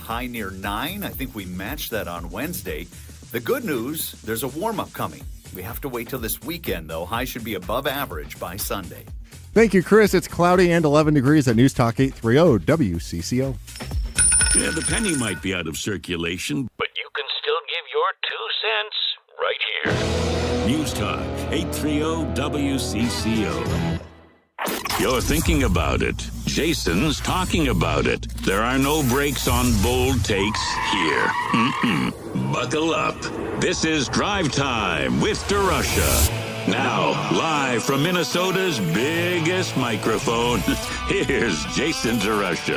high near 9. I think we matched that on Wednesday. The good news, there's a warm-up coming. We have to wait till this weekend, though. High should be above average by Sunday. Thank you, Chris. It's cloudy and 11 degrees at News Talk 830 WCCO. Yeah, the penny might be out of circulation, but you can still give your 2 cents right here. News Talk 830 WCCO. You're thinking about it. Jason's talking about it. There are no breaks on bold takes here. Buckle up. This is Drive Time with DeRush. Now, live from Minnesota's biggest microphone, here's Jason DeRush.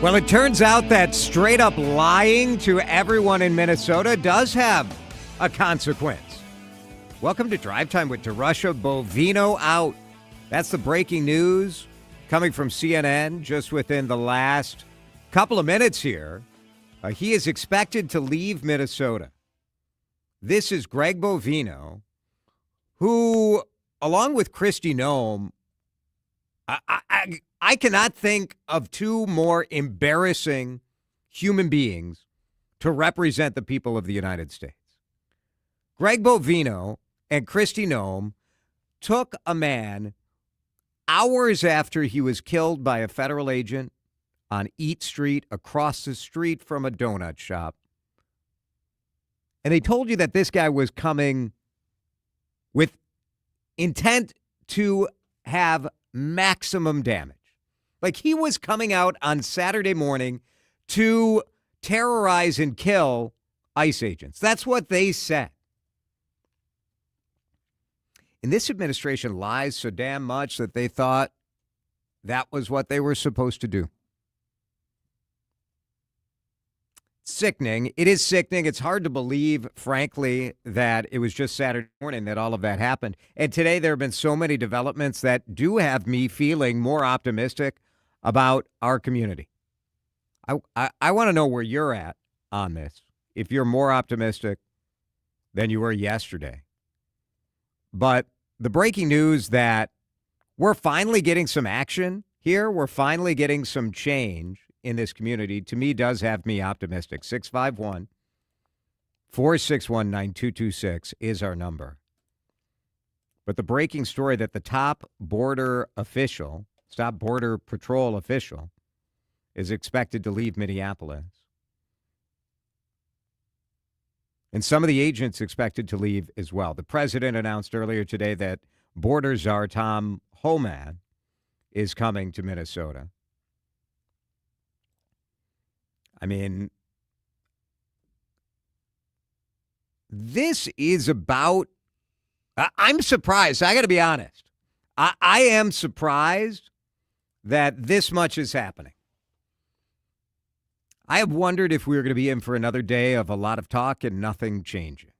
Well, it turns out that straight up lying to everyone in Minnesota does have a consequence. Welcome to Drive Time with DeRush. Bovino out. That's the breaking news coming from CNN just within the last couple of minutes here. He is expected to leave Minnesota. This is Greg Bovino, who, along with Kristi Noem, I cannot think of two more embarrassing human beings to represent the people of the United States. Greg Bovino and Kristi Noem took a man hours after he was killed by a federal agent on Eat Street across the street from a donut shop. And they told you that this guy was coming with intent to have maximum damage. Like he was coming out on Saturday morning to terrorize and kill ICE agents. That's what they said. And this administration lies so damn much that they thought that was what they were supposed to do. Sickening. It is sickening. It's hard to believe, frankly, that it was just Saturday morning that all of that happened. And today there have been so many developments that do have me feeling more optimistic about our community. I want to know where you're at on this, if you're more optimistic than you were yesterday. But the breaking news that we're finally getting some action here, we're finally getting some change in this community, to me, does have me optimistic. 651-461-9226 is our number. But the breaking story that the top border patrol official, is expected to leave Minneapolis. And some of the agents expected to leave as well. The president announced earlier today that border czar Tom Homan is coming to Minnesota. I mean, this is about, I'm surprised. I got to be honest. I am surprised that this much is happening. I have wondered if we were going to be in for another day of a lot of talk and nothing changing.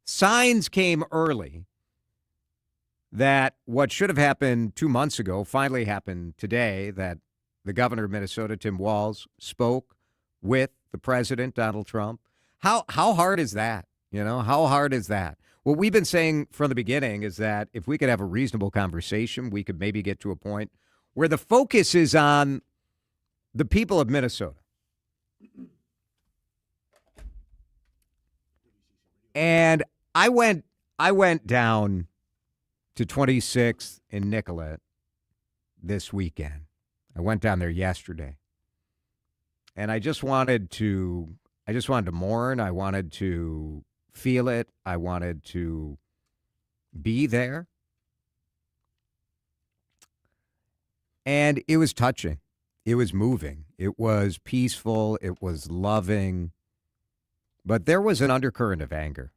Signs came early that what should have happened 2 months ago finally happened today, that the governor of Minnesota, Tim Walz, spoke with the president, Donald Trump. How hard is that? You know, how hard is that? What we've been saying from the beginning is that if we could have a reasonable conversation, we could maybe get to a point where the focus is on the people of Minnesota. And I went down to 26th and Nicollet this weekend. I went down there yesterday. And I just wanted to mourn. I wanted to feel it. I wanted to be there. And it was touching. It was moving. It was peaceful. It was loving. But there was an undercurrent of anger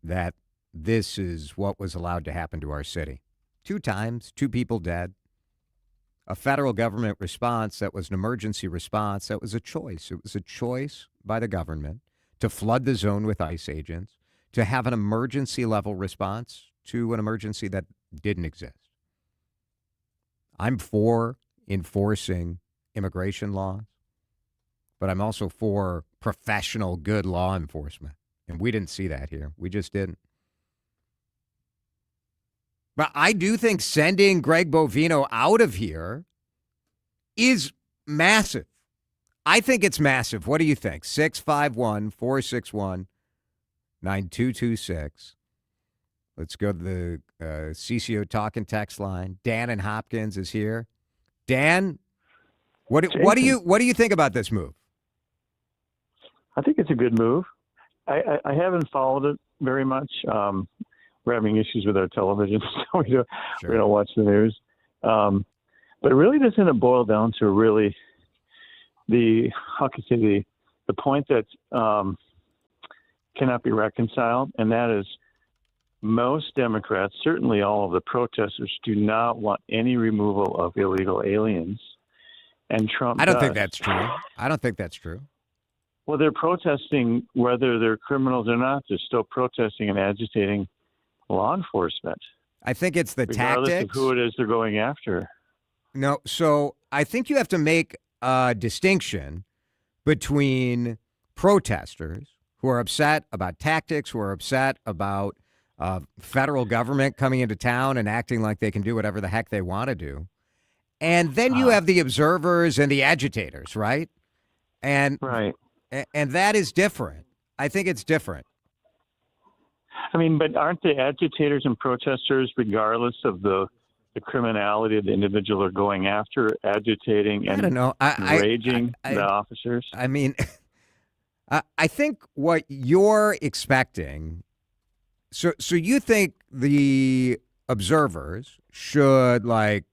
that this is what was allowed to happen to our city. 2 times, 2 people dead. A federal government response that was an emergency response that was a choice. It was a choice by the government to flood the zone with ICE agents, to have an emergency level response to an emergency that didn't exist. I'm for enforcing immigration laws, but I'm also for professional, good law enforcement. And we didn't see that here. We just didn't. But I do think sending Greg Bovino out of here is massive. I think it's massive. What do you think? 651-461-9226. Let's go to the CCO talk and text line. Dan in Hopkins is here. Dan, what do you think about this move? I think it's a good move. I haven't followed it very much. We're having issues with our television, so we don't watch the news. But really, doesn't it boil down to really the point that cannot be reconciled, and that is most Democrats, certainly all of the protesters, do not want any removal of illegal aliens, and Trump. I don't does. think that's true. I don't think that's true. Well, they're protesting whether they're criminals or not. They're still protesting and agitating law enforcement. I think it's the regardless tactics. Of who it is they're going after. No, so I think you have to make a distinction between protesters who are upset about tactics, who are upset about federal government coming into town and acting like they can do whatever the heck they want to do. And then you have the observers and the agitators, right? And that is different. I think it's different. I mean, but aren't the agitators and protesters, regardless of the criminality of the individual are going after, agitating and raging the officers? I mean, I think what you're expecting, so you think the observers should, like,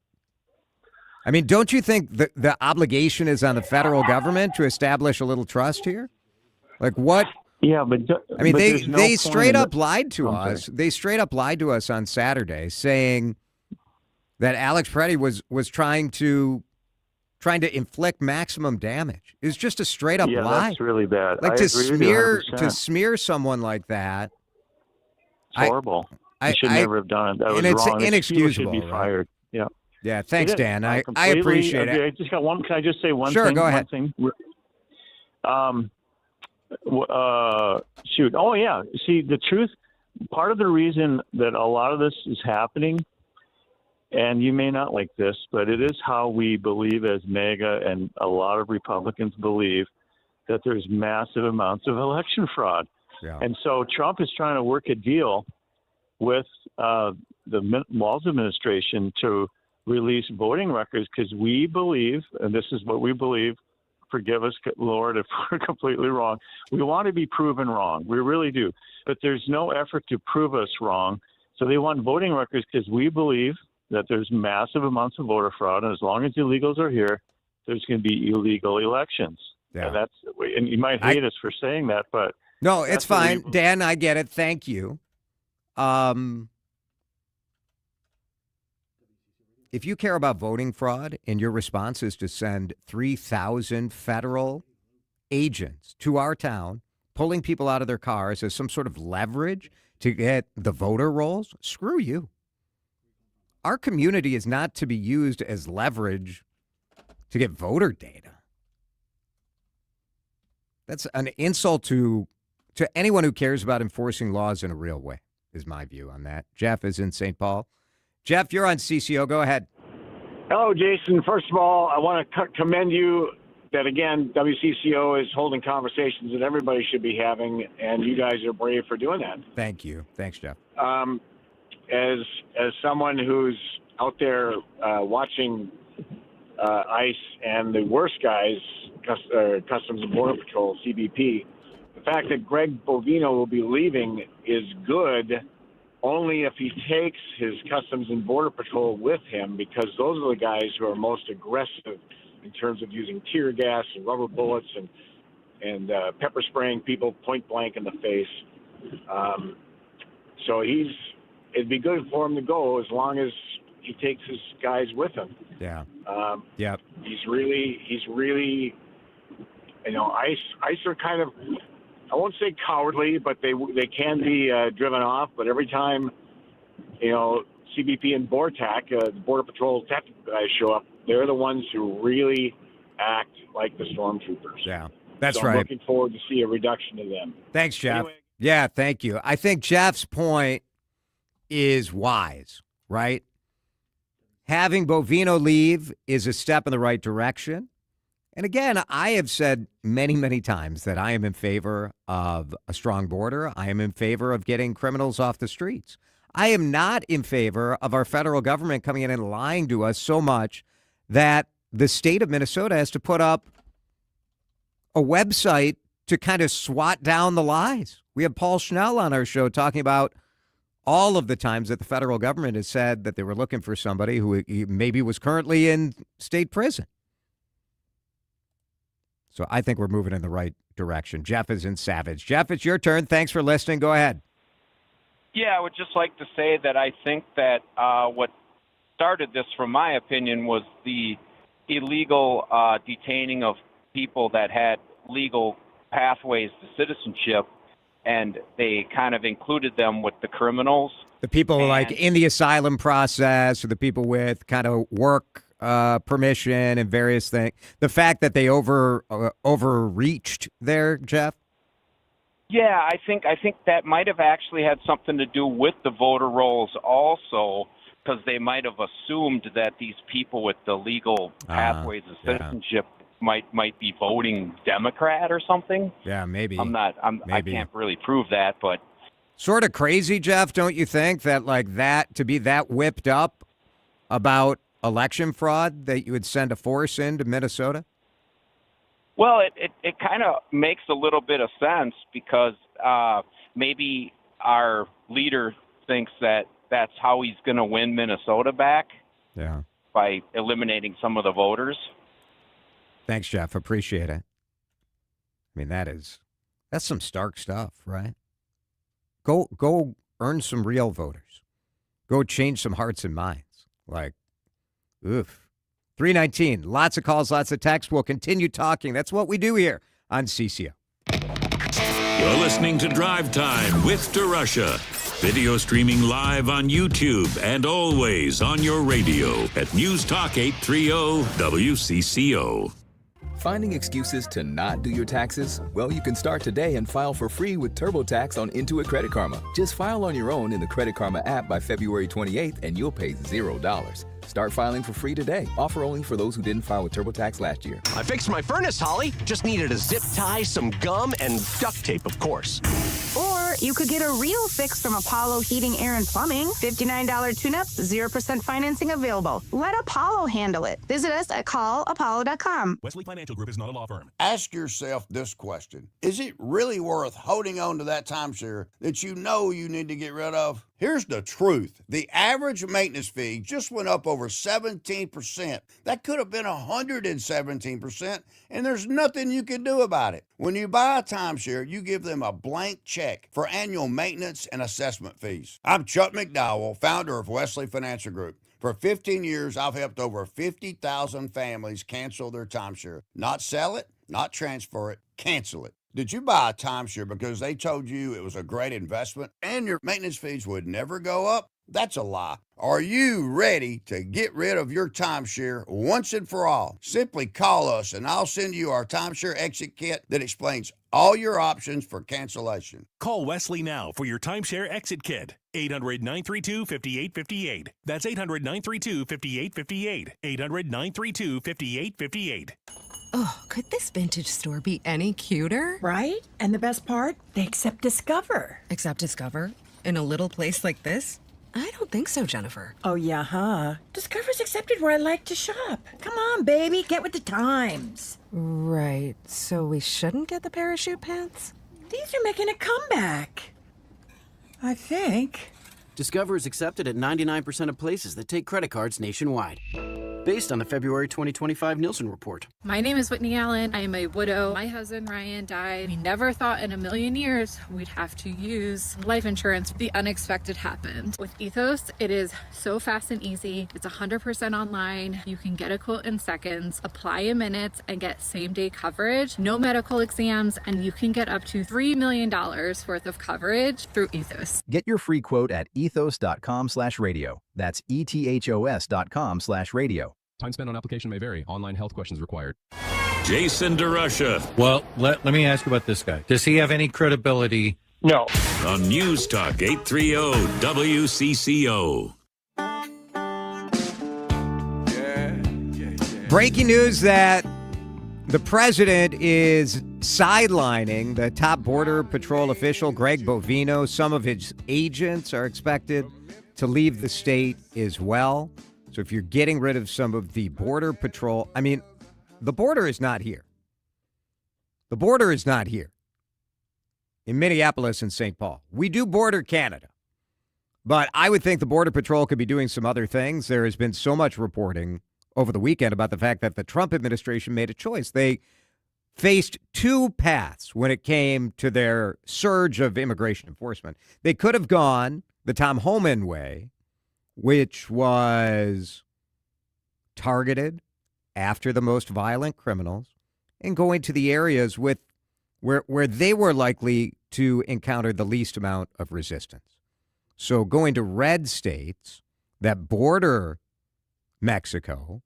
I mean, don't you think the obligation is on the federal government to establish a little trust here? Like what? Yeah, but I mean, but they straight up lied to us. They straight up lied to us on Saturday, saying that Alex Preddy was trying to inflict maximum damage. It was just a straight up lie. Yeah, that's really bad. Like to smear someone like that. It's horrible. You should never have done it. That was wrong. Inexcusable. Should be fired. Yeah. Yeah. Thanks, Dan. I appreciate it. I just got one. Can I just say one thing? Sure, go ahead. Shoot. Oh, yeah. See, the truth, part of the reason that a lot of this is happening, and you may not like this, but it is how we believe as MAGA and a lot of Republicans believe that there's massive amounts of election fraud. Yeah. And so Trump is trying to work a deal with the Walz administration to release voting records because we believe, and this is what we believe, forgive us, Lord, if we're completely wrong. We want to be proven wrong. We really do. But there's no effort to prove us wrong. So they want voting records because we believe that there's massive amounts of voter fraud. And as long as illegals are here, there's going to be illegal elections. Yeah. And you might hate us for saying that, but. No, it's fine. Dan, I get it. Thank you. If you care about voting fraud and your response is to send 3,000 federal agents to our town, pulling people out of their cars as some sort of leverage to get the voter rolls, screw you. Our community is not to be used as leverage to get voter data. That's an insult to anyone who cares about enforcing laws in a real way, is my view on that. Jeff is in St. Paul. Jeff, you're on CCO. Go ahead. Hello, Jason. First of all, I want to commend you that, again, WCCO is holding conversations that everybody should be having, and you guys are brave for doing that. Thank you. Thanks, Jeff. As someone who's out there watching ICE and the worst guys, Customs and Border Patrol, CBP, the fact that Greg Bovino will be leaving is good only if he takes his Customs and Border Patrol with him, because those are the guys who are most aggressive in terms of using tear gas and rubber bullets and pepper spraying people point blank in the face. So it'd be good for him to go as long as he takes his guys with him. Yeah. Yep. He's really, ICE are kind of, I won't say cowardly, but they can be driven off. But every time, CBP and BORTAC, the Border Patrol technical guys show up, they're the ones who really act like the stormtroopers. Yeah, that's so right. I'm looking forward to see a reduction of them. Thanks, Jeff. Anyway. Yeah, thank you. I think Jeff's point is wise, right? Having Bovino leave is a step in the right direction. And again, I have said many, many times that I am in favor of a strong border. I am in favor of getting criminals off the streets. I am not in favor of our federal government coming in and lying to us so much that the state of Minnesota has to put up a website to kind of swat down the lies. We have Paul Schnell on our show talking about all of the times that the federal government has said that they were looking for somebody who maybe was currently in state prison. So I think we're moving in the right direction. Jeff is in Savage. Jeff, it's your turn. Thanks for listening. Go ahead. Yeah, I would just like to say that I think that what started this, from my opinion, was the illegal detaining of people that had legal pathways to citizenship, and they kind of included them with the criminals. The people like in the asylum process, or the people with kind of work permission and various things. The fact that they overreached there, Jeff? Yeah, I think that might have actually had something to do with the voter rolls also, because they might have assumed that these people with the legal pathways of citizenship might be voting Democrat or something. Yeah, maybe. I can't really prove that, but sort of crazy, Jeff, don't you think, that like that to be that whipped up about election fraud that you would send a force into Minnesota? Well, it kind of makes a little bit of sense, because maybe our leader thinks that that's how he's going to win Minnesota back. Yeah. By eliminating some of the voters. Thanks, Jeff. Appreciate it. I mean, that's some stark stuff, right? Go earn some real voters. Go change some hearts and minds. Like, oof. 319, lots of calls, lots of texts. We'll continue talking. That's what we do here on CCO. You're listening to Drive Time with DeRush. Video streaming live on YouTube and always on your radio at News Talk 830 WCCO. Finding excuses to not do your taxes? Well, you can start today and file for free with TurboTax on Intuit Credit Karma. Just file on your own in the Credit Karma app by February 28th and you'll pay $0. Start filing for free today. Offer only for those who didn't file with TurboTax last year. I fixed my furnace, Holly. Just needed a zip tie, some gum, and duct tape, of course. Or you could get a real fix from Apollo Heating, Air, and Plumbing. $59 tune-up, 0% financing available. Let Apollo handle it. Visit us at callapollo.com. Wesley Financial Group is not a law firm. Ask yourself this question. Is it really worth holding on to that timeshare that you know you need to get rid of? Here's the truth. The average maintenance fee just went up over 17%. That could have been 117%, and there's nothing you can do about it. When you buy a timeshare, you give them a blank check for annual maintenance and assessment fees. I'm Chuck McDowell, founder of Wesley Financial Group. For 15 years, I've helped over 50,000 families cancel their timeshare. Not sell it, not transfer it, cancel it. Did you buy a timeshare because they told you it was a great investment and your maintenance fees would never go up? That's a lie. Are you ready to get rid of your timeshare once and for all? Simply call us and I'll send you our timeshare exit kit that explains all your options for cancellation. Call Wesley now for your timeshare exit kit. 800-932-5858. That's 800-932-5858. 800-932-5858. Oh, could this vintage store be any cuter? Right? And the best part? They accept Discover. Accept Discover? In a little place like this? I don't think so, Jennifer. Oh, yeah, huh? Discover's accepted where I like to shop. Come on, baby, get with the times. Right. So we shouldn't get the parachute pants? These are making a comeback. I think. Discover is accepted at 99% of places that take credit cards nationwide. Based on the February 2025 Nielsen report. My name is Whitney Allen. I am a widow. My husband, Ryan, died. We never thought in a million years we'd have to use life insurance. The unexpected happened. With Ethos, it is so fast and easy. It's 100% online. You can get a quote in seconds, apply in minutes, and get same-day coverage. No medical exams, and you can get up to $3 million worth of coverage through Ethos. Get your free quote at ethos.com/radio. That's ethos.com/radio. Time spent on application may vary. Online health questions required. Jason DeRush. Well, let me ask you about this guy. Does he have any credibility? No. On News Talk 830 WCCO. Breaking news that The president is sidelining the top Border Patrol official, Greg Bovino. Some of his agents are expected to leave the state as well. So if you're getting rid of some of the Border Patrol, I mean, the border is not here. The border is not here in Minneapolis and St. Paul. We do border Canada, but I would think the Border Patrol could be doing some other things. There has been so much reporting over the weekend about the fact that the Trump administration made a choice. They faced two paths when it came to their surge of immigration enforcement. They could have gone the Tom Homan way, which was targeted after the most violent criminals and going to the areas with where they were likely to encounter the least amount of resistance. So going to red states that border Mexico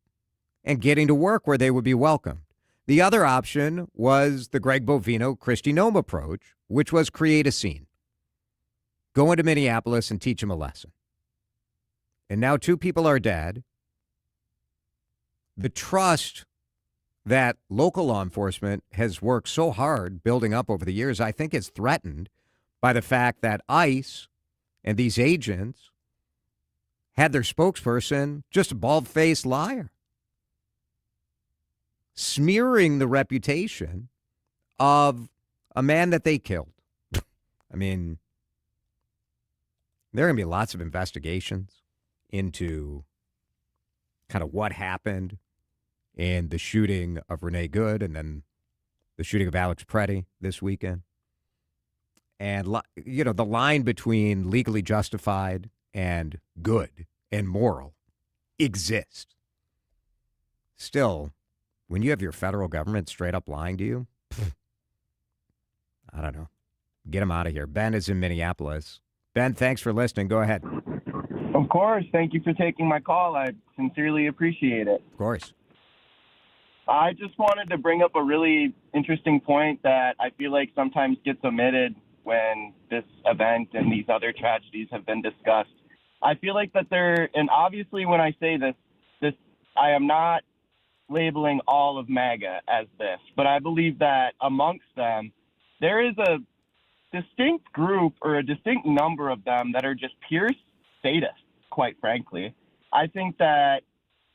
and getting to work where they would be welcomed. The other option was the Greg Bovino, Kristi Noem approach, which was create a scene. Go into Minneapolis and teach them a lesson. And now two people are dead. The trust that local law enforcement has worked so hard building up over the years, I think is threatened by the fact that ICE and these agents had their spokesperson just a bald-faced liar, smearing the reputation of a man that they killed. I mean, there are going to be lots of investigations into kind of what happened in the shooting of Renee Good and then the shooting of Alex Preddy this weekend. And, you know, the line between legally justified and good and moral exists. Still, when you have your federal government straight up lying to you, I don't know. Get them out of here. Ben is in Minneapolis. Ben, thanks for listening. Go ahead. Of course. Thank you for taking my call. I sincerely appreciate it. Of course. I just wanted to bring up a really interesting point that I feel like sometimes gets omitted when this event and these other tragedies have been discussed. I feel like that and obviously when I say this, I am not labeling all of MAGA as this, but I believe that amongst them, there is a distinct group or a distinct number of them that are just pure statists, quite frankly. I think that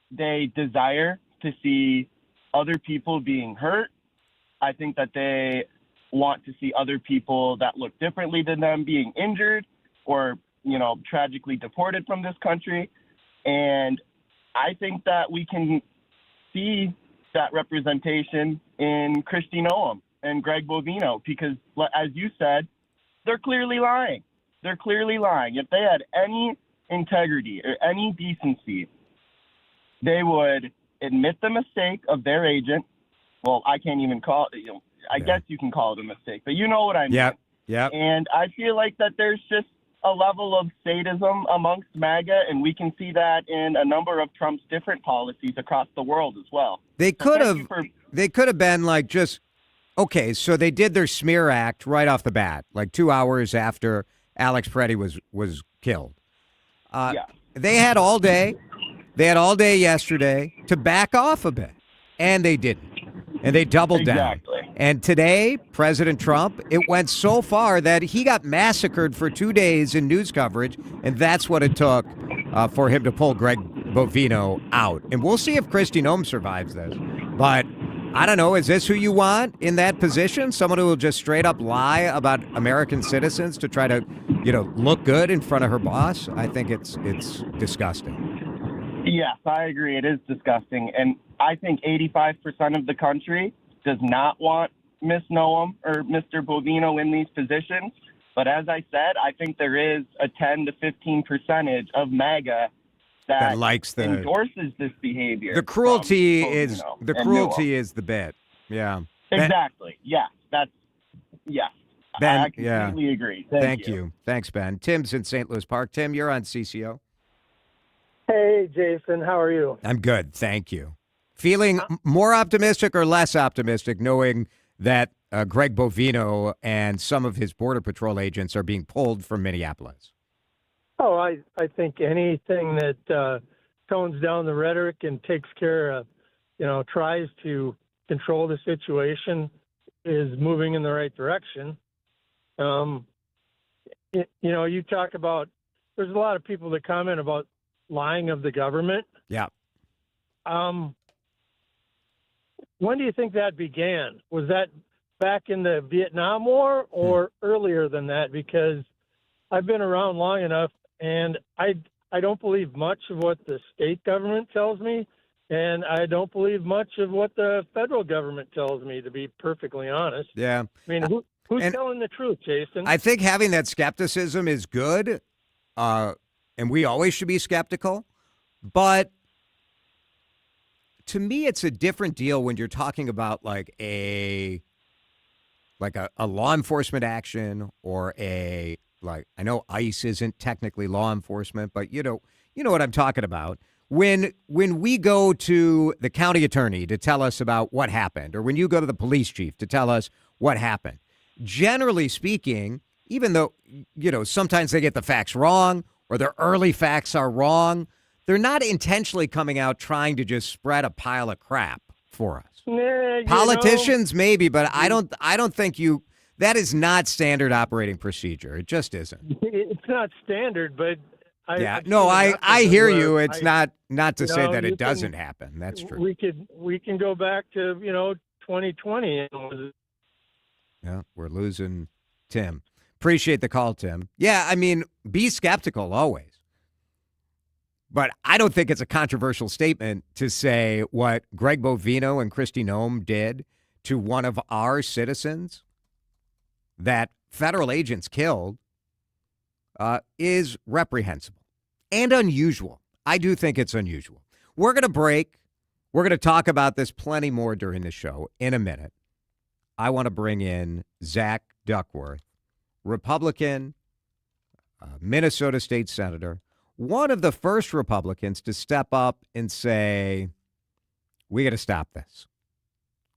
they desire to see other people being hurt. I think that they want to see other people that look differently than them being injured or, you know, tragically deported from this country. And I think that we can see that representation in Kristi Noem and Greg Bovino because, as you said, they're clearly lying. They're clearly lying. If they had any integrity or any decency, they would admit the mistake of their agent. Well, I can't even call it, I guess you can call it a mistake, but you know what I mean. Yep. And I feel like that there's just a level of sadism amongst MAGA, and we can see that in a number of Trump's different policies across the world as well. They could have been like just, okay, so they did their smear act right off the bat, like 2 hours after Alex Preddy was killed. They had all day. They had all day yesterday to back off a bit, and they didn't. And they doubled down. And today, President Trump, it went so far that he got massacred for 2 days in news coverage, and that's what it took for him to pull Greg Bovino out. And we'll see if Kristi Noem survives this. But I don't know, is this who you want in that position? Someone who will just straight up lie about American citizens to try to, look good in front of her boss? I think it's disgusting. Yes, I agree. It is disgusting. And I think 85% of the country does not want Miss Noem or Mr. Bovino in these positions. But as I said, I think there is a 10 to 15% of MAGA that likes endorses this behavior. The cruelty is the bit. Yeah. Exactly. Yes. Yes. Ben, I completely agree. Thank you. Thanks, Ben. Tim's in St. Louis Park. Tim, you're on CCO. Hey, Jason. How are you? I'm good. Thank you. Feeling more optimistic or less optimistic knowing that Greg Bovino and some of his Border Patrol agents are being pulled from Minneapolis? Oh, I think anything that tones down the rhetoric and takes care of, tries to control the situation is moving in the right direction. You talk about, there's a lot of people that comment about lying of the government. Yeah. When do you think that began? Was that back in the Vietnam War or earlier than that? Because I've been around long enough, and I don't believe much of what the state government tells me, and I don't believe much of what the federal government tells me, to be perfectly honest. Yeah. I mean, who's telling the truth, Jason? I think having that skepticism is good, and we always should be skeptical. But to me, it's a different deal when you're talking about like a law enforcement action or I know ICE isn't technically law enforcement, but you know what I'm talking about. When we go to the county attorney to tell us about what happened, or when you go to the police chief to tell us what happened, generally speaking, even though, sometimes they get the facts wrong or their early facts are wrong, they're not intentionally coming out trying to just spread a pile of crap for us. Politicians, maybe, but I don't think that is not standard operating procedure. It just isn't. It's not standard, but I hear you. It's not to say that it doesn't happen. That's true. We can go back to 2020. Yeah, we're losing Tim. Appreciate the call, Tim. Yeah, I mean, be skeptical always. But I don't think it's a controversial statement to say what Greg Bovino and Kristi Noem did to one of our citizens that federal agents killed is reprehensible and unusual. I do think it's unusual. We're going to break. We're going to talk about this plenty more during the show in a minute. I want to bring in Zach Duckworth, Republican, Minnesota State Senator, one of the first Republicans to step up and say, we got to stop this.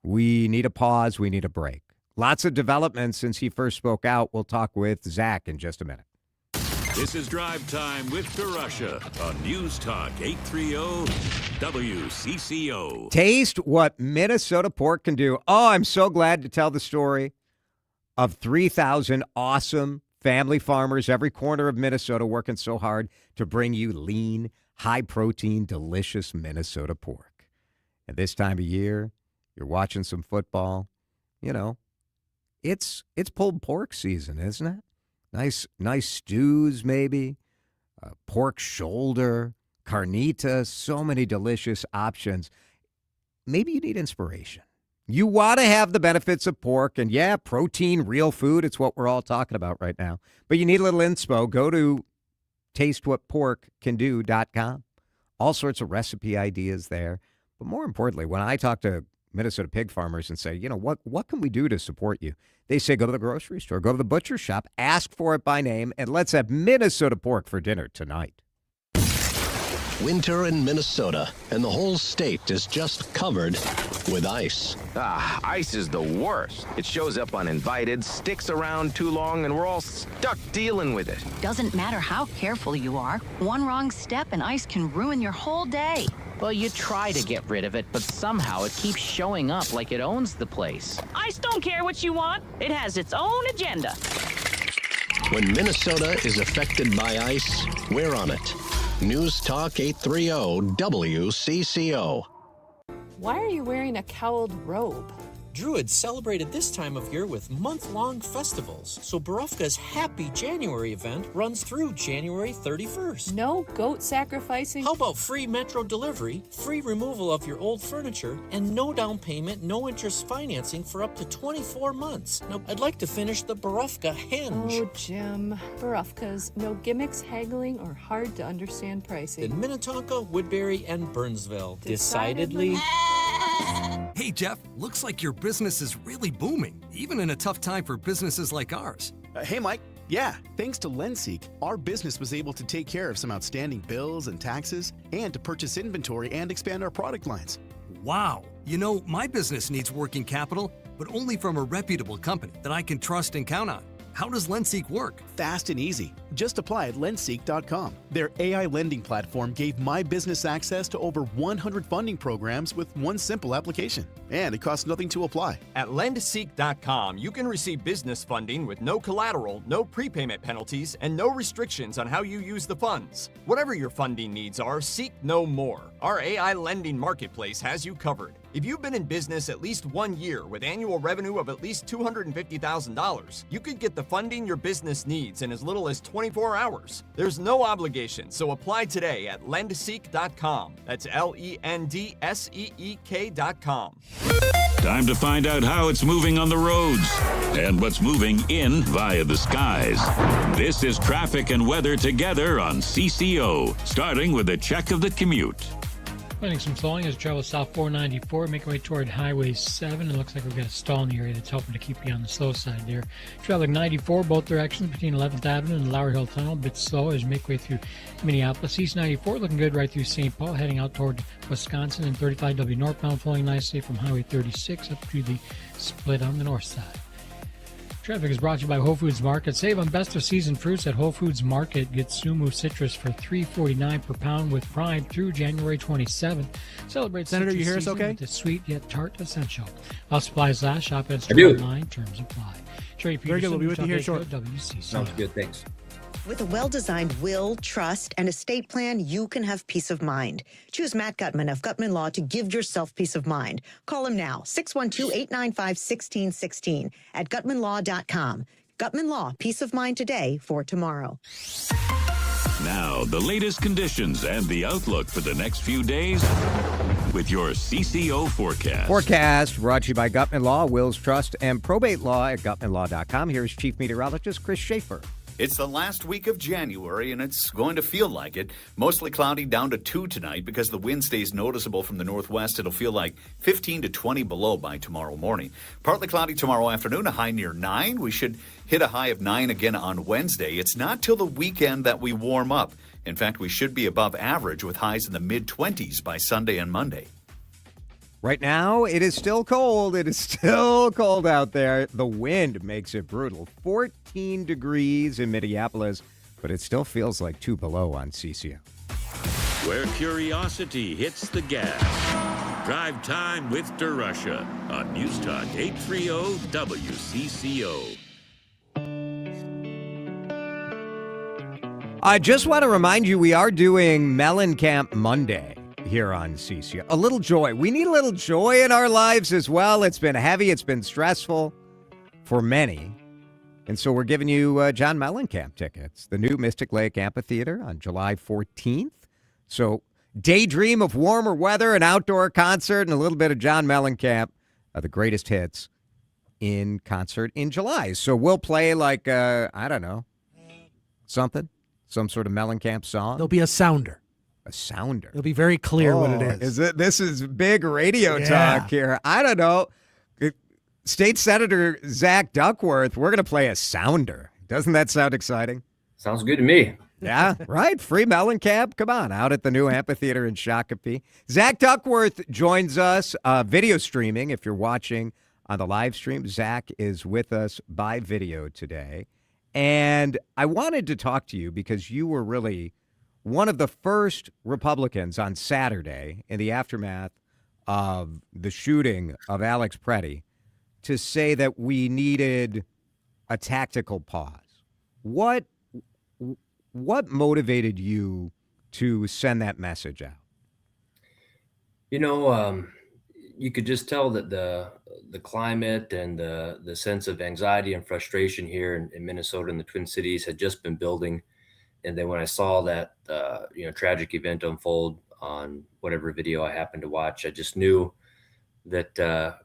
We need a pause. We need a break. Lots of developments since he first spoke out. We'll talk with Zach in just a minute. This is Drive Time with DeRush on News Talk 830 WCCO. Taste what Minnesota pork can do. Oh, I'm so glad to tell the story of 3,000 awesome family farmers every corner of Minnesota working so hard to bring you lean, high-protein, delicious Minnesota pork. And this time of year, you're watching some football, it's pulled pork season, isn't it? Nice stews, maybe, pork shoulder, carnitas, so many delicious options. Maybe you need inspiration. You want to have the benefits of pork, and protein, real food. It's what we're all talking about right now. But you need a little inspo. Go to tastewhatporkcando.com. All sorts of recipe ideas there. But more importantly, when I talk to Minnesota pig farmers and say, what can we do to support you? They say, go to the grocery store, go to the butcher shop, ask for it by name, and let's have Minnesota pork for dinner tonight. Winter in Minnesota, and the whole state is just covered with ice. Ice is the worst. It shows up uninvited, sticks around too long, and we're all stuck dealing with it. Doesn't matter how careful you are, one wrong step and ice can ruin your whole day. Well, you try to get rid of it, but somehow it keeps showing up like it owns the place. Ice don't care what you want. It has its own agenda. When Minnesota is affected by ice, we're on it. News Talk 830 WCCO. Why are you wearing a cowled robe? Druids celebrated this time of year with month-long festivals, so Borofka's Happy January event runs through January 31st. No goat sacrificing? How about free metro delivery, free removal of your old furniture, and no down payment, no interest financing for up to 24 months? Now, I'd like to finish the Borofka henge. Oh, Jim. Borofka's no gimmicks, haggling, or hard-to-understand pricing. In Minnetonka, Woodbury, and Burnsville. Decidedly. Hey, Jeff, looks like your business is really booming, even in a tough time for businesses like ours. Hey, Mike. Yeah, thanks to LendSeek, our business was able to take care of some outstanding bills and taxes and to purchase inventory and expand our product lines. Wow. My business needs working capital, but only from a reputable company that I can trust and count on. How does LendSeek work? Fast and easy. Just apply at lendseek.com. Their AI lending platform gave my business access to over 100 funding programs with one simple application. And it costs nothing to apply. At lendseek.com, you can receive business funding with no collateral, no prepayment penalties, and no restrictions on how you use the funds. Whatever your funding needs are, seek no more. Our AI lending marketplace has you covered. If you've been in business at least 1 year with annual revenue of at least $250,000, you could get the funding your business needs in as little as 24 hours. There's no obligation, so apply today at lendseek.com. That's LENDSEEK.com. Time to find out how it's moving on the roads and what's moving in via the skies. This is traffic and weather together on CCO, starting with a check of the commute. Finding some slowing as you travel south 494, make your way toward Highway 7. It looks like we've got a stall in the area that's helping to keep you on the slow side there. Traveling 94 both directions between 11th Avenue and Lower Hill Tunnel. A bit slow as you make your way through Minneapolis. East 94 looking good right through St. Paul, heading out toward Wisconsin, and 35W northbound flowing nicely from Highway 36 up to the split on the north side. Traffic is brought to you by Whole Foods Market. Save on best of season fruits at Whole Foods Market. Get Sumu Citrus for $3.49 per pound with Prime through January 27th. Celebrate Senator, citrus you hear us season okay? with the sweet yet tart essential. While supplies last, shop at I do. store online. Terms apply. Trey Very good. We'll be with you here shortly. WCC. Sounds good. Thanks. With a well-designed will, trust, and estate plan, you can have peace of mind. Choose Matt Gutman of Gutman Law to give yourself peace of mind. Call him now, 612-895-1616 at gutmanlaw.com. Gutman Law, peace of mind today for tomorrow. Now, the latest conditions and the outlook for the next few days with your CCO forecast. Forecast brought to you by Gutman Law, Wills Trust, and Probate Law at gutmanlaw.com. Here's Chief Meteorologist Chris Schaefer. It's the last week of January, and it's going to feel like it. Mostly cloudy, down to 2 tonight. Because the wind stays noticeable from the northwest, it'll feel like 15 to 20 below by tomorrow morning. Partly cloudy tomorrow afternoon, a high near 9. We should hit a high of 9 again on Wednesday. It's not till the weekend that we warm up. In fact, we should be above average with highs in the mid-20s by Sunday and Monday. Right now, it is still cold. It is still cold out there. The wind makes it brutal. 14 degrees in Minneapolis, but it still feels like 2 below on CCO. Where curiosity hits the gas. Drive time with DeRush on News Talk 830 WCCO. I just want to remind you, we are doing Mellencamp Monday here on CCO. A little joy. We need a little joy in our lives as well. It's been heavy. It's been stressful for many. And so we're giving you John Mellencamp tickets, the new Mystic Lake Amphitheater on July 14th. So daydream of warmer weather, an outdoor concert, and a little bit of John Mellencamp, the greatest hits in concert in July. So we'll play like, I don't know, some sort of Mellencamp song. There'll be a sounder. A sounder. It'll be very clear what it is. This is big radio talk here. I don't know. State Senator Zach Duckworth, we're going to play a sounder. Doesn't that sound exciting? Sounds good to me. Yeah, right. Free Mellencamp. Come on, out at the new amphitheater in Shakopee. Zach Duckworth joins us video streaming. If you're watching on the live stream, Zach is with us by video today. And I wanted to talk to you because you were really one of the first Republicans on Saturday in the aftermath of the shooting of Alex Preddy to say that we needed a tactical pause. What motivated you to send that message out? You know, you could just tell that the climate and the sense of anxiety and frustration here in Minnesota and the Twin Cities had just been building. And then when I saw that, tragic event unfold on whatever video I happened to watch, I just knew that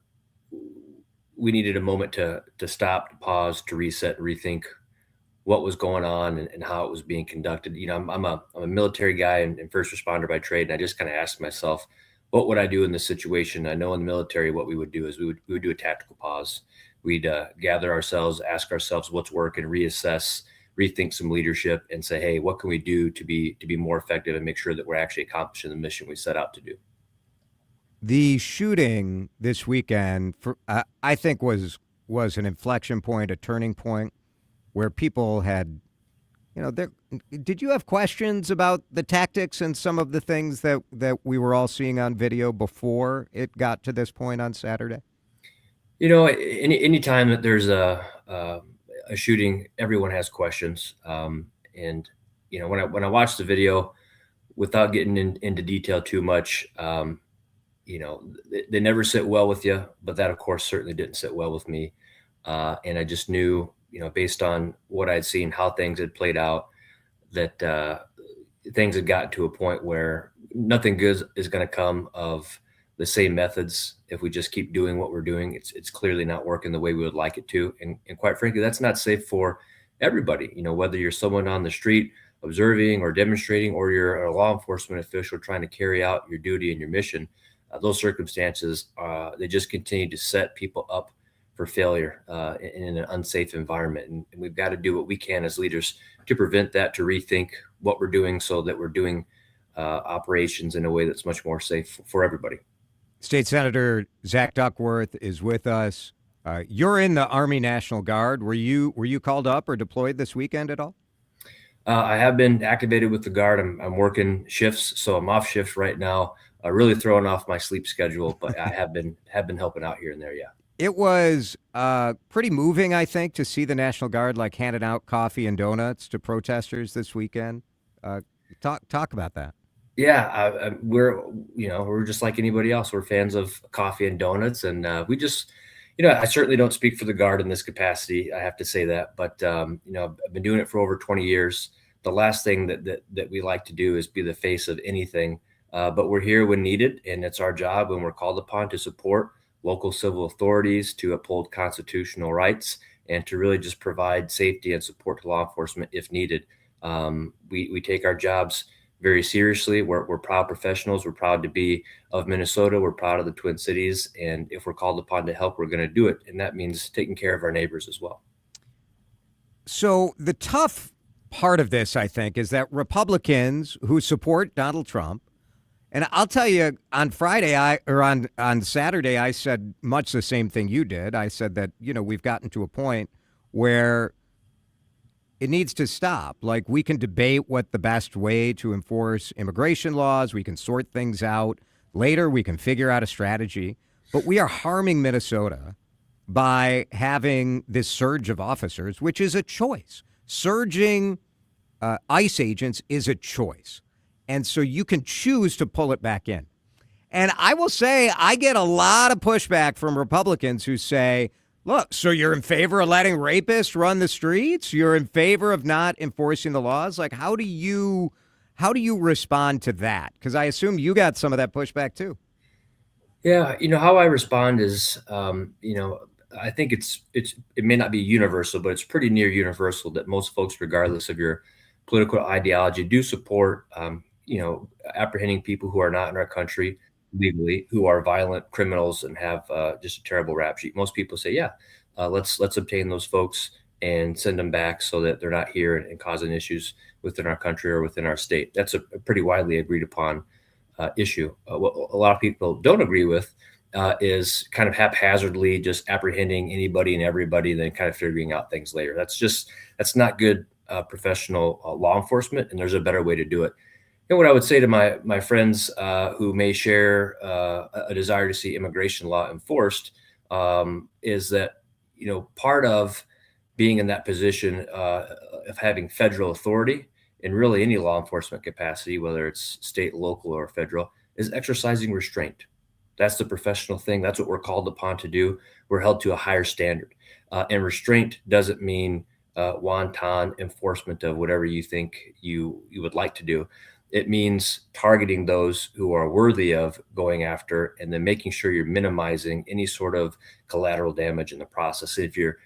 we needed a moment to stop, to pause, to reset, and rethink what was going on and how it was being conducted. You know, I'm a military guy and first responder by trade, and I just kind of asked myself, what would I do in this situation? I know in the military, what we would do is we would do a tactical pause. We'd gather ourselves, ask ourselves what's working, reassess, rethink some leadership, and say, hey, what can we do to be more effective and make sure that we're actually accomplishing the mission we set out to do? The shooting this weekend, I think, was an inflection point, a turning point where people had, did you have questions about the tactics and some of the things that we were all seeing on video before it got to this point on Saturday? Any time that there's a shooting, everyone has questions. And when I watched the video, without getting into detail too much, they never sit well with you. But that, of course, certainly didn't sit well with me. And I just knew, based on what I'd seen, how things had played out, that things had gotten to a point where nothing good is going to come of the same methods. If we just keep doing what we're doing, it's clearly not working the way we would like it to. And quite frankly, that's not safe for everybody. Whether you're someone on the street observing or demonstrating, or you're a law enforcement official trying to carry out your duty and your mission, those circumstances, they just continue to set people up for failure in an unsafe environment. And we've got to do what we can as leaders to prevent that, to rethink what we're doing so that we're doing operations in a way that's much more safe for everybody. State Senator Zach Duckworth is with us. You're in the Army National Guard. Were you called up or deployed this weekend at all? I have been activated with the Guard. I'm working shifts, so I'm off shift right now. Really throwing off my sleep schedule, but I have been helping out here and there. Yeah. It was pretty moving, I think, to see the National Guard handing out coffee and donuts to protesters this weekend. Talk about that. Yeah, we're just like anybody else. We're fans of coffee and donuts, and we just, I certainly don't speak for the Guard in this capacity. I have to say that, but I've been doing it for over 20 years. The last thing that we like to do is be the face of anything, but we're here when needed, and it's our job when we're called upon to support local civil authorities, to uphold constitutional rights, and to really just provide safety and support to law enforcement if needed. We take our jobs very seriously. We're proud professionals. We're proud to be of Minnesota. We're proud of the Twin Cities. And if we're called upon to help, we're going to do it. And that means taking care of our neighbors as well. So the tough part of this, I think, is that Republicans who support Donald Trump, and I'll tell you, on Friday, on Saturday, I said much the same thing you did. I said that, we've gotten to a point where it needs to stop. We can debate what the best way to enforce immigration laws. We can sort things out later. We can figure out a strategy. But we are harming Minnesota by having this surge of officers, which is a choice. Surging ICE agents is a choice. And so you can choose to pull it back in. And I will say I get a lot of pushback from Republicans who say, look, so you're in favor of letting rapists run the streets? You're in favor of not enforcing the laws? How do you respond to that? Because I assume you got some of that pushback too. Yeah, how I respond is, I think it may not be universal, but it's pretty near universal that most folks, regardless of your political ideology, do support, apprehending people who are not in our country legally, who are violent criminals and have just a terrible rap sheet. Most people say, yeah, let's obtain those folks and send them back so that they're not here and causing issues within our country or within our state. That's a pretty widely agreed upon issue. What a lot of people don't agree with is kind of haphazardly just apprehending anybody and everybody, then kind of figuring out things later. That's not good professional law enforcement, and there's a better way to do it. And what I would say to my friends who may share a desire to see immigration law enforced is that, part of being in that position of having federal authority in really any law enforcement capacity, whether it's state, local, or federal, is exercising restraint. That's the professional thing. That's what we're called upon to do. We're held to a higher standard. And restraint doesn't mean wanton enforcement of whatever you think you would like to do. It means targeting those who are worthy of going after, and then making sure you're minimizing any sort of collateral damage in the process. If your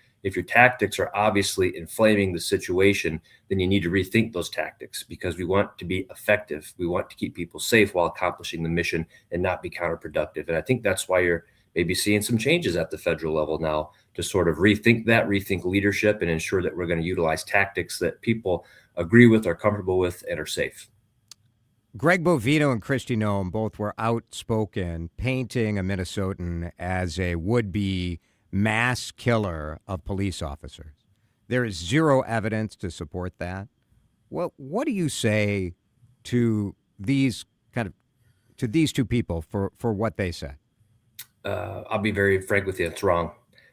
tactics are obviously inflaming the situation, then you need to rethink those tactics, because we want to be effective. We want to keep people safe while accomplishing the mission and not be counterproductive. And I think that's why you're maybe seeing some changes at the federal level now to sort of rethink leadership and ensure that we're going to utilize tactics that people agree with, are comfortable with, and are safe. Greg Bovino and Kristi Noem both were outspoken, painting a Minnesotan as a would-be mass killer of police officers. There is zero evidence to support that. Well, what do you say to these two people for what they said? I'll be very frank with you. It's wrong.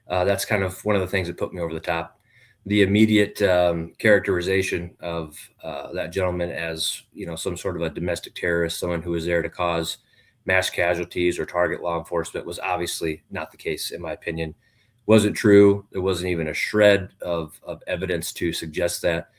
That's kind of one of the things that put me over the top. The immediate characterization of that gentleman as, some sort of a domestic terrorist, someone who was there to cause mass casualties or target law enforcement was obviously not the case, in my opinion. Wasn't true. There wasn't even a shred of evidence to suggest that.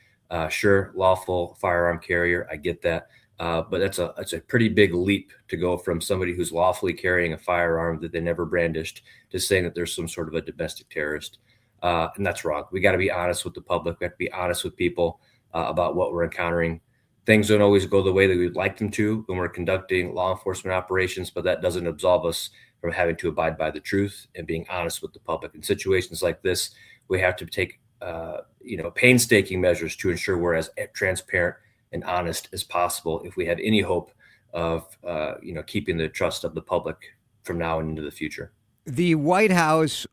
Sure, lawful firearm carrier, I get that. But that's a pretty big leap to go from somebody who's lawfully carrying a firearm that they never brandished to saying that there's some sort of a domestic terrorist. And that's wrong. We got to be honest with the public. We have to be honest with people about what we're encountering. Things don't always go the way that we'd like them to when we're conducting law enforcement operations, but that doesn't absolve us from having to abide by the truth and being honest with the public. In situations like this, we have to take painstaking measures to ensure we're as transparent and honest as possible if we have any hope of keeping the trust of the public from now and into the future. The White House,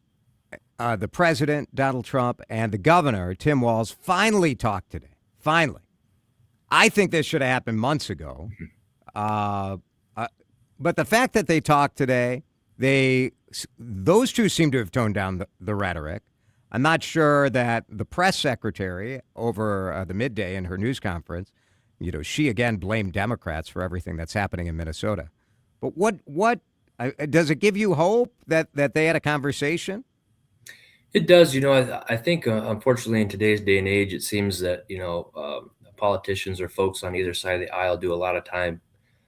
the president, Donald Trump, and the governor, Tim Walz, finally talked today. Finally. I think this should have happened months ago. But the fact that they talked today, those two seem to have toned down the rhetoric. I'm not sure that the press secretary over the midday in her news conference, she again blamed Democrats for everything that's happening in Minnesota. But what does it give you hope that they had a conversation? It does. I think, unfortunately, in today's day and age, it seems that, politicians or folks on either side of the aisle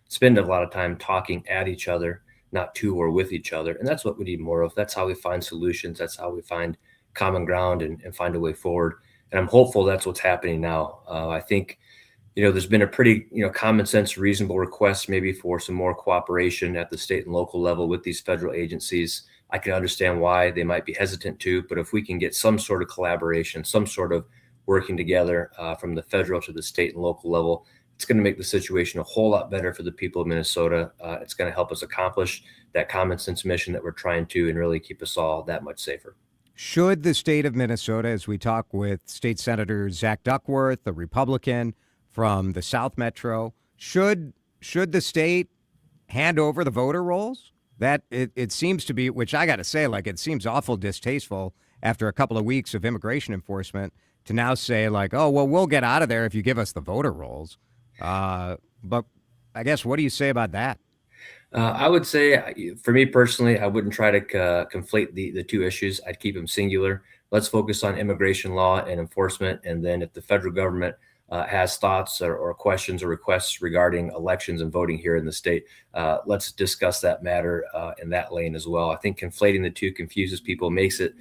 spend a lot of time talking at each other, not to or with each other. And that's what we need more of. That's how we find solutions. That's how we find common ground and find a way forward. And I'm hopeful that's what's happening now. I think, there's been a pretty, common sense, reasonable request maybe for some more cooperation at the state and local level with these federal agencies. I can understand why they might be hesitant to, but if we can get some sort of collaboration, some sort of working together from the federal to the state and local level, it's going to make the situation a whole lot better for the people of Minnesota. It's going to help us accomplish that common sense mission that we're trying to and really keep us all that much safer. Should the state of Minnesota, as we talk with State Senator Zach Duckworth, a Republican from the South Metro, should the state hand over the voter rolls? That it seems to be, which I got to say, it seems awful distasteful after a couple of weeks of immigration enforcement to now say oh, well, we'll get out of there if you give us the voter rolls. But I guess, what do you say about that? I would say, for me personally, I wouldn't try to conflate the two issues. I'd keep them singular. Let's focus on immigration law and enforcement. And then if the federal government has thoughts or questions or requests regarding elections and voting here in the state, let's discuss that matter in that lane as well. I think conflating the two confuses people, makes it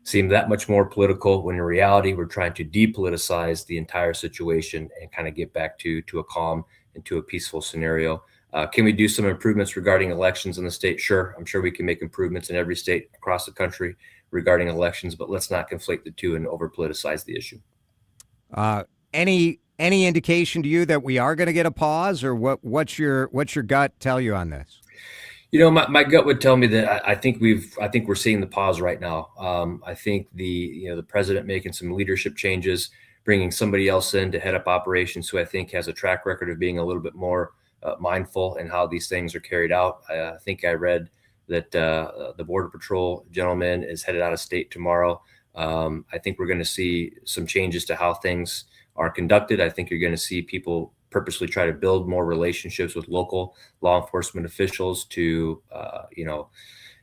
seem that much more political, when in reality, we're trying to depoliticize the entire situation and kind of get back to a calm and to a peaceful scenario. Can we do some improvements regarding elections in the state? Sure. I'm sure we can make improvements in every state across the country regarding elections, but let's not conflate the two and over politicize the issue. Any indication to you that we are going to get a pause, or what's your gut tell you on this? My gut would tell me that I think we're seeing the pause right now. I think the president making some leadership changes, bringing somebody else in to head up operations who I think has a track record of being a little bit more mindful in how these things are carried out. I think I read that the Border Patrol gentleman is headed out of state tomorrow. I think we're going to see some changes to how things are conducted. I think you're going to see people purposely try to build more relationships with local law enforcement officials to,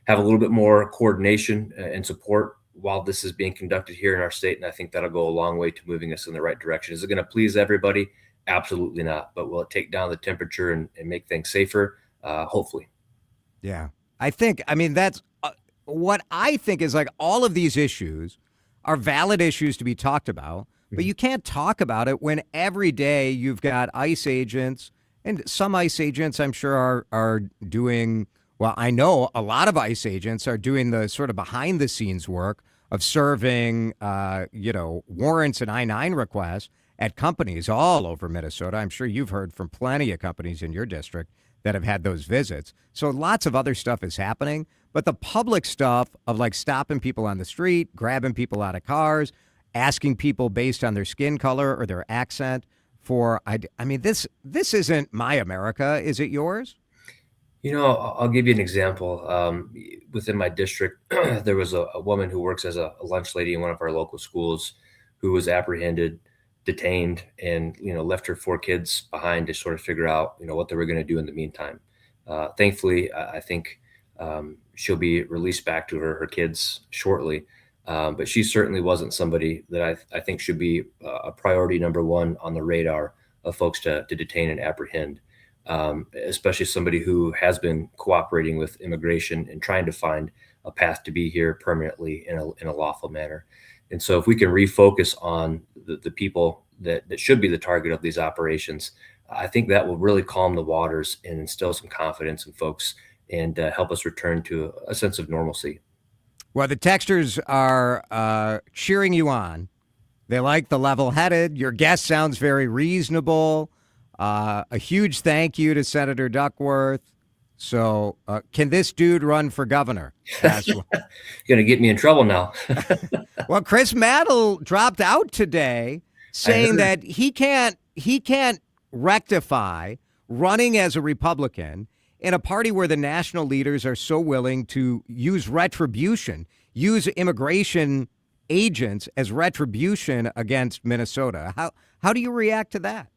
have a little bit more coordination and support while this is being conducted here in our state. And I think that'll go a long way to moving us in the right direction. Is it going to please everybody? Absolutely not. But will it take down the temperature and make things safer? Hopefully. Yeah. That's what I think is all of these issues are valid issues to be talked about. But you can't talk about it when every day you've got ICE agents, and some ICE agents I'm sure are doing, well, I know a lot of ICE agents are doing the sort of behind the scenes work of serving, warrants and I-9 requests at companies all over Minnesota. I'm sure you've heard from plenty of companies in your district that have had those visits. So lots of other stuff is happening. But the public stuff of stopping people on the street, grabbing people out of cars, asking people based on their skin color or their accent for, I mean, this isn't my America. Is it yours? I'll give you an example. Within my district, there was a woman who works as a lunch lady in one of our local schools who was apprehended, detained, and, left her 4 kids behind to sort of figure out, what they were going to do in the meantime. Thankfully, I think she'll be released back to her kids shortly. But she certainly wasn't somebody that I think should be a priority number one on the radar of folks to detain and apprehend, especially somebody who has been cooperating with immigration and trying to find a path to be here permanently in a lawful manner. And so if we can refocus on the people that should be the target of these operations, I think that will really calm the waters and instill some confidence in folks and help us return to a sense of normalcy. Well, the texters are cheering you on. They like the level-headed. Your guest sounds very reasonable. A huge thank you to Senator Duckworth. So can this dude run for governor? You're going to get me in trouble now. Well, Chris Madel dropped out today saying that he can't rectify running as a Republican in a party where the national leaders are so willing to use retribution, use immigration agents as retribution against Minnesota. How do you react to that?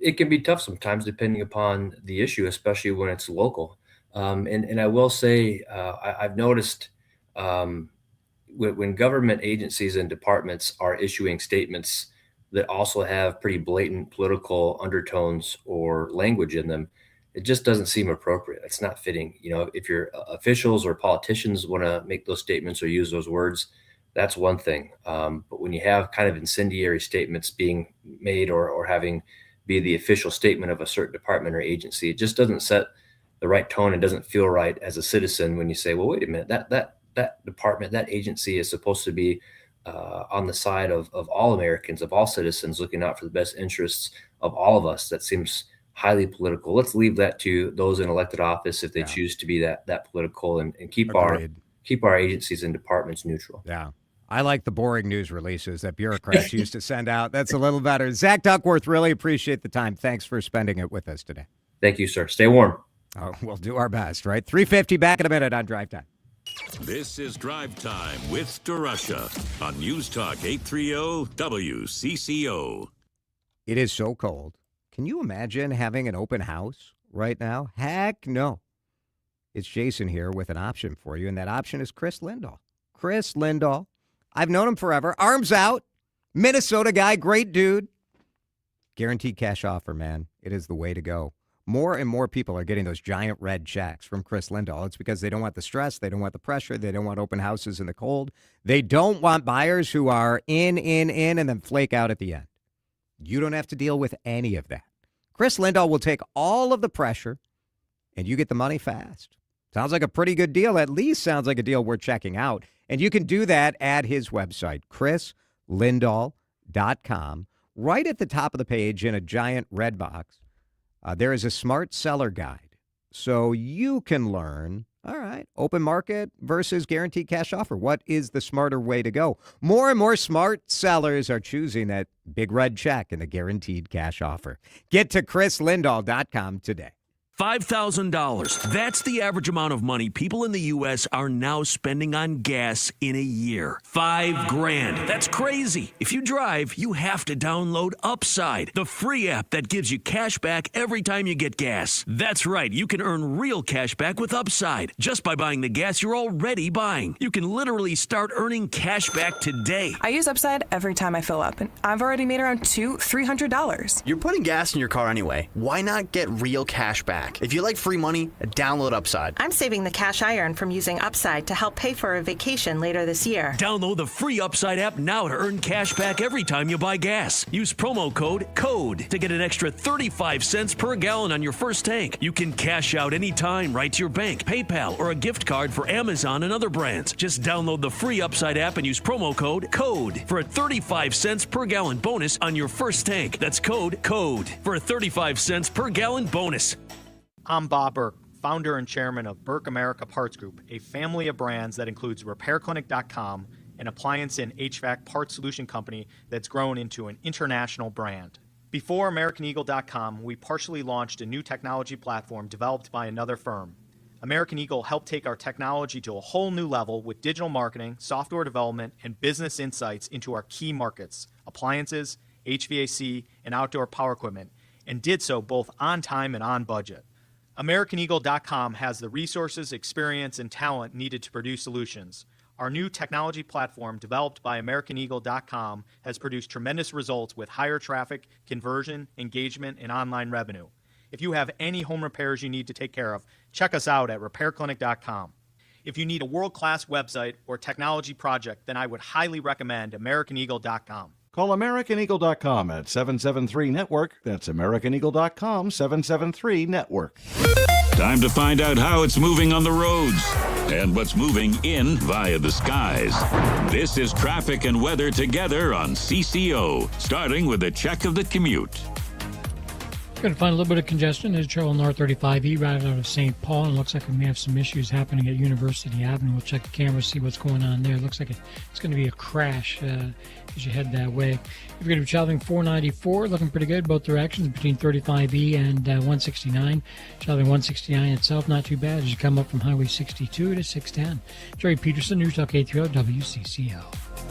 It can be tough sometimes depending upon the issue, especially when it's local. And I will say, I've noticed when government agencies and departments are issuing statements that also have pretty blatant political undertones or language in them, it just doesn't seem appropriate. It's not fitting. If your officials or politicians want to make those statements or use those words, that's one thing. But when you have kind of incendiary statements being made or having be the official statement of a certain department or agency, it just doesn't set the right tone and doesn't feel right as a citizen when you say, well, wait a minute, that department, that agency is supposed to be on the side of all Americans, of all citizens, looking out for the best interests of all of us. That seems highly political. Let's leave that to those in elected office if they choose to be that political, and keep our agencies and departments neutral. Yeah. I like the boring news releases that bureaucrats used to send out. That's a little better. Zach Duckworth, really appreciate the time. Thanks for spending it with us today. Thank you, sir. Stay warm. Oh, we'll do our best, right? 3:50, back in a minute on Drive Time. This is Drive Time with DeRush on News Talk 830 WCCO. It is so cold. Can you imagine having an open house right now? Heck no. It's Jason here with an option for you, and that option is Chris Lindahl. Chris Lindahl. I've known him forever. Arms out. Minnesota guy. Great dude. Guaranteed cash offer, man. It is the way to go. More and more people are getting those giant red checks from Chris Lindahl. It's because they don't want the stress. They don't want the pressure. They don't want open houses in the cold. They don't want buyers who are in, and then flake out at the end. You don't have to deal with any of that. Chris Lindahl will take all of the pressure, and you get the money fast. Sounds like a pretty good deal. At least sounds like a deal worth checking out. And you can do that at his website, chrislindahl.com. Right at the top of the page in a giant red box, there is a smart seller guide. So you can learn, all right, open market versus guaranteed cash offer. What is the smarter way to go? More and more smart sellers are choosing that big red check and the guaranteed cash offer. Get to chrislindahl.com today. $5,000. That's the average amount of money people in the U.S. are now spending on gas in a year. $5,000. That's crazy. If you drive, you have to download Upside, the free app that gives you cash back every time you get gas. That's right. You can earn real cash back with Upside just by buying the gas you're already buying. You can literally start earning cash back today. I use Upside every time I fill up, and I've already made around $300. You're putting gas in your car anyway. Why not get real cash back? If you like free money, download Upside. I'm saving the cash I earn from using Upside to help pay for a vacation later this year. Download the free Upside app now to earn cash back every time you buy gas. Use promo code CODE to get an extra 35 cents per gallon on your first tank. You can cash out anytime right to your bank, PayPal, or a gift card for Amazon and other brands. Just download the free Upside app and use promo code CODE for a 35 cents per gallon bonus on your first tank. That's code CODE for a 35 cents per gallon bonus. I'm Bob Burke, founder and chairman of Burke America Parts Group, a family of brands that includes RepairClinic.com an appliance and HVAC part solution company that's grown into an international brand. Before AmericanEagle.com, we partially launched a new technology platform developed by another firm. American Eagle helped take our technology to a whole new level with digital marketing, software development, and business insights into our key markets, appliances, HVAC, and outdoor power equipment, and did so both on time and on budget. AmericanEagle.com has the resources, experience, and talent needed to produce solutions. Our new technology platform, developed by AmericanEagle.com, has produced tremendous results with higher traffic, conversion, engagement, and online revenue. If you have any home repairs you need to take care of, check us out at RepairClinic.com. If you need a world-class website or technology project, then I would highly recommend AmericanEagle.com. Call AmericanEagle.com at 773-NETWORK. That's AmericanEagle.com, 773-NETWORK. Time to find out how it's moving on the roads and what's moving in via the skies. This is traffic and weather together on CCO, starting with a check of the commute. Going to find a little bit of congestion. There's trouble North 35E right out of St. Paul, and looks like we may have some issues happening at University Avenue. We'll check the camera, see what's going on there. It looks like it's going to be a crash as you head that way. If you're going to be traveling 494, looking pretty good both directions between 35E and 169. Traveling 169 itself, not too bad as you come up from Highway 62 to 610. Jerry Peterson, News Talk 830 WCCO.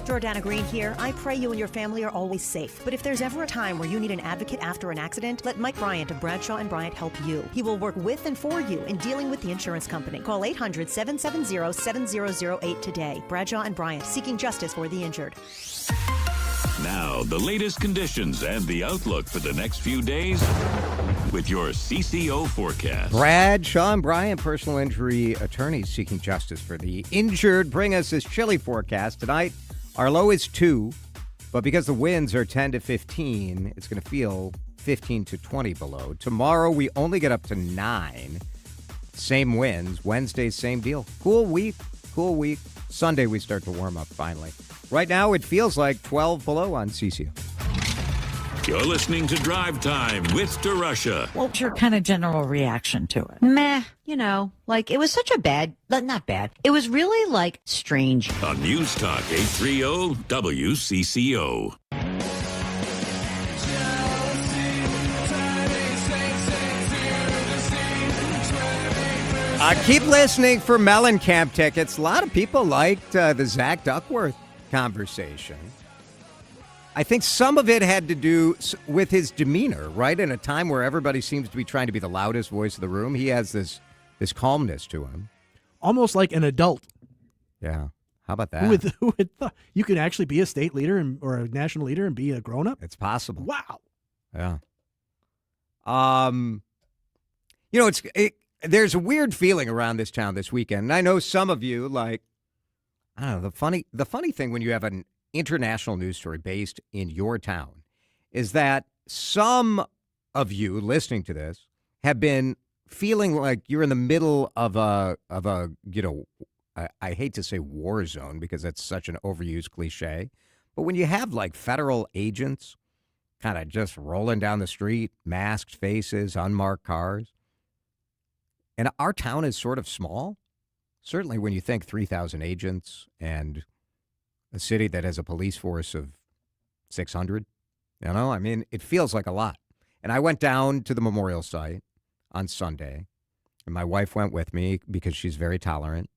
Jordana Green here. I pray you and your family are always safe. But if there's ever a time where you need an advocate after an accident, let Mike Bryant of Bradshaw & Bryant help you. He will work with and for you in dealing with the insurance company. Call 800-770-7008 today. Bradshaw & Bryant, seeking justice for the injured. Now, the latest conditions and the outlook for the next few days with your CCO forecast. Bradshaw & Bryant, personal injury attorneys seeking justice for the injured, bring us this chilly forecast tonight. Our low is 2, but because the winds are 10 to 15, it's going to feel 15 to 20 below. Tomorrow, we only get up to 9. Same winds. Wednesday, same deal. Cool week. Sunday, we start to warm up finally. Right now, it feels like 12 below on CCO. You're listening to Drive Time with DeRush. What's your kind of general reaction to it? Meh, like it was such a not bad. It was really like strange. On News Talk 830 WCCO. Keep listening for Mellencamp tickets. A lot of people liked the Zach Duckworth conversation. I think some of it had to do with his demeanor, right? In a time where everybody seems to be trying to be the loudest voice of the room, he has this calmness to him. Almost like an adult. Yeah. How about that? Who would thought you could actually be a state leader or a national leader and be a grown-up? It's possible. Wow. Yeah. There's a weird feeling around this town this weekend. And I know some of you, like, I don't know, the funny thing when you have an international news story based in your town is that some of you listening to this have been feeling like you're in the middle of a I hate to say war zone because that's such an overused cliche, but when you have like federal agents kind of just rolling down the street, masked faces, unmarked cars, and our town is sort of small, certainly when you think 3,000 agents and a city that has a police force of 600, it feels like a lot. And I went down to the memorial site on Sunday, and my wife went with me because she's very tolerant.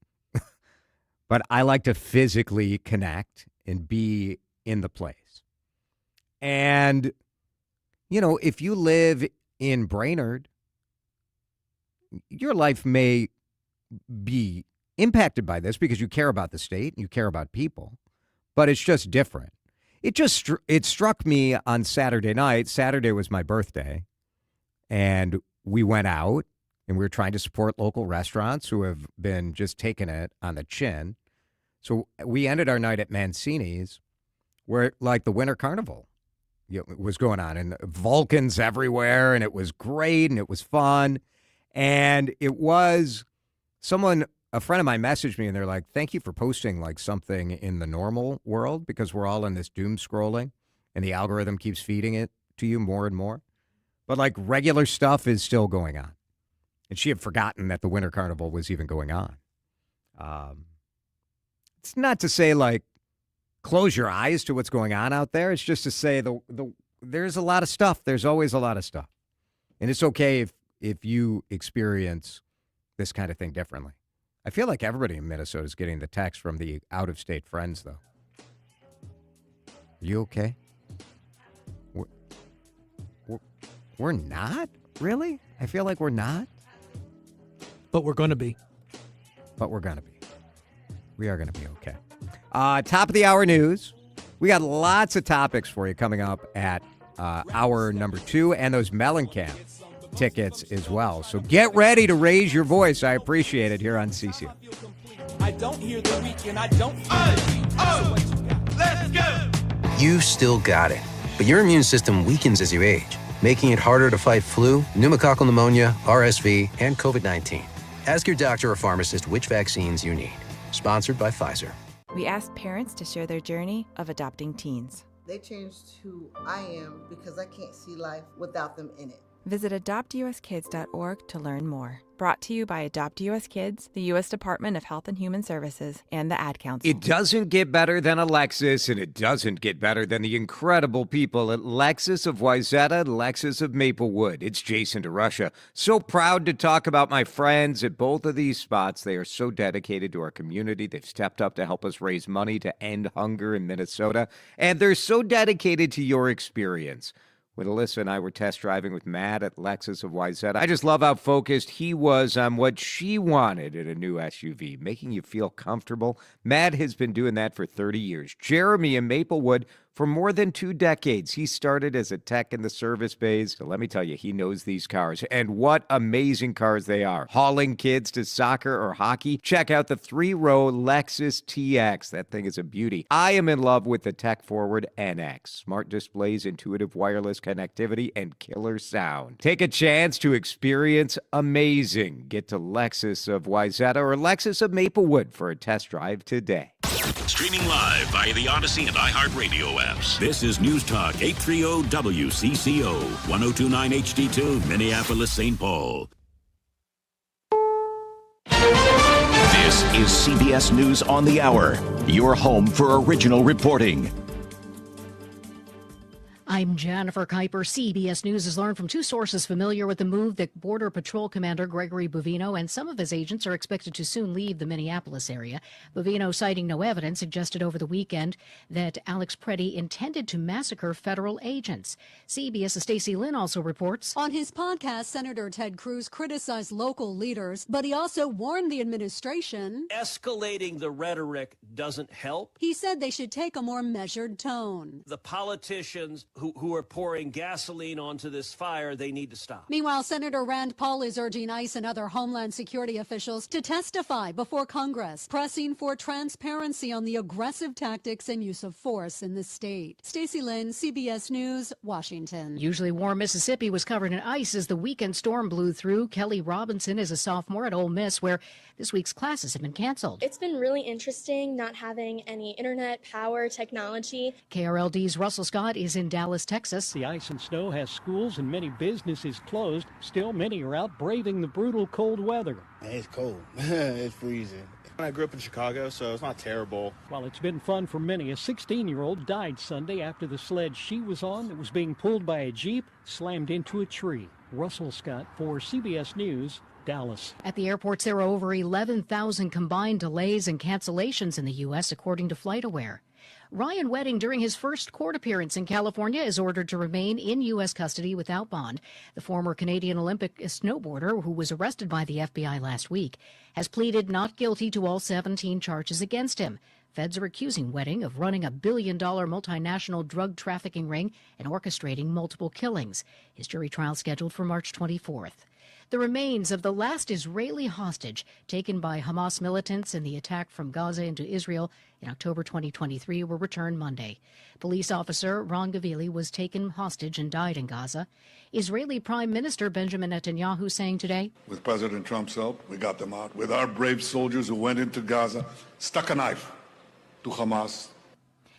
But I like to physically connect and be in the place. And, if you live in Brainerd, your life may be impacted by this because you care about the state and you care about people. But it's just different. It struck me on Saturday night. Saturday was my birthday, and we went out, and we were trying to support local restaurants who have been just taking it on the chin. So we ended our night at Mancini's, where like the Winter Carnival was going on, and Vulcans everywhere, and it was great, and it was fun, and it was a friend of mine messaged me and they're like, thank you for posting like something in the normal world because we're all in this doom scrolling and the algorithm keeps feeding it to you more and more. But like regular stuff is still going on. And she had forgotten that the Winter Carnival was even going on. It's not to say like close your eyes to what's going on out there. It's just to say there's a lot of stuff. There's always a lot of stuff. And it's okay if you experience this kind of thing differently. I feel like everybody in Minnesota is getting the text from the out-of-state friends, though. Are you okay? We're not? Really? I feel like we're not. But we're going to be. But we're going to be. We are going to be okay. Top of the hour news. We got lots of topics for you coming up at hour number 2 and those Mellencamp tickets as well. So get ready to raise your voice. I appreciate it here on CCO. I don't hear the weak and I don't let's go. You still got it, but your immune system weakens as you age, making it harder to fight flu, pneumococcal pneumonia, RSV, and COVID-19. Ask your doctor or pharmacist which vaccines you need. Sponsored by Pfizer. We asked parents to share their journey of adopting teens. They changed who I am because I can't see life without them in it. Visit adoptuskids.org to learn more. Brought to you by Adopt US Kids, the U.S. Department of Health and Human Services, and the Ad Council. It doesn't get better than a Lexus, and it doesn't get better than the incredible people at Lexus of Wayzata, Lexus of Maplewood. It's Jason DeRush. So proud to talk about my friends at both of these spots. They are so dedicated to our community. They've stepped up to help us raise money to end hunger in Minnesota, and they're so dedicated to your experience. When Alyssa and I were test driving with Matt at Lexus of Wayzata, I just love how focused he was on what she wanted in a new SUV, making you feel comfortable. Matt has been doing that for 30 years. Jeremy in Maplewood for more than 2 decades. He started as a tech in the service bays. So let me tell you, he knows these cars. And what amazing cars they are. Hauling kids to soccer or hockey. Check out the 3-row Lexus TX. That thing is a beauty. I am in love with the tech-forward NX. Smart displays, intuitive wireless connectivity, and killer sound. Take a chance to experience amazing. Get to Lexus of Wayzata or Lexus of Maplewood for a test drive today. Streaming live via the Odyssey and iHeartRadio apps. This is News Talk 830 WCCO, 1029 HD2, Minneapolis, St. Paul. This is CBS News on the Hour, your home for original reporting. I'm Jennifer Kuiper. CBS News has learned from 2 sources familiar with the move that Border Patrol Commander Gregory Bovino and some of his agents are expected to soon leave the Minneapolis area. Bovino, citing no evidence, suggested over the weekend that Alex Preddy intended to massacre federal agents. CBS's Stacey Lynn also reports. On his podcast, Senator Ted Cruz criticized local leaders, but he also warned the administration. Escalating the rhetoric doesn't help. He said they should take a more measured tone. The politicians who are pouring gasoline onto this fire, they need to stop. Meanwhile, Senator Rand Paul is urging ICE and other Homeland Security officials to testify before Congress, pressing for transparency on the aggressive tactics and use of force in the state. Stacey Lynn, CBS News, Washington. Usually warm Mississippi was covered in ice as the weekend storm blew through. Kelly Robinson is a sophomore at Ole Miss, where this week's classes have been canceled. It's been really interesting not having any internet, power, technology. KRLD's Russell Scott is in Dallas, Texas. The ice and snow has schools and many businesses closed. Still, many are out braving the brutal cold weather. It's cold. It's freezing. I grew up in Chicago, so it's not terrible. While it's been fun for many, a 16-year-old died Sunday after the sled she was on that was being pulled by a Jeep slammed into a tree. Russell Scott for CBS News, Dallas. At the airports, there are over 11,000 combined delays and cancellations in the U.S., according to FlightAware. Ryan Wedding, during his first court appearance in California, is ordered to remain in U.S. custody without bond. The former Canadian Olympic snowboarder, who was arrested by the FBI last week, has pleaded not guilty to all 17 charges against him. Feds are accusing Wedding of running a billion-dollar multinational drug trafficking ring and orchestrating multiple killings. His jury trial scheduled for March 24th. The remains of the last Israeli hostage taken by Hamas militants in the attack from Gaza into Israel in October 2023 were returned Monday. Police officer Ron Gavili was taken hostage and died in Gaza. Israeli Prime Minister Benjamin Netanyahu saying today, with President Trump's help, we got them out. With our brave soldiers who went into Gaza, stuck a knife to Hamas.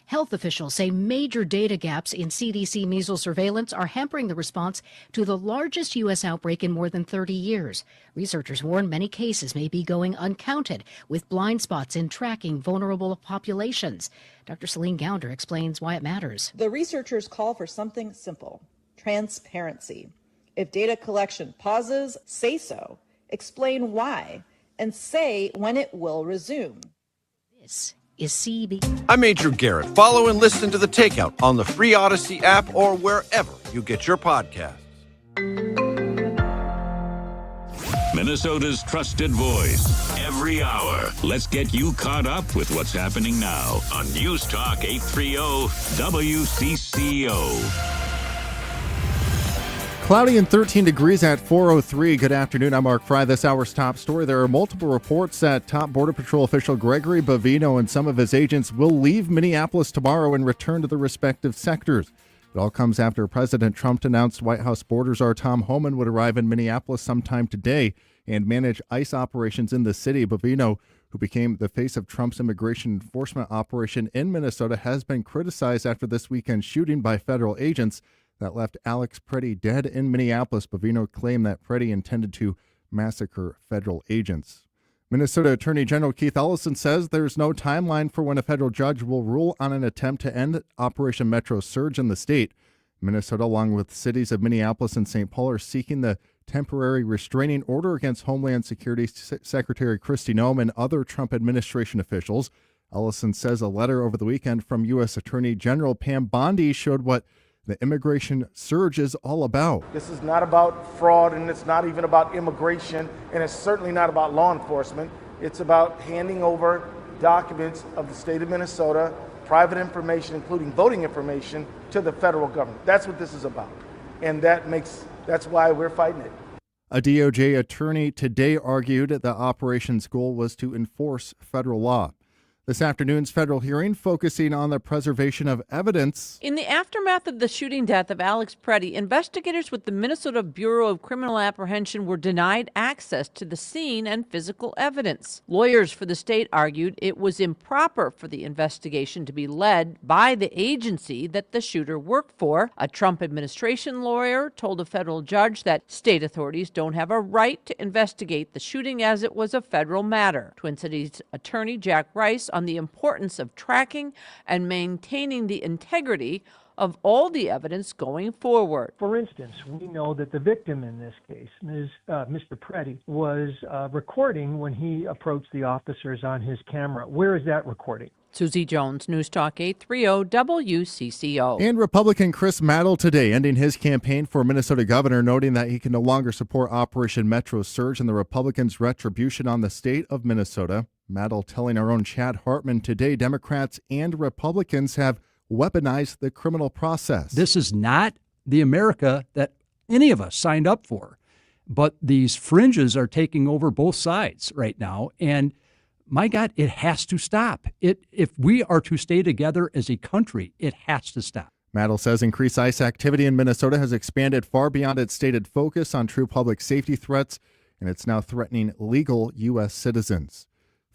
Health officials say major data gaps in CDC measles surveillance are hampering the response to the largest U.S. outbreak in more than 30 years. Researchers warn many cases may be going uncounted, with blind spots in tracking vulnerable populations. Dr. Celine Gounder explains why it matters. The researchers call for something simple: transparency. If data collection pauses, say so, explain why, and say when it will resume. This is CB. I'm Major Garrett. Follow and listen to The Takeout on the free Odyssey app or wherever you get your podcasts. Minnesota's trusted voice every hour. Let's get you caught up with what's happening now on News Talk 830 WCCO. Cloudy and 13 degrees at 4:03. Good afternoon. I'm Mark Fry. This hour's top story. There are multiple reports that top Border Patrol official Gregory Bovino and some of his agents will leave Minneapolis tomorrow and return to their respective sectors. It all comes after President Trump announced White House border czar Tom Homan would arrive in Minneapolis sometime today and manage ICE operations in the city. Bovino, who became the face of Trump's immigration enforcement operation in Minnesota, has been criticized after this weekend's shooting by federal agents that left Alex Preddy dead in Minneapolis. Bovino claimed that Preddy intended to massacre federal agents. Minnesota Attorney General Keith Ellison says there's no timeline for when a federal judge will rule on an attempt to end Operation Metro Surge in the state. Minnesota, along with cities of Minneapolis and St. Paul, are seeking the temporary restraining order against Homeland Security Secretary Kristi Noem and other Trump administration officials. Ellison says a letter over the weekend from U.S. Attorney General Pam Bondi showed what the immigration surge is all about. This is not about fraud, and it's not even about immigration, and it's certainly not about law enforcement. It's about handing over documents of the state of Minnesota, private information, including voting information, to the federal government. That's what this is about, and that's why we're fighting it. A DOJ attorney today argued the operation's goal was to enforce federal law. This afternoon's federal hearing focusing on the preservation of evidence. In the aftermath of the shooting death of Alex Preddy, investigators with the Minnesota Bureau of Criminal Apprehension were denied access to the scene and physical evidence. Lawyers for the state argued it was improper for the investigation to be led by the agency that the shooter worked for. A Trump administration lawyer told a federal judge that state authorities don't have a right to investigate the shooting as it was a federal matter. Twin Cities Attorney Jack Rice on the importance of tracking and maintaining the integrity of all the evidence going forward. For instance, we know that the victim in this case, Mr. Preddy, was recording when he approached the officers on his camera. Where is that recording? Susie Jones, News Talk 830 WCCO. And Republican Chris Madel today ending his campaign for Minnesota governor, noting that he can no longer support Operation Metro Surge and the Republicans' retribution on the state of Minnesota. Madel telling our own Chad Hartman today Democrats and Republicans have weaponized the criminal process. This is not the America that any of us signed up for. But these fringes are taking over both sides right now. And my God, it has to stop. If we are to stay together as a country, it has to stop. Madel says increased ICE activity in Minnesota has expanded far beyond its stated focus on true public safety threats, and it's now threatening legal U.S. citizens.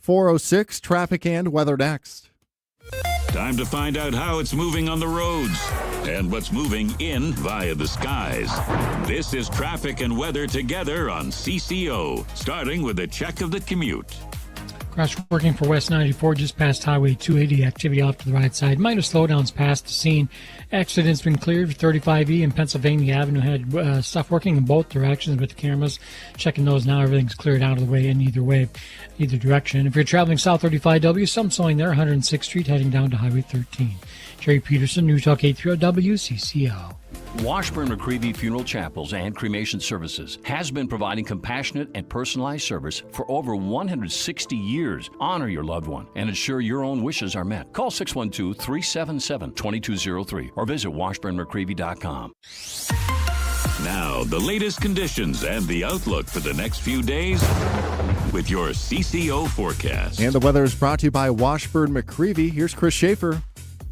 4:06, traffic and weather next. Time to find out how it's moving on the roads and what's moving in via the skies. This is traffic and weather together on CCO, starting with a check of the commute. Crash working for West 94 just past Highway 280. Activity off to the right side. Minor slowdowns past the scene. Accident's been cleared. 35E and Pennsylvania Avenue had stuff working in both directions with the cameras. Checking those now. Everything's cleared out of the way in either direction. If you're traveling south 35W, some slowing there. 106th Street heading down to Highway 13. Jerry Peterson, News Talk 830 WCCO. Washburn-McCreevy Funeral Chapels and Cremation Services has been providing compassionate and personalized service for over 160 years. Honor your loved one and ensure your own wishes are met. Call 612-377-2203 or visit washburnmccreevy.com. Now, the latest conditions and the outlook for the next few days with your CCO forecast. And the weather is brought to you by Washburn-McCreevy. Here's Chris Schaefer.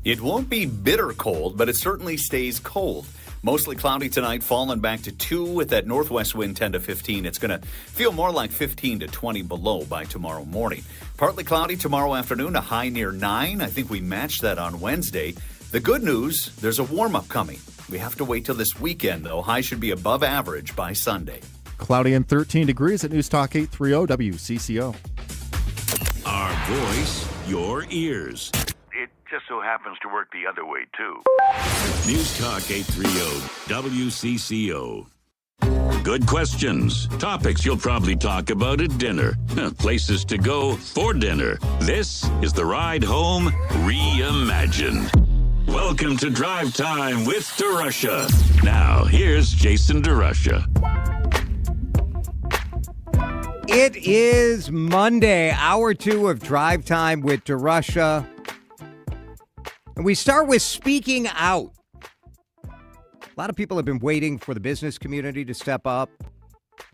It won't be bitter cold, but it certainly stays cold. Mostly cloudy tonight, falling back to 2 with that northwest wind 10 to 15. It's going to feel more like 15 to 20 below by tomorrow morning. Partly cloudy tomorrow afternoon, a high near 9. I think we matched that on Wednesday. The good news, there's a warm-up coming. We have to wait till this weekend, though. High should be above average by Sunday. Cloudy and 13 degrees at News Talk 830 WCCO. Our voice, your ears. It just so happens to work the other way, too. News Talk 830 WCCO. Good questions. Topics you'll probably talk about at dinner. Places to go for dinner. This is the Ride Home Reimagined. Welcome to Drive Time with DeRush. Now, here's Jason DeRush. It is Monday, hour 2 of Drive Time with DeRush. And we start with speaking out. A lot of people have been waiting for the business community to step up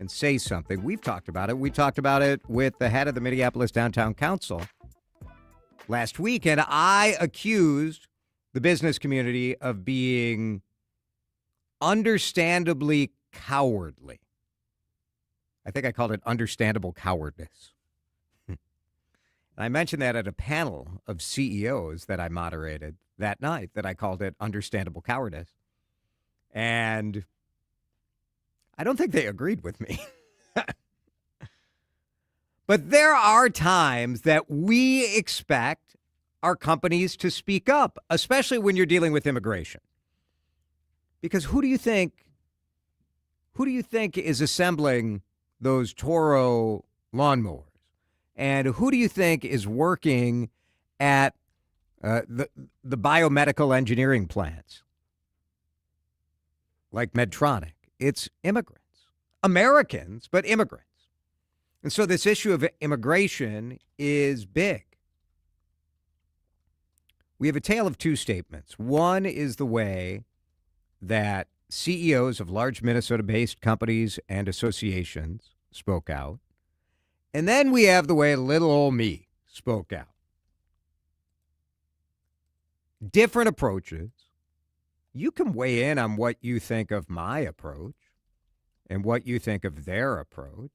and say something. We've talked about it. We talked about it with the head of the Minneapolis Downtown Council last week, and I accused the business community of being understandably cowardly. I think I called it understandable cowardice. I mentioned that at a panel of CEOs that I moderated that night, that I called it understandable cowardice. And I don't think they agreed with me. But there are times that we expect our companies to speak up, especially when you're dealing with immigration. Because who do you think is assembling those Toro lawnmowers? And who do you think is working at the biomedical engineering plants like Medtronic? It's immigrants. Americans, but immigrants. And so this issue of immigration is big. We have a tale of two statements. One is the way that CEOs of large Minnesota-based companies and associations spoke out. And then we have the way little old me spoke out. Different approaches. You can weigh in on what you think of my approach and what you think of their approach.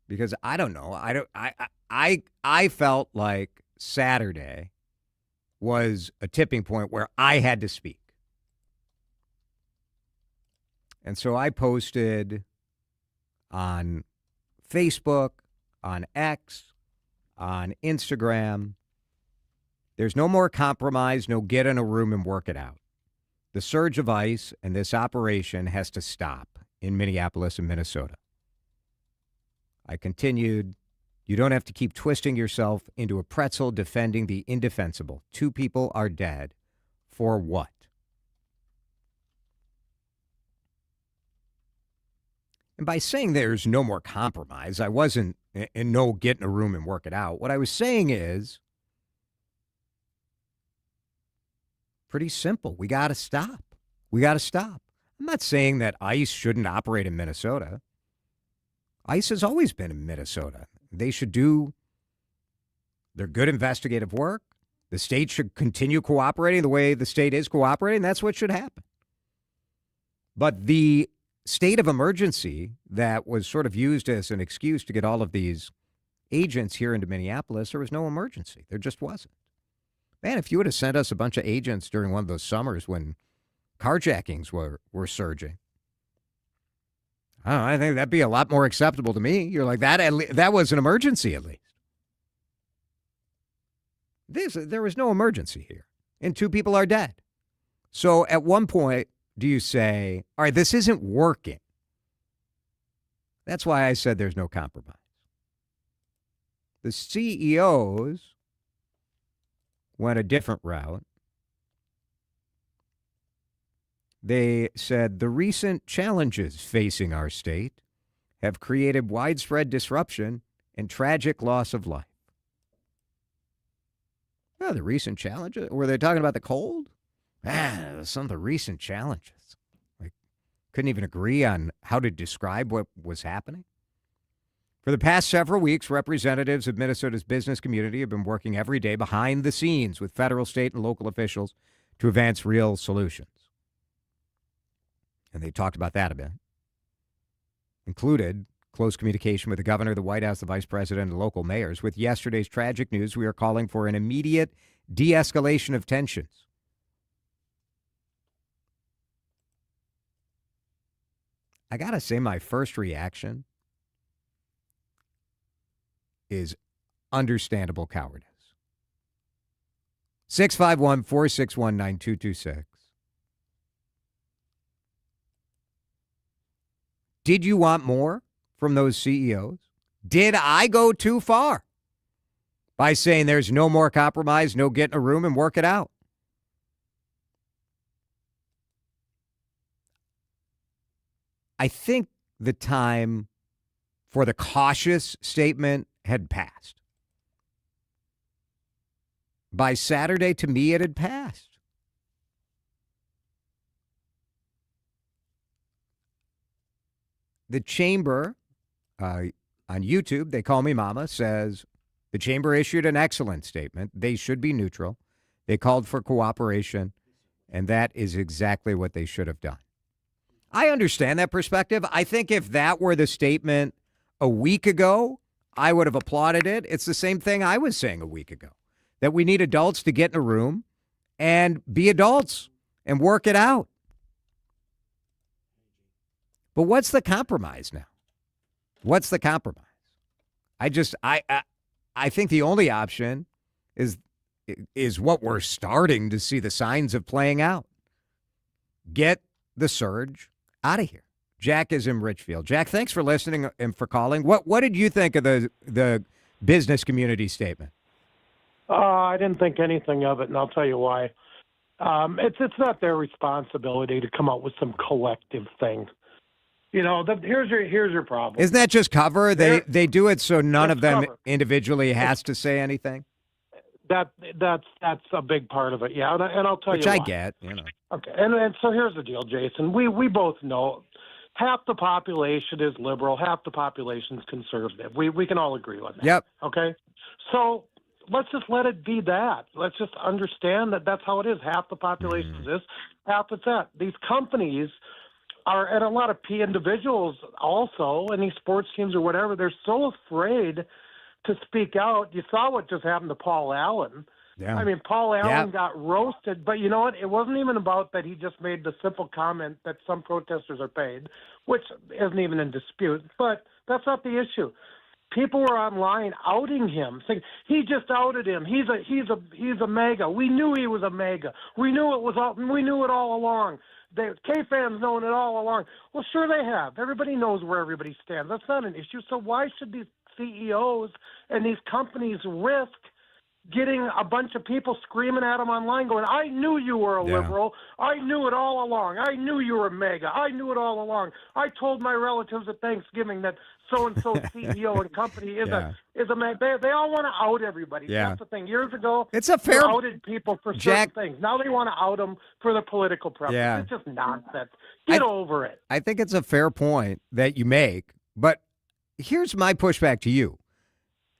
Because I don't know. I felt like Saturday was a tipping point where I had to speak. And so I posted on Facebook, on X, on Instagram, there's no more compromise, no get in a room and work it out. The surge of ICE and this operation has to stop in Minneapolis and Minnesota. I continued, you don't have to keep twisting yourself into a pretzel defending the indefensible. 2 people are dead. For what? And by saying there's no more compromise, I wasn't in no get in a room and work it out. What I was saying is pretty simple. We got to stop. We got to stop. I'm not saying that ICE shouldn't operate in Minnesota. ICE has always been in Minnesota. They should do their good investigative work. The state should continue cooperating the way the state is cooperating. That's what should happen. But the state of emergency that was sort of used as an excuse to get all of these agents here into Minneapolis, there was no emergency. There just wasn't. Man, if you would have sent us a bunch of agents during one of those summers when carjackings were surging, I think that'd be a lot more acceptable to me. You're like, that was an emergency at least. There was no emergency here, and 2 people are dead. So at one point, do you say, all right, this isn't working? That's why I said there's no compromise. The CEOs went a different route. They said the recent challenges facing our state have created widespread disruption and tragic loss of life. Oh, the recent challenges? Were they talking about the cold? Some of the recent challenges. Like, couldn't even agree on how to describe what was happening. For the past several weeks, representatives of Minnesota's business community have been working every day behind the scenes with federal, state, and local officials to advance real solutions. and they talked about that a bit. Included close communication with the governor, the White House, the vice president, and local mayors. With yesterday's tragic news, we are calling for an immediate de-escalation of tensions. I got to say, my first reaction is understandable cowardice. 651-461-9226. Did you want more from those CEOs? Did I go too far by saying there's no more compromise, no get in a room and work it out? I think the time for the cautious statement had passed. By Saturday, to me, it had passed. The chamber on YouTube, they call me Mama, says the chamber issued an excellent statement. They should be neutral. They called for cooperation, and that is exactly what they should have done. I understand that perspective. I think if that were the statement a week ago, I would have applauded it. It's the same thing I was saying a week ago, that we need adults to get in a room and be adults and work it out. But what's the compromise now? What's the compromise? I think the only option is what we're starting to see the signs of playing out. Get the surge out of here. Jack is in Richfield. Jack, thanks for listening and for calling. What did you think of the business community statement? I didn't think anything of it, and I'll tell you why. It's not their responsibility to come up with some collective thing. You know, here's your problem. Isn't that just cover? They do it so none of them individually has to say anything. That's a big part of it, yeah. And I'll tell you why. Which I get, Okay, and so here's the deal, Jason. We both know half the population is liberal, half the population is conservative. We can all agree on that. Yep. Okay, so let's just let it be that. Let's just understand that that's how it is. Half the population is this, half it's that. These companies are, and a lot of individuals also, and these sports teams or whatever, they're so afraid to speak out. You saw what just happened to Paul Allen. Yeah. I mean, Paul Allen got roasted, but you know what? It wasn't even about that. He just made the simple comment that some protesters are paid, which isn't even in dispute. But that's not the issue. People were online outing him, saying he just outed him. He's a MAGA. We knew he was a MAGA. We knew it all along. K-fans known it all along. Well, sure they have. Everybody knows where everybody stands. That's not an issue. So why should these CEOs and these companies risk getting a bunch of people screaming at them online going, I knew you were a liberal. I knew it all along. I knew you were a MAGA. I knew it all along. I told my relatives at Thanksgiving that so-and-so CEO and company is a MAGA. They all want to out everybody. Yeah. That's the thing. Years ago, it's a fair... they outed people for certain things. Now they want to out them for their political preference. Yeah. It's just nonsense. Get over it. I think it's a fair point that you make, but here's my pushback to you.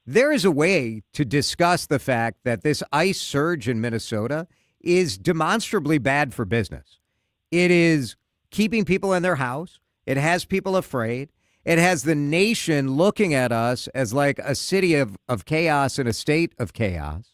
There is a way to discuss the fact that this ICE surge in Minnesota is demonstrably bad for business. It is keeping people in their house. It has people afraid. It has the nation looking at us as like a city of chaos and a state of chaos.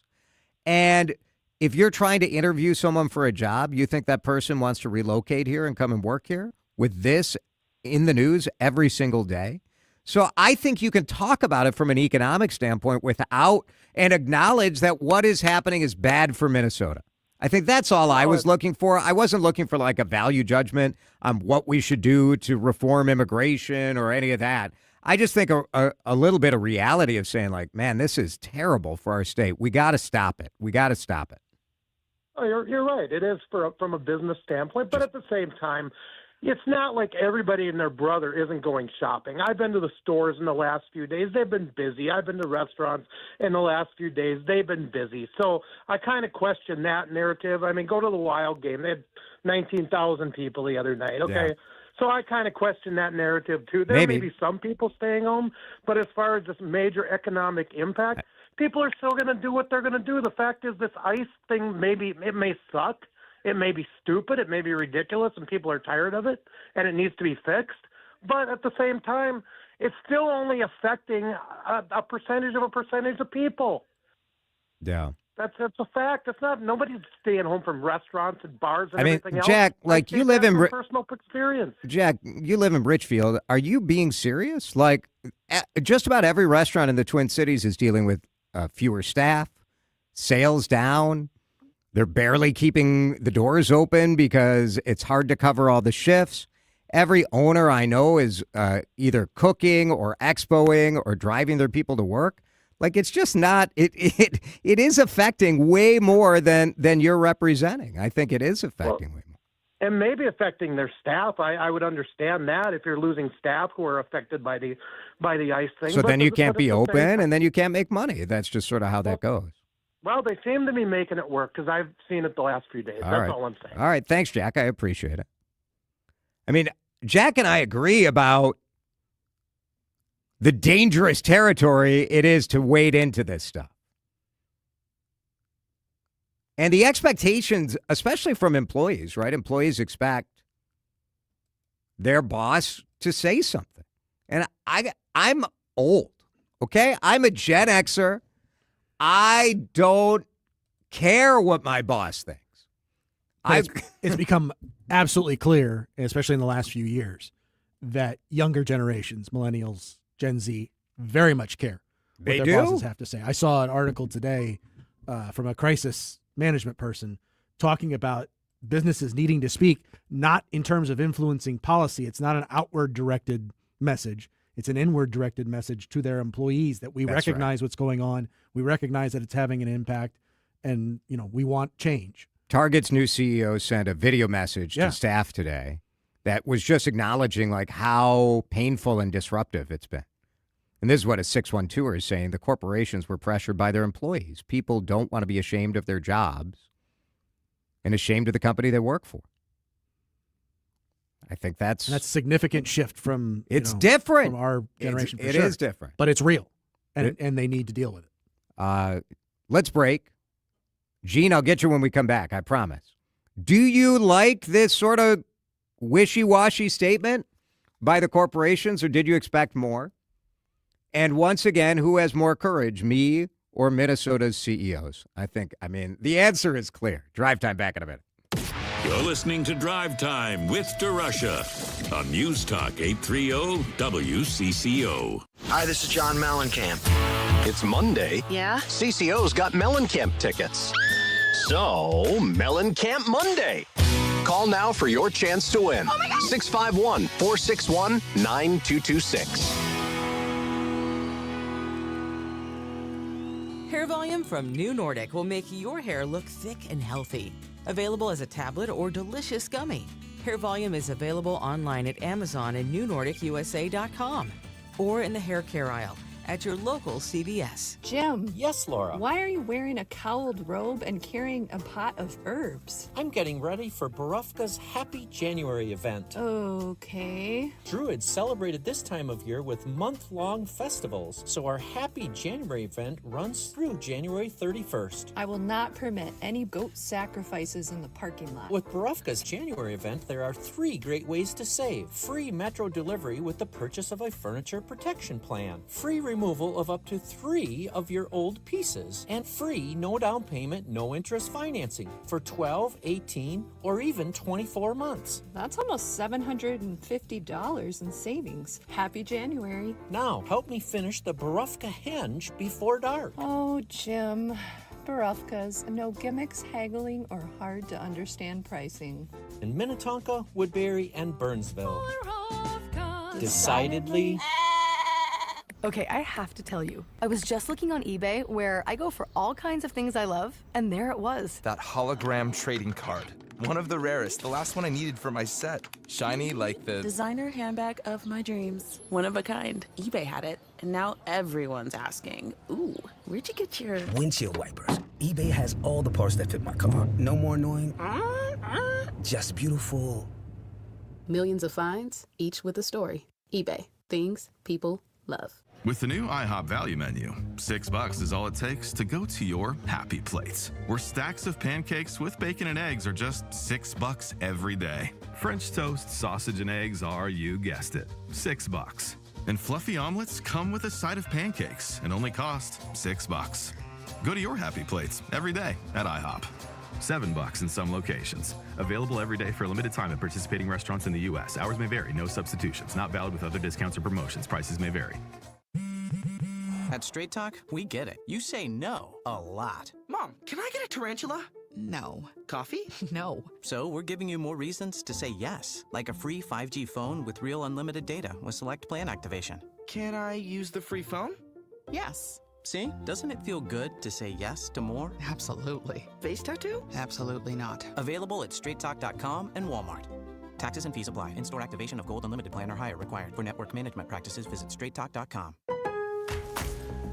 And if you're trying to interview someone for a job, you think that person wants to relocate here and come and work here with this in the news every single day? So I think you can talk about it from an economic standpoint without and acknowledge that what is happening is bad for Minnesota. I think that's all I was looking for. I wasn't looking for like a value judgment on what we should do to reform immigration or any of that. I just think a little bit of reality of saying like, man, this is terrible for our state. We got to stop it. We got to stop it. Oh, you're right. It is from a business standpoint, but at the same time, it's not like everybody and their brother isn't going shopping. I've been to the stores in the last few days. They've been busy. I've been to restaurants in the last few days. They've been busy. So I kind of question that narrative. I mean, go to the Wild game. They had 19,000 people the other night. Okay. Yeah. So I kind of question that narrative, too. There may be some people staying home, but as far as this major economic impact, people are still going to do what they're going to do. The fact is this ICE thing, maybe it may suck. It may be stupid, it may be ridiculous, and people are tired of it, and it needs to be fixed. But at the same time, it's still only affecting a percentage of people. Yeah. That's a fact. It's not, nobody's staying home from restaurants and bars and everything else. Jack, like you live in personal experience. Jack, you live in Richfield. Are you being serious? Like, just about every restaurant in the Twin Cities is dealing with fewer staff, sales down. They're barely keeping the doors open because it's hard to cover all the shifts. Every owner I know is either cooking or expoing or driving their people to work. Like, it's just not, it is affecting way more than you're representing. I think it is affecting way more. And maybe affecting their staff. I would understand that if you're losing staff who are affected by the ice thing. So then you can't be open and then you can't make money. That's just sort of how that goes. Well, they seem to be making it work because I've seen it the last few days. That's all I'm saying. All right. Thanks, Jack. I appreciate it. I mean, Jack and I agree about the dangerous territory it is to wade into this stuff. And the expectations, especially from employees, right? Employees expect their boss to say something. And I'm old, okay? I'm a Gen Xer. I don't care what my boss thinks. It's become absolutely clear, especially in the last few years, that younger generations, millennials, Gen Z, very much care what their bosses have to say. I saw an article today from a crisis management person talking about businesses needing to speak, not in terms of influencing policy. It's not an outward directed message. It's an inward directed message to their employees that we recognize what's going on. We recognize that it's having an impact, and we want change. Target's new CEO sent a video message to staff today that was just acknowledging like how painful and disruptive it's been. And this is what a 612er is saying. The corporations were pressured by their employees. People don't want to be ashamed of their jobs and ashamed of the company they work for. I think that's a significant shift from different from our generation. It is different, but it's real, and they need to deal with it. Let's break. Gene, I'll get you when we come back. I promise. Do you like this sort of wishy-washy statement by the corporations, or did you expect more? And once again, who has more courage, me or Minnesota's CEOs? I mean, the answer is clear. Drive Time, back in a minute. You're listening to Drive Time with DeRush on News Talk 830 WCCO. Hi, this is John Mellencamp. It's Monday. Yeah? CCO's got Mellencamp tickets. So, Mellencamp Monday. Call now for your chance to win. Oh my God. 651-461-9226. Hair Volume from New Nordic will make your hair look thick and healthy. Available as a tablet or delicious gummy. Hair Volume is available online at Amazon and NewNordicUSA.com or in the hair care aisle at your local CVS. Jim. Yes, Laura. Why are you wearing a cowled robe and carrying a pot of herbs? I'm getting ready for Borofka's Happy January event. Okay. Druids celebrated this time of year with month-long festivals, so our Happy January event runs through January 31st. I will not permit any goat sacrifices in the parking lot. With Borofka's January event, there are 3 great ways to save. Free Metro delivery with the purchase of a furniture protection plan. Free removal of up to 3 of your old pieces, and free no down payment, no interest financing for 12, 18, or even 24 months. That's almost $750 in savings. Happy January. Now, help me finish the Borofka henge before dark. Oh, Jim. Borofka's, no gimmicks, haggling, or hard to understand pricing. In Minnetonka, Woodbury, and Burnsville. Decidedly. Okay, I have to tell you, I was just looking on eBay where I go for all kinds of things I love, and there it was. That hologram trading card. One of the rarest, the last one I needed for my set. Shiny like the designer handbag of my dreams. One of a kind. eBay had it, and now everyone's asking, ooh, where'd you get your windshield wipers? eBay has all the parts that fit my car. No more annoying, just beautiful. Millions of finds, each with a story. eBay, things people love. With the new IHOP value menu, $6 is all it takes to go to your happy place, where stacks of pancakes with bacon and eggs are just $6 every day. French toast, sausage, and eggs are, you guessed it, $6. And fluffy omelets come with a side of pancakes and only cost $6. Go to your happy plates every day at IHOP. $7 in some locations. Available every day for a limited time at participating restaurants in the U.S. Hours may vary. No substitutions. Not valid with other discounts or promotions. Prices may vary. At Straight Talk, we get it. You say no a lot. Mom, can I get a tarantula? No. Coffee? No. So we're giving you more reasons to say yes, like a free 5G phone with real unlimited data with select plan activation. Can I use the free phone? Yes. See? Doesn't it feel good to say yes to more? Absolutely. Face tattoo? Absolutely not. Available at straighttalk.com and Walmart. Taxes and fees apply. In-store activation of Gold Unlimited plan or higher required. For network management practices, visit straighttalk.com.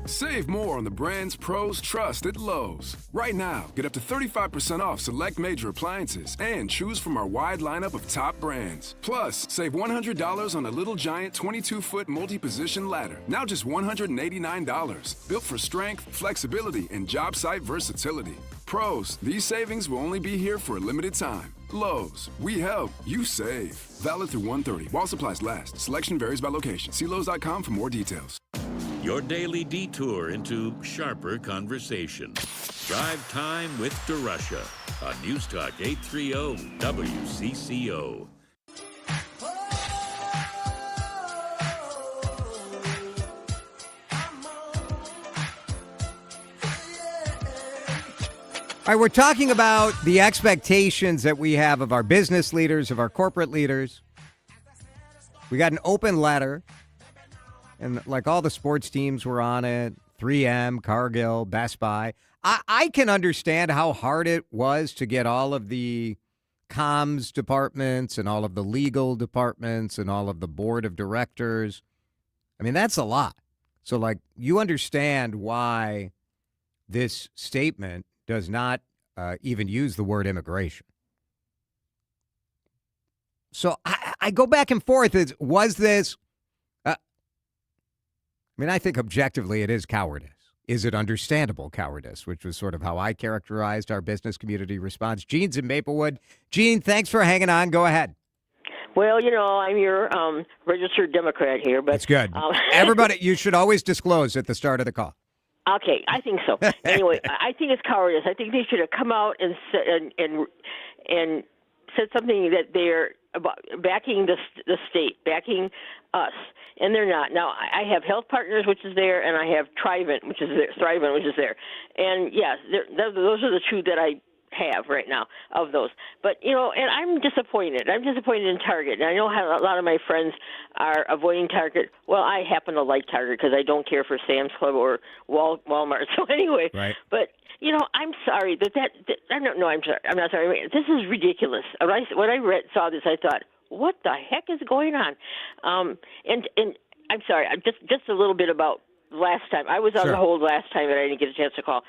Save more on the brands pros trust at Lowe's. Right now, get up to 35% off select major appliances and choose from our wide lineup of top brands. Plus, save $100 on a Little Giant 22-foot multi-position ladder. Now just $189. Built for strength, flexibility, and job site versatility. Pros, these savings will only be here for a limited time. Lowe's, we help, you save. Valid through 1/30. While supplies last. Selection varies by location. See Lowe's.com for more details. Your daily detour into sharper conversation. Drive Time with DeRush on News Talk 830 WCCO. All right, we're talking about the expectations that we have of our business leaders, of our corporate leaders. We got an open letter, and like all the sports teams were on it, 3M, Cargill, Best Buy. I can understand how hard it was to get all of the comms departments and all of the legal departments and all of the board of directors. I mean, that's a lot. So, like, you understand why this statement does not even use the word immigration. So I go back and forth. Was this, I mean, I think objectively it is cowardice. Is it understandable cowardice, which was sort of how I characterized our business community response. Gene's in Maplewood. Gene, thanks for hanging on. Go ahead. Well, you know, I'm your registered Democrat here, but that's good. Everybody, you should always disclose at the start of the call. Okay, I think so. Anyway, I think it's cowardice. I think they should have come out and said something that they're about backing the state, backing us, and they're not. Now, I have Health Partners, which is there, and I have Thrivent, which is there, and yes, those are the two that I have right now of those. But, you know, and I'm disappointed. I'm disappointed in Target. And I know how a lot of my friends are avoiding Target. Well, I happen to like Target because I don't care for Sam's Club or Walmart. So anyway, right. But, you know, I'm sorry that I'm sorry. I'm not sorry. This is ridiculous. When I saw this, I thought, what the heck is going on? And I'm sorry. I'm just a little bit about last time. I was on the hold last time and I didn't get a chance to talk.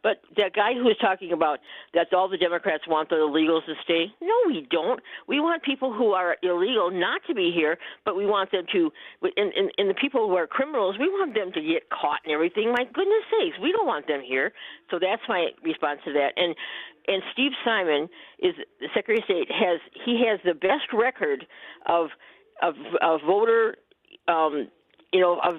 But that guy who was talking about that all the Democrats want the illegals to stay. No, we don't. We want people who are illegal not to be here, but we want them to, and the people who are criminals, we want them to get caught and everything. My goodness sakes, we don't want them here. So that's my response to that. And Steve Simon is the Secretary of State. He has the best record of voter you know, a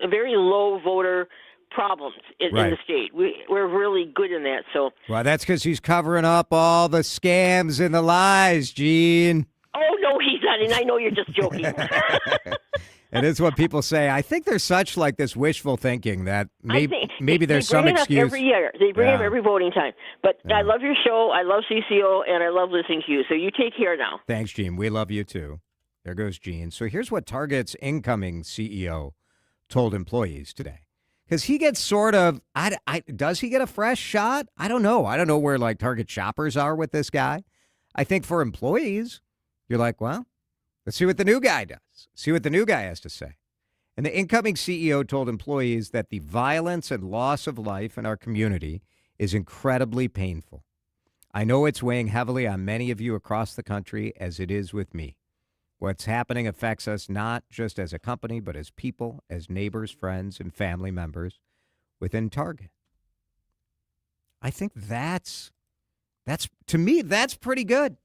very low voter problems in the state. We're really good in that. So, well, that's because he's covering up all the scams and the lies, Gene. Oh, no, he's not. And I know you're just joking. It is what people say. I think there's such like this wishful thinking that maybe there's some excuse. They bring it up every year. They bring it up every voting time. But I love your show. I love CCO, and I love listening to you. So you take care now. Thanks, Gene. We love you, too. There goes Gene. So here's what Target's incoming CEO told employees today. Because he gets sort of, does he get a fresh shot? I don't know. I don't know where like Target shoppers are with this guy. I think for employees, you're like, well, let's see what the new guy does. See what the new guy has to say. And the incoming CEO told employees that the violence and loss of life in our community is incredibly painful. I know it's weighing heavily on many of you across the country as it is with me. What's happening affects us not just as a company, but as people, as neighbors, friends, and family members within Target. I think that's to me, that's pretty good.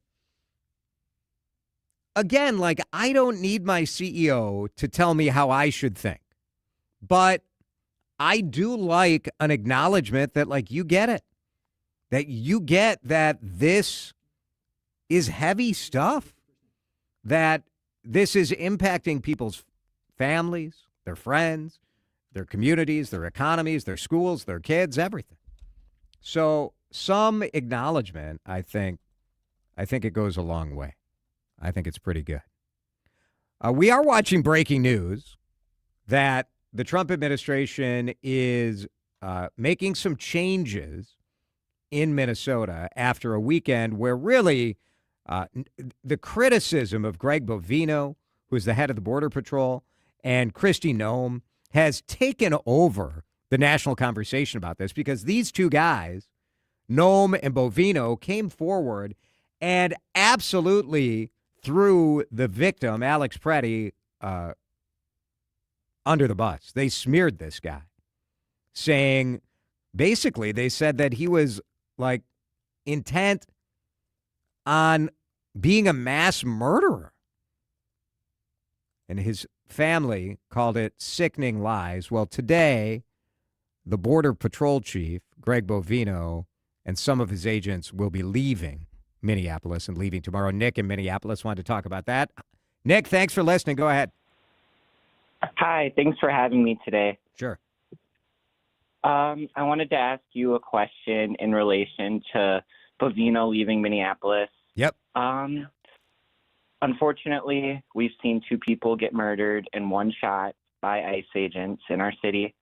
Again, like, I don't need my CEO to tell me how I should think, but I do like an acknowledgement that, like, you get it, that you get that this is heavy stuff, that this is impacting people's families, their friends, their communities, their economies, their schools, their kids, everything. So some acknowledgement, I think it goes a long way. I think it's pretty good. We are watching breaking news that the Trump administration is making some changes in Minnesota after a weekend where really the criticism of Greg Bovino, who's the head of the Border Patrol, and Kristi Noem has taken over the national conversation about this, because these two guys, Noem and Bovino, came forward and absolutely threw the victim, Alex Preddy, under the bus. They smeared this guy, saying, basically, they said that he was, like, intent on being a mass murderer. And his family called it sickening lies. Well, today, the Border Patrol chief, Greg Bovino, and some of his agents will be leaving Minneapolis and leaving tomorrow. Nick in Minneapolis wanted to talk about that. Nick, thanks for listening. Go ahead. Hi, thanks for having me today. Sure. I wanted to ask you a question in relation to Bovino leaving Minneapolis. Yep. Unfortunately, we've seen two people get murdered in one shot by ICE agents in our city.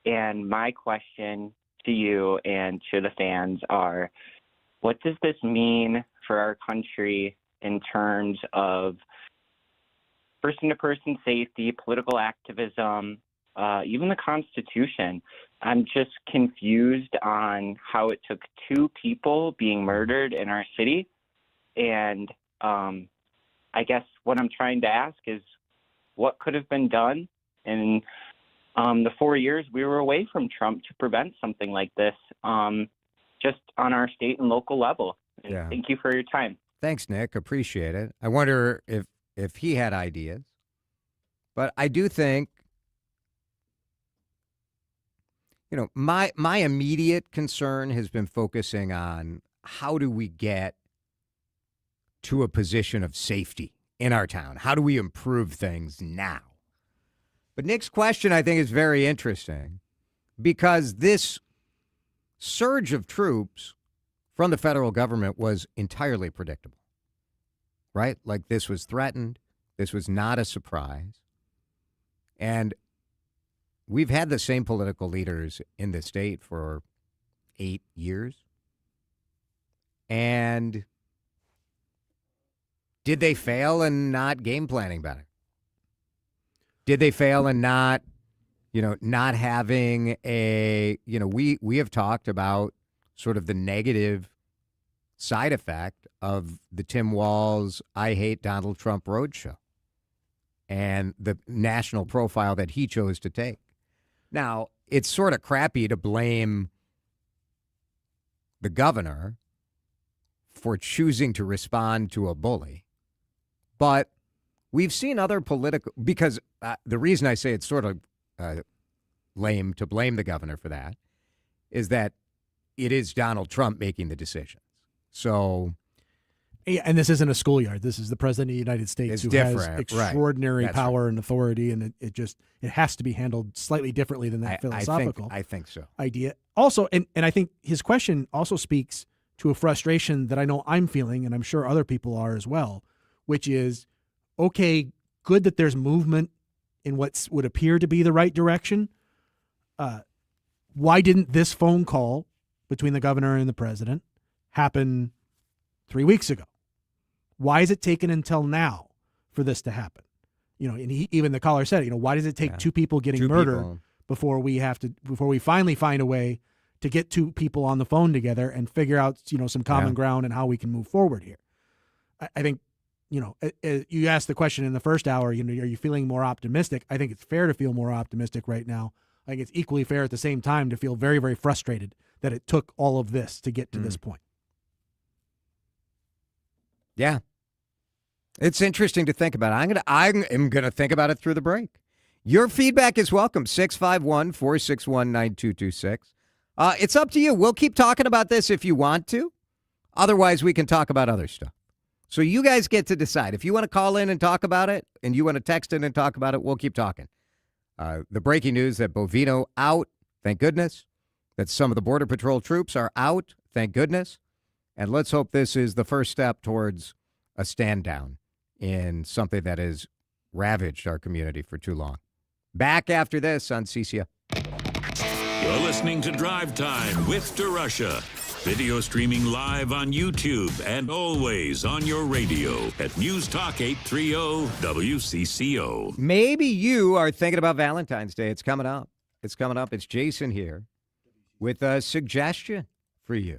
And my question to you and to the fans are, what does this mean for our country in terms of person-to-person safety, political activism, even the Constitution? I'm just confused on how it took two people being murdered in our city. And I guess what I'm trying to ask is, what could have been done in the 4 years we were away from Trump to prevent something like this, just on our state and local level? And Yeah. Thank you for your time. Thanks, Nick. Appreciate it. I wonder if he had ideas. But I do think, you know, my immediate concern has been focusing on how do we get to a position of safety in our town? How do we improve things now? But Nick's question, I think, is very interesting, because this surge of troops from the federal government was entirely predictable, right? Like, this was threatened. This was not a surprise. And we've had the same political leaders in the state for 8 years. And did they fail in not game planning better? Did they fail in not having we have talked about sort of the negative side effect of the Tim Walz I Hate Donald Trump roadshow and the national profile that he chose to take. Now, it's sort of crappy to blame the governor for choosing to respond to a bully, but we've seen other political, because the reason I say it's sort of lame to blame the governor for that is that it is Donald Trump making the decisions. So, yeah, and this isn't a schoolyard. This is the president of the United States, who has extraordinary power and authority, and it has to be handled slightly differently than that philosophical. I think so. Idea. Also, and I think his question also speaks to a frustration that I know I'm feeling, and I'm sure other people are as well, which is, okay, good that there's movement in what would appear to be the right direction. Why didn't this phone call between the governor and the president happen 3 weeks ago? Why is it taken until now for this to happen? You know, and even the caller said, why does it take two people getting murdered before we finally find a way to get two people on the phone together and figure out, some common ground and how we can move forward here? I think you asked the question in the first hour, are you feeling more optimistic? I think it's fair to feel more optimistic right now. I think it's equally fair at the same time to feel very, very frustrated that it took all of this to get to this point. Yeah. It's interesting to think about. I'm gonna think about it through the break. Your feedback is welcome. 651-461-9226. It's up to you. We'll keep talking about this if you want to. Otherwise, we can talk about other stuff. So you guys get to decide. If you want to call in and talk about it, and you want to text in and talk about it, we'll keep talking. The breaking news that Bovino out, thank goodness. That some of the Border Patrol troops are out, thank goodness. And let's hope this is the first step towards a stand down in something that has ravaged our community for too long. Back after this on CCO. You're listening to Drive Time with DeRush. Video streaming live on YouTube and always on your radio at News Talk 830 WCCO. Maybe you are thinking about Valentine's Day. It's coming up. It's Jason here with a suggestion for you.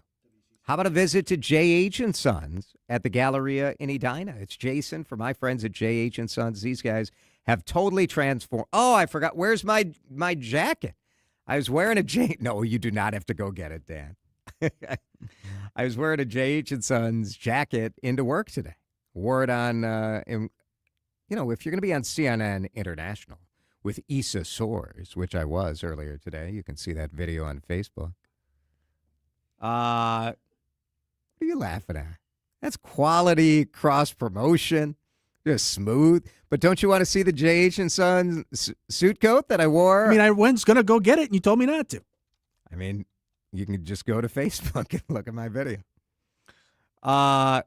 How about a visit to J.H. & Sons at the Galleria in Edina? It's Jason for my friends at J.H. & Sons. These guys have totally transformed. Oh, I forgot. Where's my jacket? I was wearing a No, you do not have to go get it, Dan. I was wearing a J.H. & Sons jacket into work today. Wore it on, if you're going to be on CNN International with Issa Soares, which I was earlier today. You can see that video on Facebook. What are you laughing at? That's quality cross-promotion. Just smooth. But don't you want to see the J.H. & Sons suit coat that I wore? I mean, I was going to go get it, and you told me not to. I mean, you can just go to Facebook and look at my video. The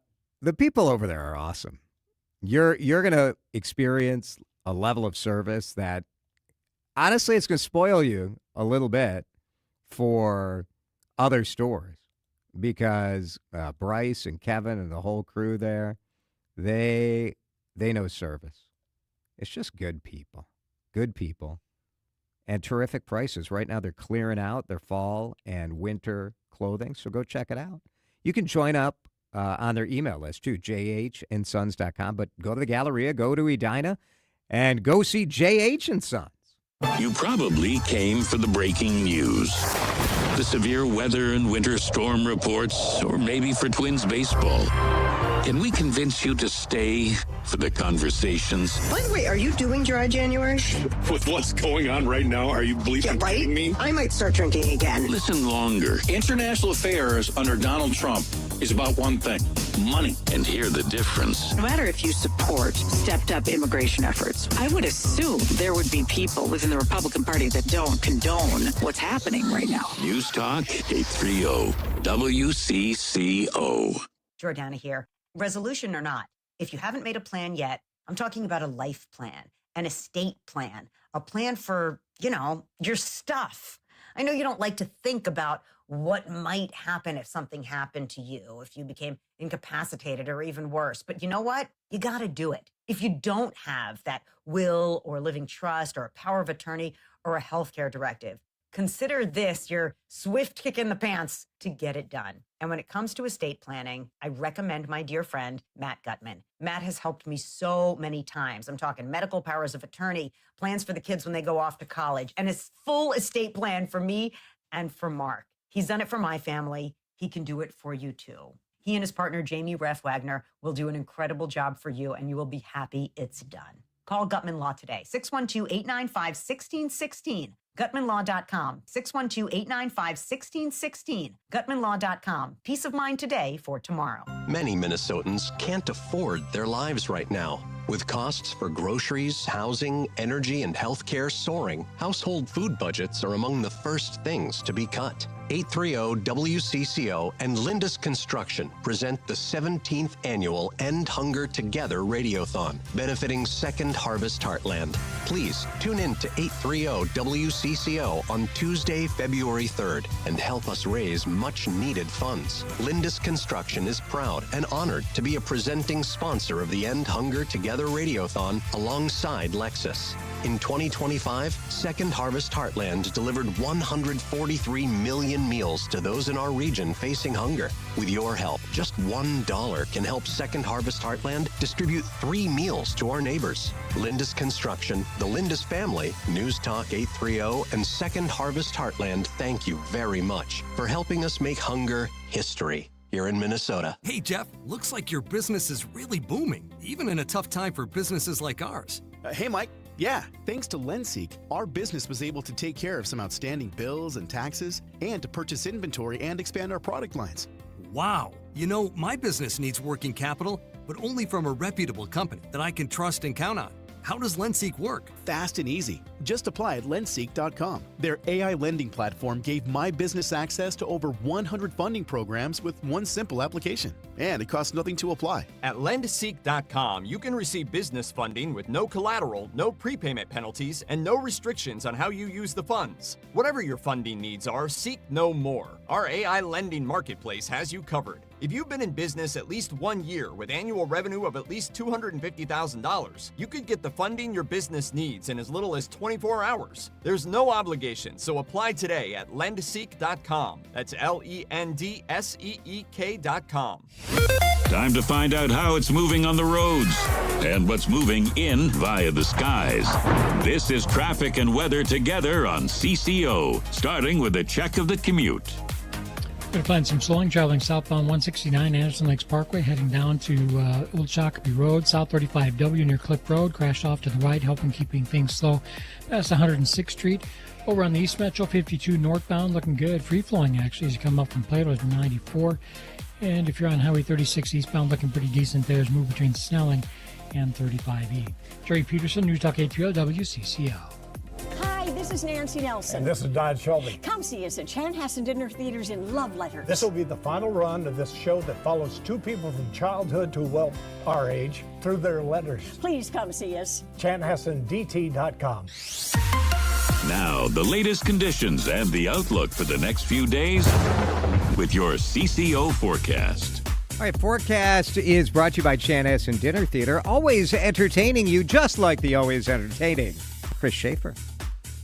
people over there are awesome. You're going to experience a level of service that, honestly, it's going to spoil you a little bit for other stores because Bryce and Kevin and the whole crew there, they know service. It's just good people, and terrific prices. Right now, they're clearing out their fall and winter clothing, so go check it out. You can join up on their email list, too, jhandsons.com, but go to the Galleria, go to Edina, and go see J.H. & Sons. You probably came for the breaking news. The severe weather and winter storm reports, or maybe for Twins baseball. Can we convince you to stay for the conversations? By the way, are you doing dry January? With what's going on right now, are you kidding me? I might start drinking again. Listen longer. International affairs under Donald Trump is about one thing: money. And hear the difference. No matter if you support stepped-up immigration efforts, I would assume there would be people within the Republican Party that don't condone what's happening right now. News Talk 830 WCCO. Jordana here. Resolution or not, if you haven't made a plan yet, I'm talking about a life plan, an estate plan, a plan for, your stuff. I know you don't like to think about what might happen if something happened to you, if you became incapacitated or even worse. But you know what? You got to do it. If you don't have that will or living trust or a power of attorney or a healthcare directive, consider this your swift kick in the pants to get it done. And when it comes to estate planning, I recommend my dear friend, Matt Gutman. Matt has helped me so many times. I'm talking medical powers of attorney, plans for the kids when they go off to college, and his full estate plan for me and for Mark. He's done it for my family. He can do it for you too. He and his partner, Jamie Reff Wagner, will do an incredible job for you, and you will be happy it's done. Call Gutman Law today, 612-895-1616. GutmanLaw.com, 612-895-1616. GutmanLaw.com. Peace of mind today for tomorrow. Many Minnesotans can't afford their lives right now. With costs for groceries, housing, energy, and healthcare soaring, household food budgets are among the first things to be cut. 830-WCCO and Lindus Construction present the 17th annual End Hunger Together Radiothon, benefiting Second Harvest Heartland. Please tune in to 830-WCCO on Tuesday, February 3rd, and help us raise much-needed funds. Lindus Construction is proud and honored to be a presenting sponsor of the End Hunger Together Radiothon alongside Lexus. In 2025, Second Harvest Heartland delivered 143 million meals to those in our region facing hunger. With your help, just $1 can help Second Harvest Heartland distribute 3 meals to our neighbors. Lindus Construction, the Lindus family, News Talk 830, and Second Harvest Heartland, thank you very much for helping us make hunger history here in Minnesota. Hey, Jeff, looks like your business is really booming, even in a tough time for businesses like ours. Hey, Mike. Yeah, thanks to LendSeek, our business was able to take care of some outstanding bills and taxes and to purchase inventory and expand our product lines. Wow. You know, my business needs working capital, but only from a reputable company that I can trust and count on. How does LendSeek work? Fast and easy. Just apply at lendseek.com. Their AI lending platform gave my business access to over 100 funding programs with one simple application. And it costs nothing to apply. At lendseek.com, you can receive business funding with no collateral, no prepayment penalties, and no restrictions on how you use the funds. Whatever your funding needs are, seek no more. Our AI lending marketplace has you covered. If you've been in business at least 1 year with annual revenue of at least $250,000, you could get the funding your business needs in as little as 24 hours. There's no obligation, so apply today at lendseek.com. That's LENDSEEK.com. Time to find out how it's moving on the roads and what's moving in via the skies. This is traffic and weather together on CCO, starting with a check of the commute. Going to find some slowing traveling southbound 169 Anderson Lakes Parkway, heading down to Old Shakopee Road, South 35W near Cliff Road, crashed off to the right, helping keeping things slow. Past 106th Street. Over on the East Metro 52 northbound, looking good. Free flowing actually as you come up from Plato to 94. And if you're on Highway 36 eastbound, looking pretty decent there as move between Snelling and 35E. Jerry Peterson, News Talk 830 WCCO. Hi, this is Nancy Nelson. And this is Don Shelby. Come see us at Chanhassen Dinner Theaters in Love Letters. This will be the final run of this show that follows two people from childhood to, well, our age, through their letters. Please come see us. ChanhassenDT.com. Now, the latest conditions and the outlook for the next few days with your CCO forecast. All right, forecast is brought to you by Chanhassen Dinner Theater, always entertaining you just like the always entertaining Chris Schaefer.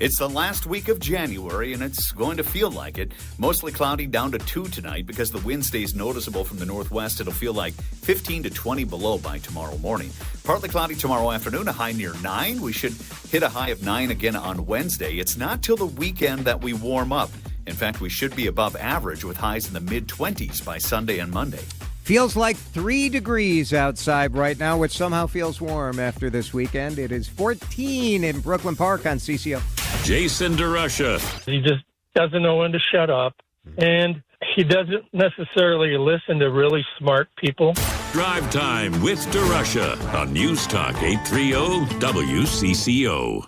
It's the last week of January, and it's going to feel like it. Mostly cloudy, down to 2 tonight. Because the wind stays noticeable from the northwest, it'll feel like 15 to 20 below by tomorrow morning. Partly cloudy tomorrow afternoon, a high near 9. We should hit a high of 9 again on Wednesday. It's not till the weekend that we warm up. In fact, we should be above average with highs in the mid-20s by Sunday and Monday. Feels like 3 degrees outside right now, which somehow feels warm after this weekend. It is 14 in Brooklyn Park on CCO. Jason DeRush. He just doesn't know when to shut up, and he doesn't necessarily listen to really smart people. Drive Time with DeRush on News Talk 830 WCCO.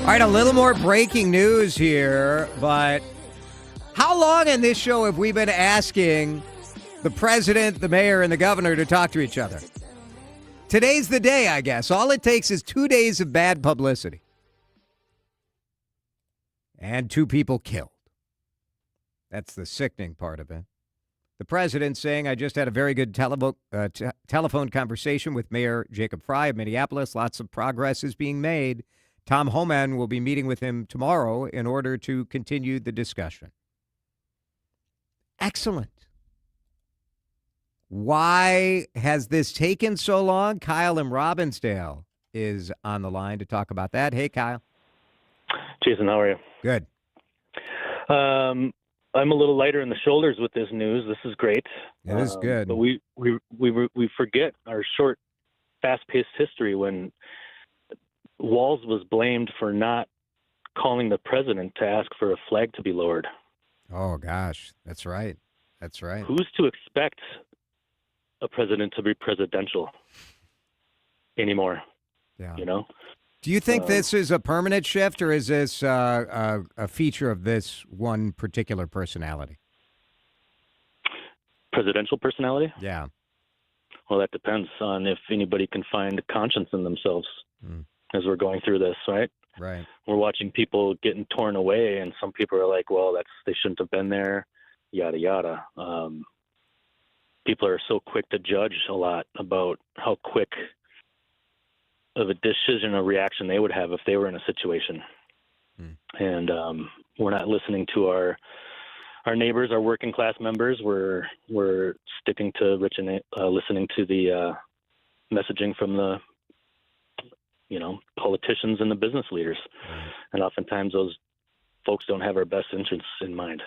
All right, a little more breaking news here, but how long in this show have we been asking the president, the mayor, and the governor to talk to each other? Today's the day, I guess. All it takes is 2 days of bad publicity. And 2 people killed. That's the sickening part of it. The president saying, I just had a very good telephone conversation with Mayor Jacob Frey of Minneapolis. Lots of progress is being made. Tom Homan will be meeting with him tomorrow in order to continue the discussion. Excellent. Why has this taken so long? Kyle in Robbinsdale is on the line to talk about that. Hey, Kyle. Jason, how are you? Good. I'm a little lighter in the shoulders with this news. This is great. It is good. But we forget our short, fast-paced history when Walz was blamed for not calling the president to ask for a flag to be lowered. Oh, gosh. That's right. That's right. Who's to expect a president to be presidential anymore? Yeah. You know? Do you think this is a permanent shift, or is this a feature of this one particular personality? Presidential personality? Yeah. Well, that depends on if anybody can find conscience in themselves as we're going through this, right? Right. We're watching people getting torn away, and some people are like, well, they shouldn't have been there, yada, yada. People are so quick to judge a lot about how quick of a decision or reaction they would have if they were in a situation. And we're not listening to our neighbors, our working class members. We're sticking to listening to the messaging from the politicians and the business leaders. And oftentimes those folks don't have our best interests in mind.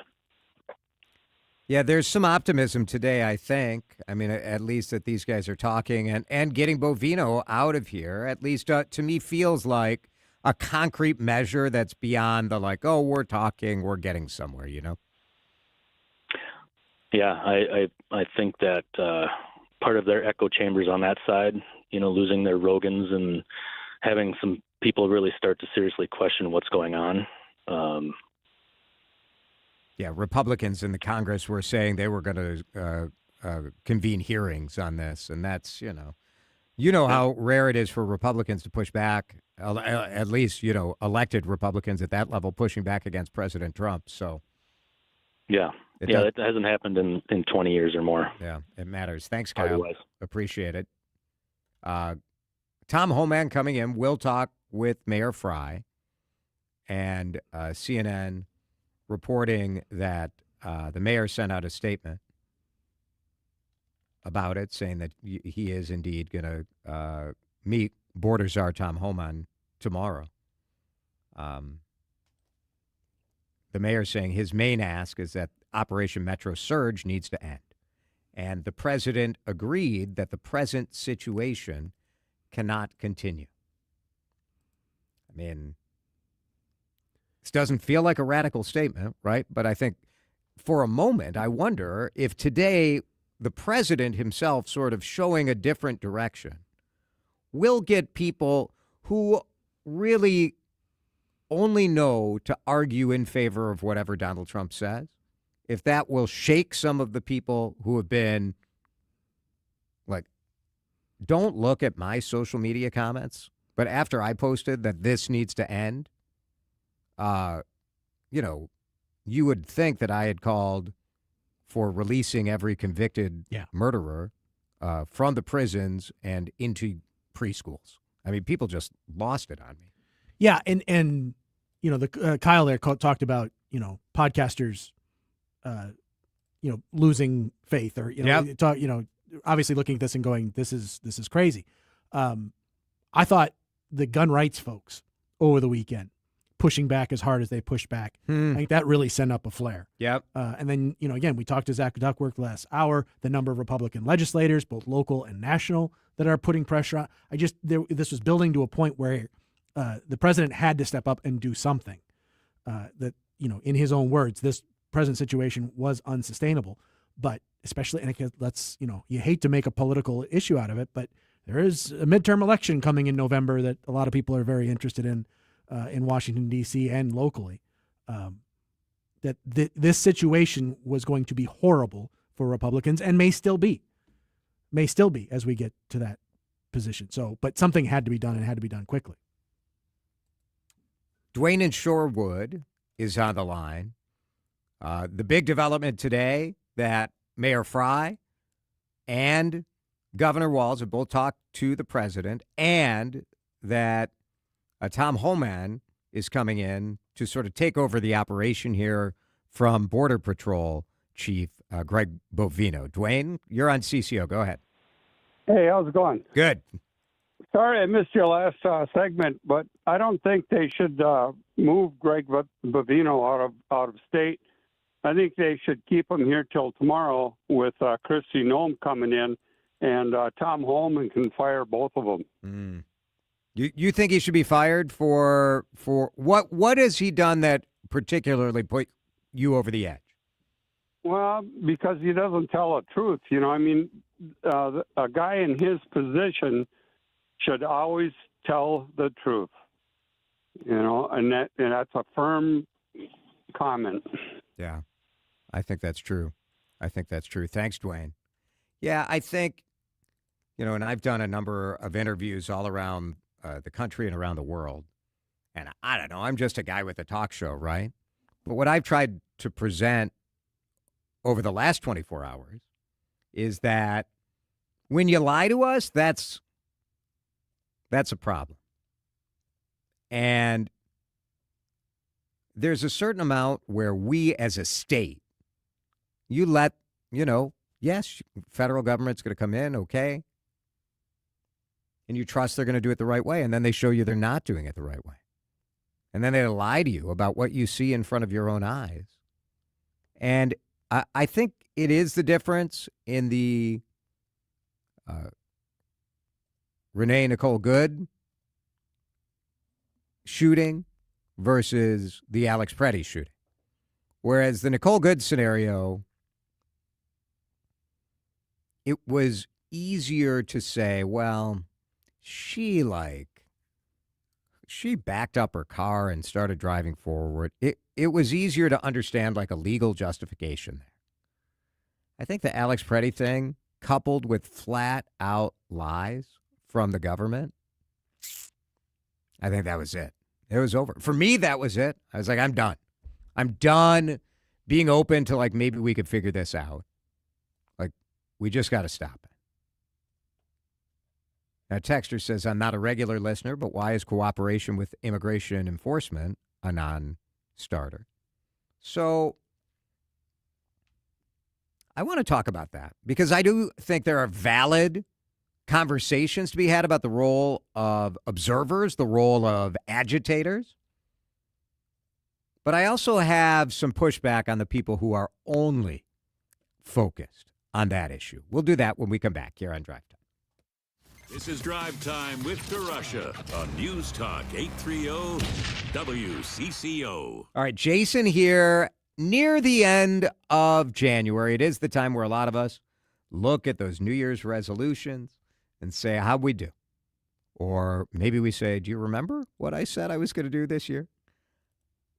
Yeah, there's some optimism today, I think. I mean, at least that these guys are talking and getting Bovino out of here, at least to me feels like a concrete measure that's beyond the like, oh, we're talking, we're getting somewhere, Yeah, I think that part of their echo chambers on that side, losing their Rogans and having some people really start to seriously question what's going on. Yeah, Republicans in the Congress were saying they were going to convene hearings on this, and that's, how rare it is for Republicans to push back, at least, elected Republicans at that level pushing back against President Trump. So, yeah, it hasn't happened in 20 years or more. Yeah, it matters. Thanks, Kyle. Otherwise. Appreciate it. Tom Homan coming in. We'll talk with Mayor Fry, and CNN reporting that the mayor sent out a statement about it, saying that he is indeed going to meet Border Czar Tom Homan tomorrow. The mayor saying his main ask is that Operation Metro Surge needs to end. And the president agreed that the present situation cannot continue. I mean, this doesn't feel like a radical statement, right? But I think for a moment, I wonder if today the president himself sort of showing a different direction will get people who really only know to argue in favor of whatever Donald Trump says. If that will shake some of the people who have been like, don't look at my social media comments, but after I posted that this needs to end, you would think that I had called for releasing every convicted murderer from the prisons and into preschools. I mean, people just lost it on me. Yeah, and the Kyle there talked about podcasters, losing faith or obviously looking at this and going, this is crazy. I thought the gun rights folks over the weekend pushing back as hard as they pushed back. I think that really sent up a flare. Yep. And then, again, we talked to Zach Duckworth last hour, the number of Republican legislators, both local and national, that are putting pressure on. This was building to a point where the president had to step up and do something that, in his own words, this present situation was unsustainable. But especially, and you hate to make a political issue out of it, but there is a midterm election coming in November that a lot of people are very interested in Washington, D.C. and locally, that this situation was going to be horrible for Republicans and may still be as we get to that position. So, but something had to be done and had to be done quickly. Dwayne in Shorewood is on the line. The big development today that Mayor Fry and Governor Walz have both talked to the president, and that Tom Homan is coming in to sort of take over the operation here from Border Patrol Chief Greg Bovino. Dwayne, you're on CCO. Go ahead. Hey, how's it going? Good. Sorry I missed your last segment, but I don't think they should move Greg Bovino out of state. I think they should keep him here till tomorrow with Kristi Noem coming in, and Tom Homan can fire both of them. You think he should be fired for what has he done that particularly put you over the edge? Well, because he doesn't tell the truth. A guy in his position should always tell the truth. And that's a firm comment. Yeah, I think that's true. Thanks, Dwayne. Yeah, I think, and I've done a number of interviews all around the country and around the world. And I don't know, I'm just a guy with a talk show, right? But what I've tried to present over the last 24 hours is that when you lie to us, that's That's a problem. And there's a certain amount where we as a state, you let, yes, federal government's going to come in, okay, and you trust they're going to do it the right way, and then they show you they're not doing it the right way. And then they lie to you about what you see in front of your own eyes. And I think it is the difference in the Renee Nicole Good shooting versus the Alex Preddy shooting. Whereas the Nicole Good scenario, it was easier to say, well, she backed up her car and started driving forward. It was easier to understand like a legal justification there. I think the Alex Preddy thing, coupled with flat out lies from the government, I think that was it. It was over. For me, that was it. I was like, I'm done. I'm done being open to like maybe we could figure this out. Like, we just got to stop it. Now, Texter says, I'm not a regular listener, but why is cooperation with immigration enforcement a non-starter? So I want to talk about that because I do think there are valid conversations to be had about the role of observers, the role of agitators. But I also have some pushback on the people who are only focused on that issue. We'll do that when we come back here on Drive Time. This is Drive Time with DeRush on News Talk 830 WCCO. All right, Jason here near the end of January. It is the time where a lot of us look at those New Year's resolutions and say, how'd we do? Or maybe we say, do you remember what I said I was going to do this year?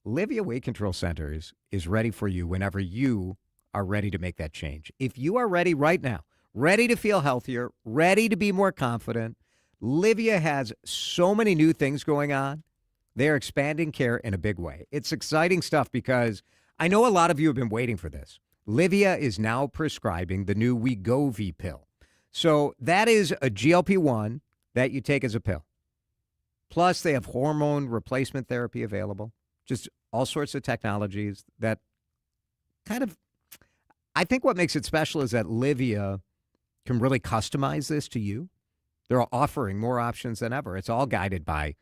Livia Weight Control Centers is ready for you whenever you are ready to make that change. If you are ready right now, ready to feel healthier, ready to be more confident, Livia has so many new things going on. They're expanding care in a big way. It's exciting stuff because I know a lot of you have been waiting for this. Livia is now prescribing the new Wegovy pill. So that is a GLP-1 that you take as a pill. Plus, they have hormone replacement therapy available. Just all sorts of technologies that kind of, I think what makes it special is that Livia can really customize this to you. They're offering more options than ever. It's all guided by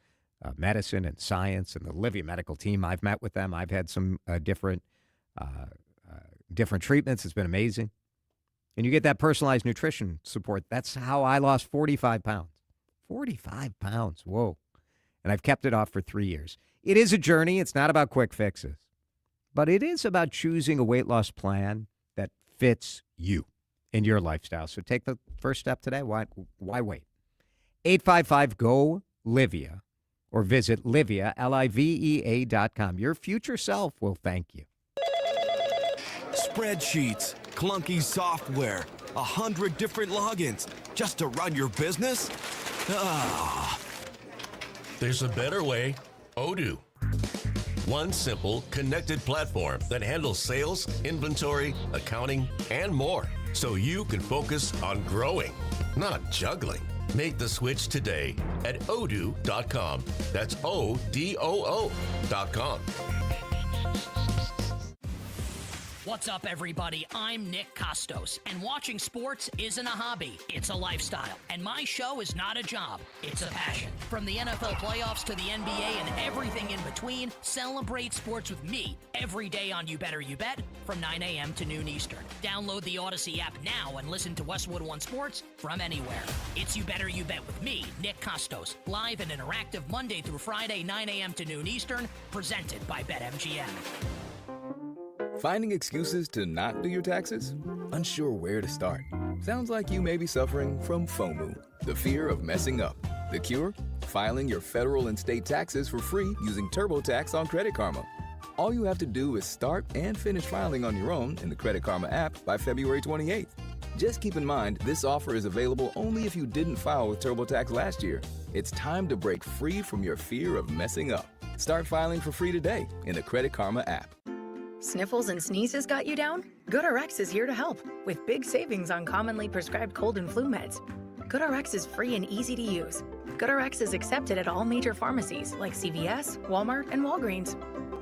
medicine and science and the Livia medical team. I've met with them. I've had some different treatments. It's been amazing. And you get that personalized nutrition support. That's how I lost 45 pounds. 45 pounds. Whoa. And I've kept it off for 3 years. It is a journey. It's not about quick fixes. But it is about choosing a weight loss plan that fits you in your lifestyle. So take the first step today. Why wait? 855-GO-LIVIA or visit Livia, LIVEA.com. Your future self will thank you. Spreadsheets, clunky software, 100 different logins just to run your business? Ah. There's a better way. Odoo. One simple, connected platform that handles sales, inventory, accounting, and more. So you can focus on growing, not juggling. Make the switch today at odoo.com. That's ODOO.com. What's up, everybody? I'm Nick Costos, and watching sports isn't a hobby. It's a lifestyle, and my show is not a job. It's a passion. From the NFL playoffs to the NBA and everything in between, celebrate sports with me every day on You Better You Bet from 9 a.m. to noon Eastern. Download the Odyssey app now and listen to Westwood One Sports from anywhere. It's You Better You Bet with me, Nick Costos, live and interactive Monday through Friday, 9 a.m. to noon Eastern, presented by BetMGM. Finding excuses to not do your taxes? Unsure where to start? Sounds like you may be suffering from FOMO, the fear of messing up. The cure? Filing your federal and state taxes for free using TurboTax on Credit Karma. All you have to do is start and finish filing on your own in the Credit Karma app by February 28th. Just keep in mind, this offer is available only if you didn't file with TurboTax last year. It's time to break free from your fear of messing up. Start filing for free today in the Credit Karma app. Sniffles and sneezes got you down? GoodRx is here to help with big savings on commonly prescribed cold and flu meds. GoodRx is free and easy to use. GoodRx is accepted at all major pharmacies like CVS, Walmart, and Walgreens.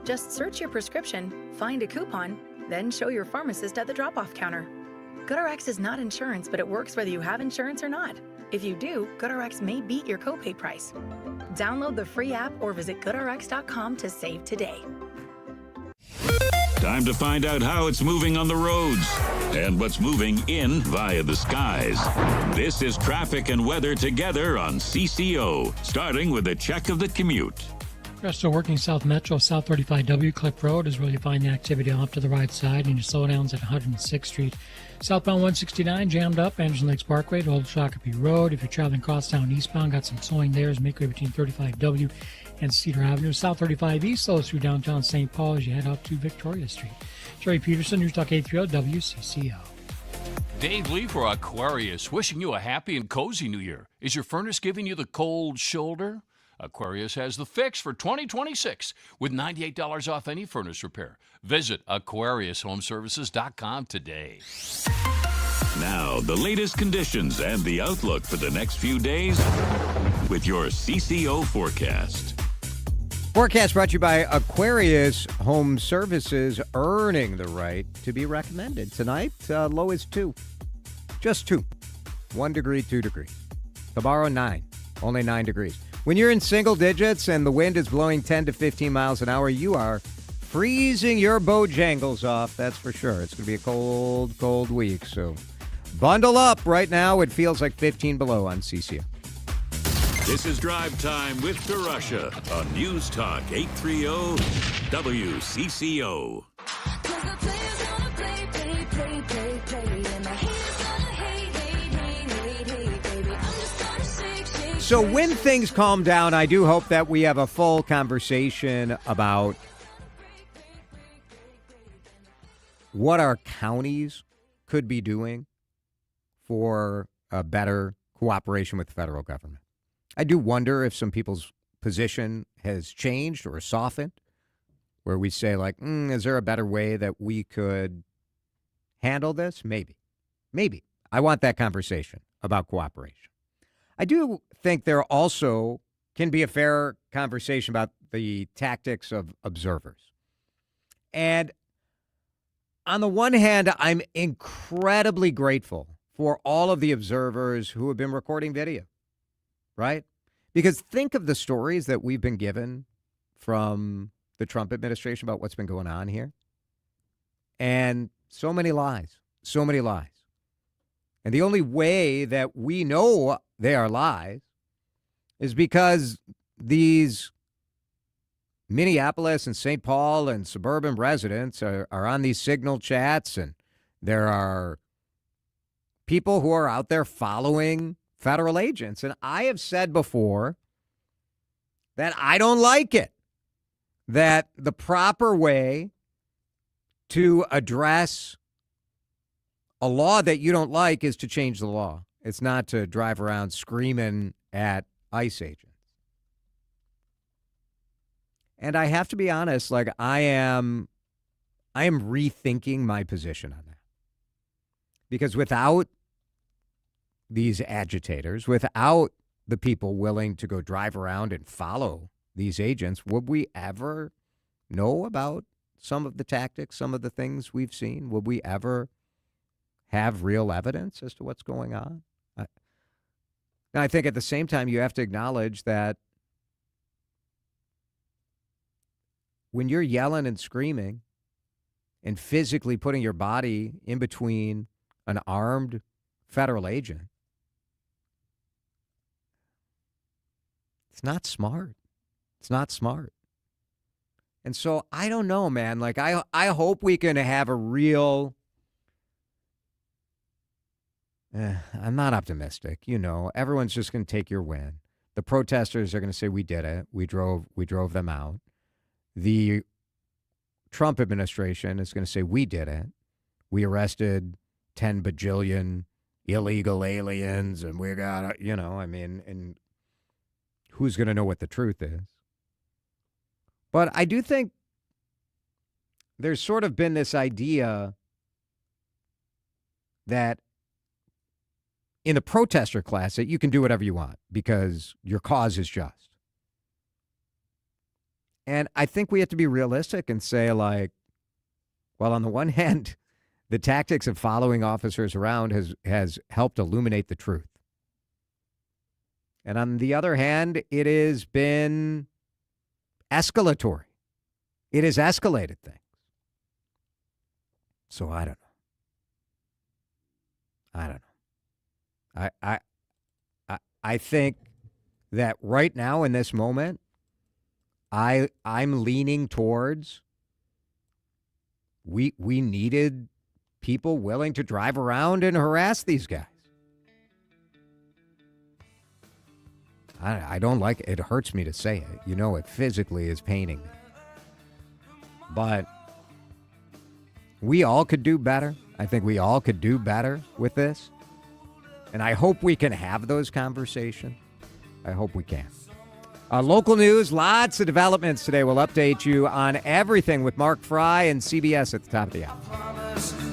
Just search your prescription, find a coupon, then show your pharmacist at the drop-off counter. GoodRx is not insurance, but it works whether you have insurance or not. If you do, GoodRx may beat your copay price. Download the free app or visit GoodRx.com to save today. Time to find out how it's moving on the roads and what's moving in via the skies. This is traffic and weather together on CCO, starting with a check of the commute. We're still working South Metro, South 35W Clip Road is where you find the activity off to the right side, and your slowdowns at 106th Street. Southbound 169 jammed up, Anderson Lakes Parkway to Old Shakopee Road. If you're traveling crosstown eastbound, got some slowing there as make way between 35W and Cedar Avenue. South 35 East slows through downtown St. Paul as you head out to Victoria Street. Jerry Peterson, News Talk 830 WCCO. Dave Lee for Aquarius, wishing you a happy and cozy new year. Is your furnace giving you the cold shoulder? Aquarius has the fix for 2026 with $98 off any furnace repair. Visit AquariusHomeservices.com today. Now, the latest conditions and the outlook for the next few days with your CCO forecast. Forecast brought to you by Aquarius Home Services, earning the right to be recommended. Tonight, low is 2. Just 2. 1 degree, 2 degrees. Tomorrow, 9. Only 9 degrees. When you're in single digits and the wind is blowing 10 to 15 miles an hour, you are freezing your Bojangles off, that's for sure. It's going to be a cold, cold week, so bundle up. Right now, it feels like 15 below on CCO. This is Drive Time with DeRush on News Talk 830 WCCO. So when things calm down, I do hope that we have a full conversation about what our counties could be doing for a better cooperation with the federal government. I do wonder if some people's position has changed or softened, where we say, like, is there a better way that we could handle this? Maybe. I want that conversation about cooperation. I do think there also can be a fair conversation about the tactics of observers. And on the one hand, I'm incredibly grateful for all of the observers who have been recording video, right? Because think of the stories that we've been given from the Trump administration about what's been going on here. And so many lies. And the only way that we know they are lies is because these Minneapolis and St. Paul and suburban residents are on these signal chats, and there are people who are out there following federal agents. And I have said before that I don't like it, that the proper way to address a law that you don't like is to change the law. It's not to drive around screaming at ICE agents. And I have to be honest, like I am rethinking my position on that. Because without these agitators, without the people willing to go drive around and follow these agents, would we ever know about some of the tactics, some of the things we've seen? Would we ever have real evidence as to what's going on? Now, I think at the same time, you have to acknowledge that when you're yelling and screaming and physically putting your body in between an armed federal agent, it's not smart. It's not smart. And so I don't know, man. Like, I hope we can have a real... I'm not optimistic. You know, everyone's just going to take your win. The protesters are going to say, we did it. We drove them out. The Trump administration is going to say, we did it. We arrested 10 bajillion illegal aliens, and we got, you know, I mean, and who's going to know what the truth is? But I do think there's sort of been this idea that in the protester class that you can do whatever you want because your cause is just. And I think we have to be realistic and say, like, well, on the one hand, the tactics of following officers around has helped illuminate the truth. And on the other hand, it has been escalatory. It has escalated things. So I don't know. I think that right now in this moment, I'm leaning towards we needed people willing to drive around and harass these guys. I don't like it. It hurts me to say it. You know, it physically is paining me. But we all could do better. I think we all could do better with this. And I hope we can have those conversations. I hope we can. Local news, lots of developments today. We'll update you on everything with Mark Fry and CBS at the top of the hour.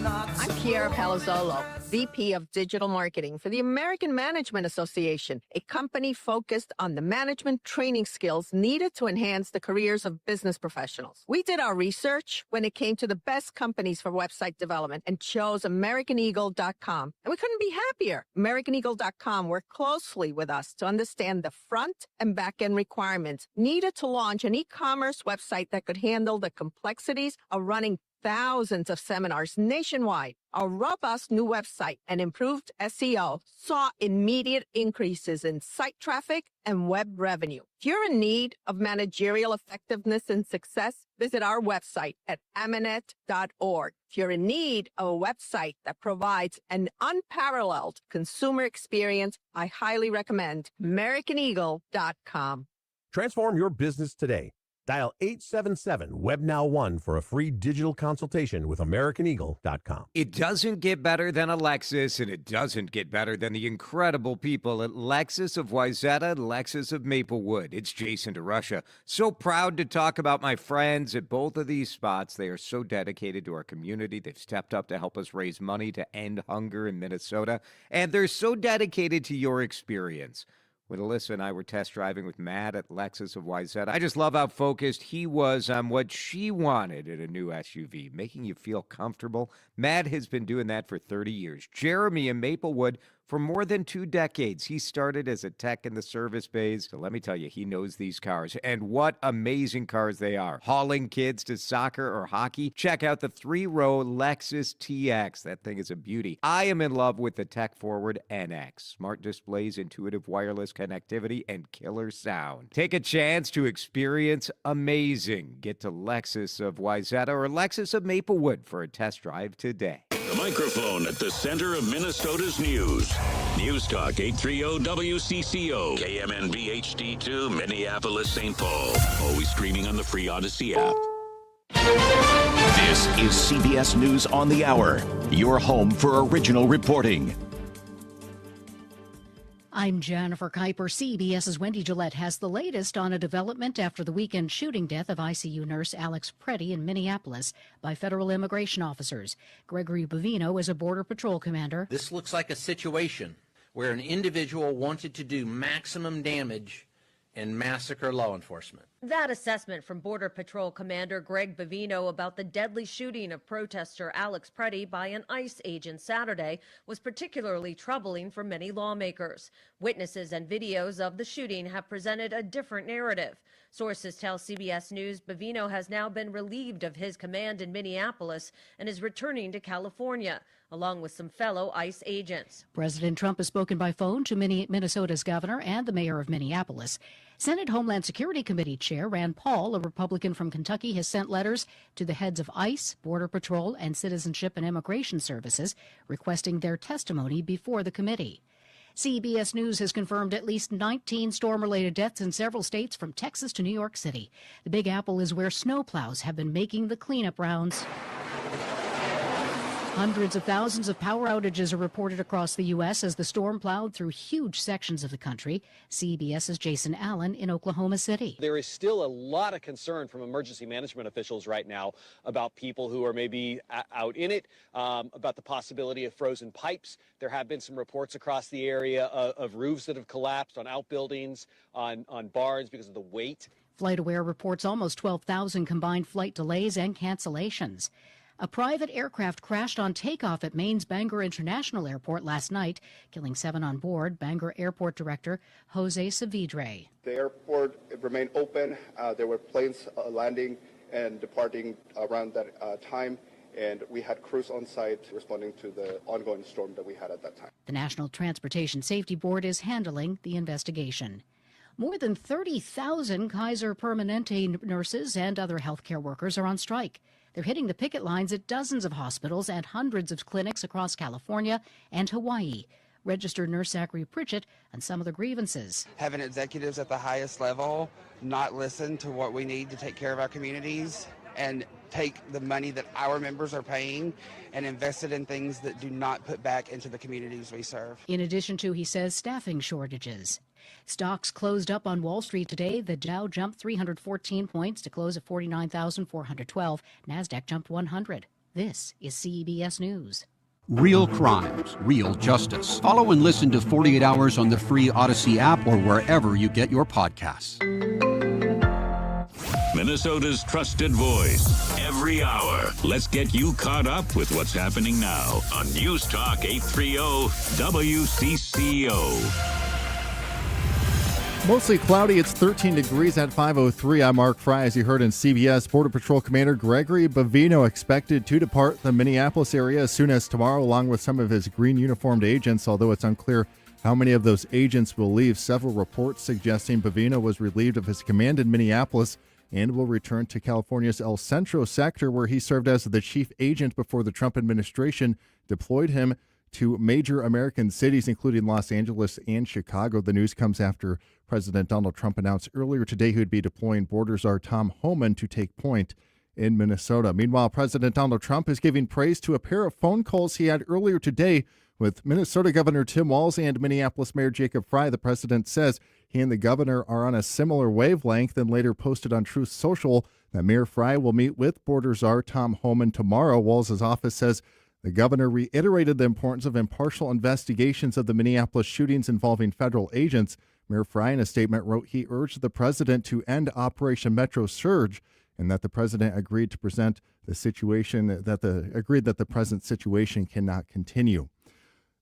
I'm Kiara Palazzolo, VP of Digital Marketing for the American Management Association, a company focused on the management training skills needed to enhance the careers of business professionals. We did our research when it came to the best companies for website development and chose AmericanEagle.com. And we couldn't be happier. AmericanEagle.com worked closely with us to understand the front and back end requirements needed to launch an e-commerce website that could handle the complexities of running thousands of seminars nationwide. Our robust new website and improved SEO saw immediate increases in site traffic and web revenue. If you're in need of managerial effectiveness and success, visit our website at amanet.org. If you're in need of a website that provides an unparalleled consumer experience, I highly recommend AmericanEagle.com. Transform your business today. Dial 877-WebNow1 for a free digital consultation with AmericanEagle.com. It doesn't get better than a Lexus, and it doesn't get better than the incredible people at Lexus of Wayzata and Lexus of Maplewood. It's Jason DeRush. So proud to talk about my friends at both of these spots. They are so dedicated to our community. They've stepped up to help us raise money to end hunger in Minnesota, and they're so dedicated to your experience. When Alyssa and I were test driving with Matt at Lexus of Wayzata, I just love how focused he was on what she wanted in a new SUV, making you feel comfortable. Matt has been doing that for 30 years. Jeremy in Maplewood for more than 2 decades. He started as a tech in the service bays. So let me tell you, he knows these cars. And what amazing cars they are. Hauling kids to soccer or hockey. Check out the 3-row Lexus TX. That thing is a beauty. I am in love with the tech-forward NX. Smart displays, intuitive wireless connectivity, and killer sound. Take a chance to experience amazing. Get to Lexus of Wayzata or Lexus of Maplewood for a test drive today. The microphone at the center of Minnesota's news. News Talk 830 WCCO, KMNB HD2, Minneapolis, St. Paul. Always streaming on the free Odyssey app. This is CBS News on the Hour, your home for original reporting. I'm Jennifer Kuiper. CBS's Wendy Gillette has the latest on a development after the weekend shooting death of ICU nurse Alex Preddy in Minneapolis by federal immigration officers. Gregory Bovino is a Border Patrol commander. This looks like a situation where an individual wanted to do maximum damage and massacre law enforcement. That assessment from Border Patrol Commander Greg Bovino about the deadly shooting of protester Alex Preddy by an ICE agent Saturday was particularly troubling for many lawmakers. Witnesses and videos of the shooting have presented a different narrative. Sources tell CBS News Bovino has now been relieved of his command in Minneapolis and is returning to California, along with some fellow ICE agents. President Trump has spoken by phone to Minnesota's governor and the mayor of Minneapolis. Senate Homeland Security Committee Chair Rand Paul, a Republican from Kentucky, has sent letters to the heads of ICE, Border Patrol, and Citizenship and Immigration Services requesting their testimony before the committee. CBS News has confirmed at least 19 storm-related deaths in several states from Texas to New York City. The Big Apple is where snowplows have been making the cleanup rounds. Hundreds of thousands of power outages are reported across the U.S. as the storm plowed through huge sections of the country. CBS's Jason Allen in Oklahoma City. There is still a lot of concern from emergency management officials right now about people who are maybe out in it, about the possibility of frozen pipes. There have been some reports across the area of roofs that have collapsed on outbuildings, on barns because of the weight. FlightAware reports almost 12,000 combined flight delays and cancellations. A private aircraft crashed on takeoff at Maine's Bangor International Airport last night, killing 7 on board. Bangor Airport Director Jose Savidre. The airport remained open. There were planes landing and departing around that time, and we had crews on site responding to the ongoing storm that we had at that time. The National Transportation Safety Board is handling the investigation. More than 30,000 Kaiser Permanente nurses and other healthcare workers are on strike. They're hitting the picket lines at dozens of hospitals and hundreds of clinics across California and Hawaii. Registered nurse Zachary Pritchett on some of the grievances. Having executives at the highest level not listen to what we need to take care of our communities and take the money that our members are paying and invest it in things that do not put back into the communities we serve. In addition to, he says, staffing shortages. Stocks closed up on Wall Street today. The Dow jumped 314 points to close at 49,412. NASDAQ jumped 100. This is CBS News. Real crimes, real justice. Follow and listen to 48 Hours on the free Odyssey app or wherever you get your podcasts. Minnesota's trusted voice, every hour. Let's get you caught up with what's happening now on News Talk 830 WCCO. Mostly cloudy. It's 13 degrees at 5:03. I'm Mark Fry. As you heard in CBS, Border Patrol Commander Gregory Bovino expected to depart the Minneapolis area as soon as tomorrow, along with some of his green uniformed agents, although it's unclear how many of those agents will leave. Several reports suggesting Bovino was relieved of his command in Minneapolis and will return to California's El Centro sector, where he served as the chief agent before the Trump administration deployed him to major American cities, including Los Angeles and Chicago. The news comes after President Donald Trump announced earlier today he would be deploying Border Czar Tom Homan to take point in Minnesota. Meanwhile, President Donald Trump is giving praise to a pair of phone calls he had earlier today with Minnesota Governor Tim Walz and Minneapolis Mayor Jacob Frey. The president says he and the governor are on a similar wavelength and later posted on Truth Social that Mayor Frey will meet with Border Czar Tom Homan tomorrow. Walz's office says the governor reiterated the importance of impartial investigations of the Minneapolis shootings involving federal agents. Mayor Frey, in a statement, wrote he urged the president to end Operation Metro Surge and that the president agreed that the present situation cannot continue.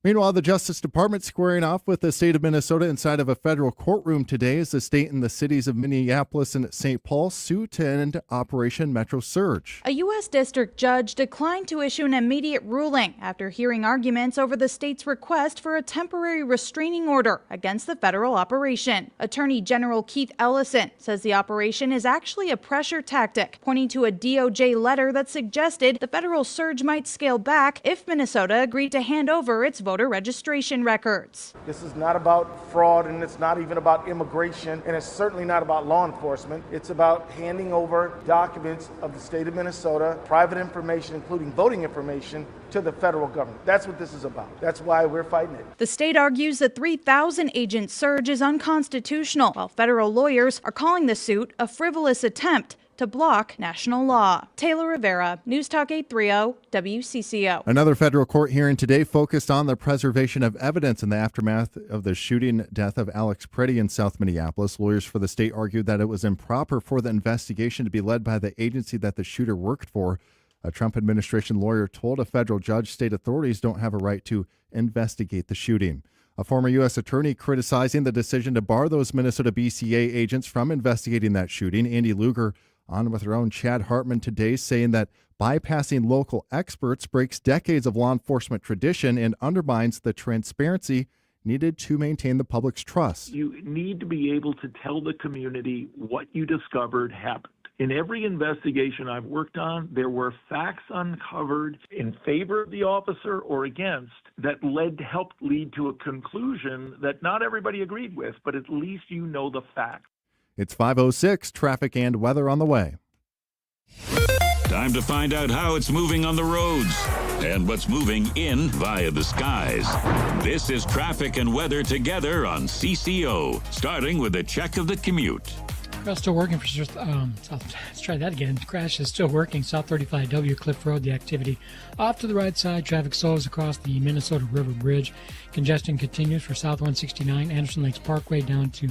Meanwhile, the Justice Department squaring off with the state of Minnesota inside of a federal courtroom today as the state and the cities of Minneapolis and St. Paul sue to end Operation Metro Surge. A U.S. district judge declined to issue an immediate ruling after hearing arguments over the state's request for a temporary restraining order against the federal operation. Attorney General Keith Ellison says the operation is actually a pressure tactic, pointing to a DOJ letter that suggested the federal surge might scale back if Minnesota agreed to hand over its voter registration records. This is not about fraud, and it's not even about immigration, and it's certainly not about law enforcement. It's about handing over documents of the state of Minnesota, private information, including voting information, to the federal government. That's what this is about. That's why we're fighting it. The state argues the 3,000-agent surge is unconstitutional, while federal lawyers are calling the suit a frivolous attempt to block national law. Taylor Rivera, News Talk 830 WCCO. Another federal court hearing today focused on the preservation of evidence in the aftermath of the shooting death of Alex Preddy in South Minneapolis. Lawyers for the state argued that it was improper for the investigation to be led by the agency that the shooter worked for. A Trump administration lawyer told a federal judge state authorities don't have a right to investigate the shooting. A former U.S. attorney criticizing the decision to bar those Minnesota BCA agents from investigating that shooting. Andy Luger on with our own Chad Hartman today, saying that bypassing local experts breaks decades of law enforcement tradition and undermines the transparency needed to maintain the public's trust. You need to be able to tell the community what you discovered happened. In every investigation I've worked on, there were facts uncovered in favor of the officer or against that helped lead to a conclusion that not everybody agreed with, but at least you know the facts. It's 5:06, traffic and weather on the way. Time to find out how it's moving on the roads and what's moving in via the skies. This is traffic and weather together on CCO, starting with a check of the commute. Crash still working for let's try that again. Crash is still working. South 35W Cliff Road, the activity off to the right side. Traffic slows across the Minnesota River Bridge. Congestion continues for South 169, Anderson Lakes Parkway down to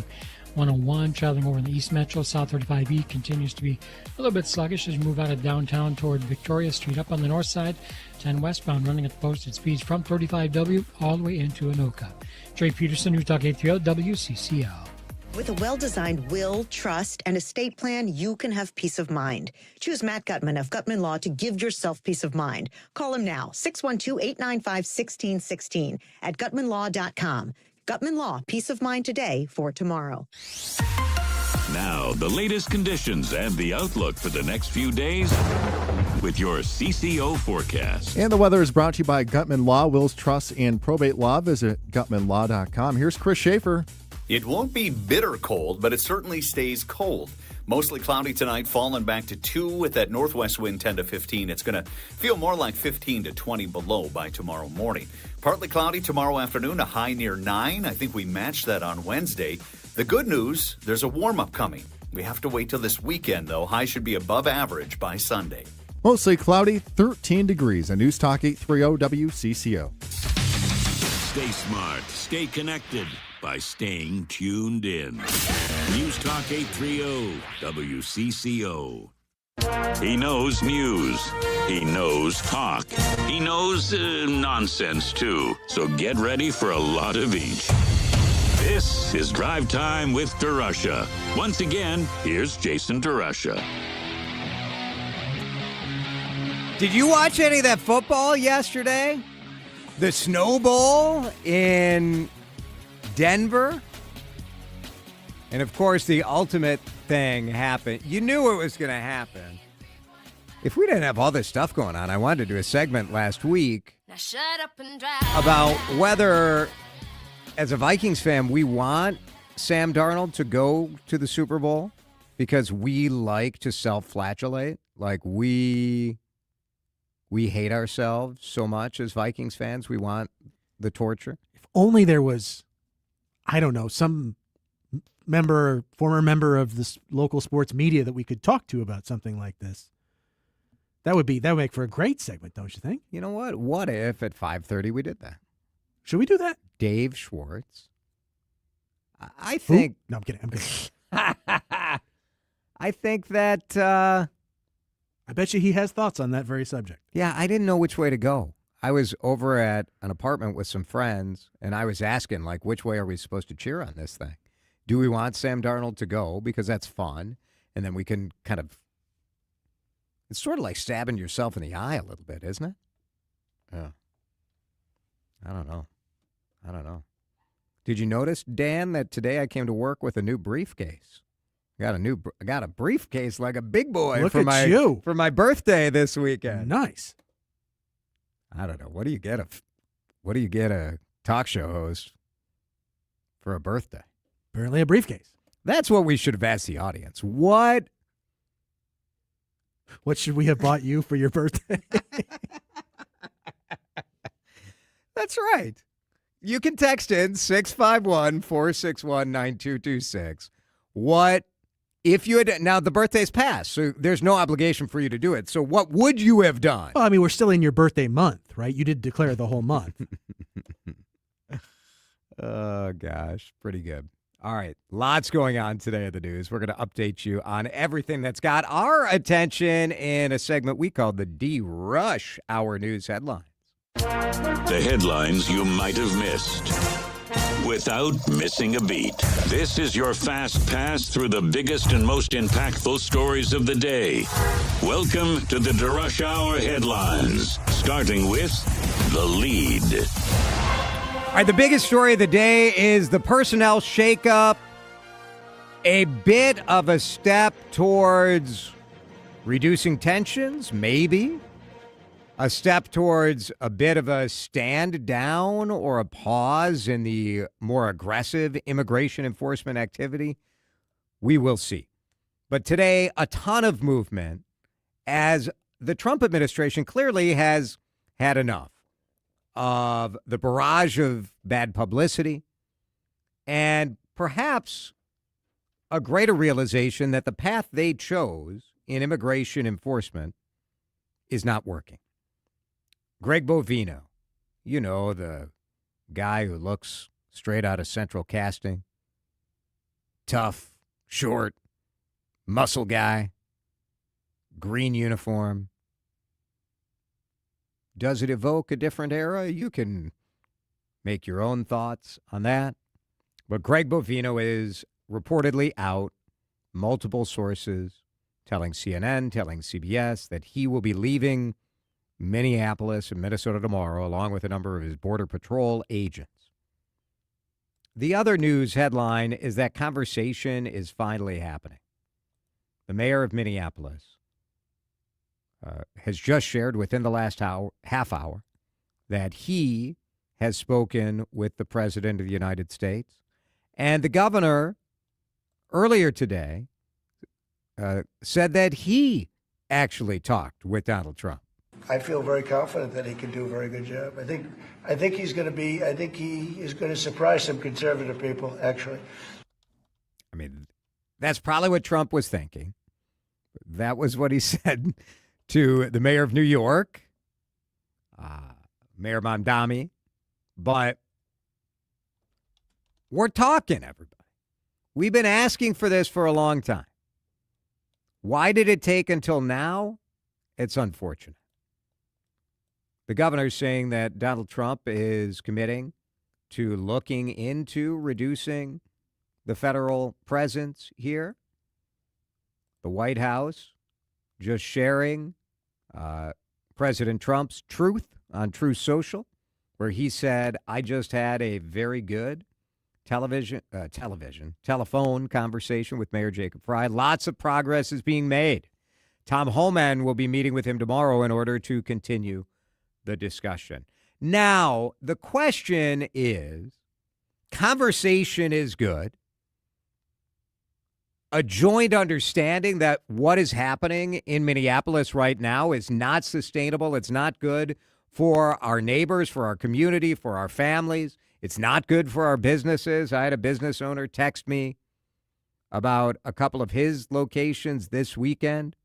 101. Traveling over in the East Metro, South 35E continues to be a little bit sluggish as you move out of downtown toward Victoria Street. Up on the north side, 10 westbound running at the posted speeds from 35W all the way into Anoka. Trey Peterson, News Talk 830 WCCO. With a well-designed will, trust, and estate plan, you can have peace of mind. Choose Matt Gutman of Gutman Law to give yourself peace of mind. Call him now, 612-895-1616 at gutmanlaw.com. Gutman Law, peace of mind today for tomorrow. Now, the latest conditions and the outlook for the next few days with your CCO forecast. And the weather is brought to you by Gutman Law, wills, trusts, and probate law. Visit gutmanlaw.com. Here's Chris Schaefer. It won't be bitter cold, but it certainly stays cold. Mostly cloudy tonight, falling back to 2 with that northwest wind 10 to 15. It's going to feel more like 15 to 20 below by tomorrow morning. Partly cloudy tomorrow afternoon, a high near 9. I think we matched that on Wednesday. The good news, there's a warm-up coming. We have to wait till this weekend, though. High should be above average by Sunday. Mostly cloudy, 13 degrees. A News Talk 830 WCCO. Stay smart, stay connected by staying tuned in. News Talk 830 WCCO. He knows news. He knows talk. He knows nonsense, too. So get ready for a lot of each. This is Drive Time with DeRush. Once again, here's Jason DeRush. Did you watch any of that football yesterday? The Snow Bowl in Denver? And of course, the ultimate thing happened. You knew it was going to happen. If we didn't have all this stuff going on, I wanted to do a segment last week about whether, as a Vikings fan, we want Sam Darnold to go to the Super Bowl because we like to self-flagellate. Like we hate ourselves so much as Vikings fans. We want the torture. If only there was, I don't know, some former member of this local sports media that we could talk to about something like this. That would make for a great segment, don't you think? You know what? What if at 5:30 we did that? Should we do that? Dave Schwartz. I think. No, I'm kidding. I think that. I bet you he has thoughts on that very subject. Yeah, I didn't know which way to go. I was over at an apartment with some friends, and I was asking, like, which way are we supposed to cheer on this thing? Do we want Sam Darnold to go because that's fun, and then we can kind of. It's sort of like stabbing yourself in the eye a little bit, isn't it? Yeah. I don't know. Did you notice, Dan, that today I came to work with a new briefcase? I got a briefcase like a big boy for my birthday this weekend. Nice. I don't know. What do you get a talk show host for a birthday? Apparently a briefcase. That's what we should have asked the audience. What should we have bought you for your birthday? That's right. You can text in 651-461-9226. What if you had, now the birthday's passed, so there's no obligation for you to do it. So what would you have done? Well, I mean, we're still in your birthday month, right? You did declare the whole month. Oh, gosh. Pretty good. All right. Lots going on today in the news. We're going to update you on everything that's got our attention in a segment we call the DeRush Hour News Headlines. The headlines you might have missed without missing a beat. This is your fast pass through the biggest and most impactful stories of the day. Welcome to the DeRush Hour Headlines, starting with the lead. All right, the biggest story of the day is the personnel shakeup. A bit of a step towards reducing tensions, maybe. A step towards a bit of a stand down or a pause in the more aggressive immigration enforcement activity. We will see. But today, a ton of movement as the Trump administration clearly has had enough of the barrage of bad publicity and perhaps a greater realization that the path they chose in immigration enforcement is not working. Greg Bovino, you know, the guy who looks straight out of Central Casting, tough, short, muscle guy, green uniform. Does it evoke a different era? You can make your own thoughts on that. But Greg Bovino is reportedly out, multiple sources telling CNN, telling CBS that he will be leaving Minneapolis and Minnesota tomorrow, along with a number of his Border Patrol agents. The other news headline is that conversation is finally happening. The mayor of Minneapolis has just shared within the last half hour that he has spoken with the President of the United States. And the governor earlier today said that he actually talked with Donald Trump. I feel very confident that he can do a very good job. I think he's going to be. I think he is going to surprise some conservative people. Actually, I mean, that's probably what Trump was thinking. That was what he said to the mayor of New York, Mayor Mamdani. But we're talking, everybody. We've been asking for this for a long time. Why did it take until now? It's unfortunate. The governor's saying that Donald Trump is committing to looking into reducing the federal presence here. The White House just sharing President Trump's truth on Truth Social, where he said, I just had a very good telephone conversation with Mayor Jacob Frey. Lots of progress is being made. Tom Homan will be meeting with him tomorrow in order to continue the discussion. Now, the question is, conversation is good. A joint understanding that what is happening in Minneapolis right now is not sustainable. It's not good for our neighbors, for our community, for our families. It's not good for our businesses. I had a business owner text me about a couple of his locations this weekend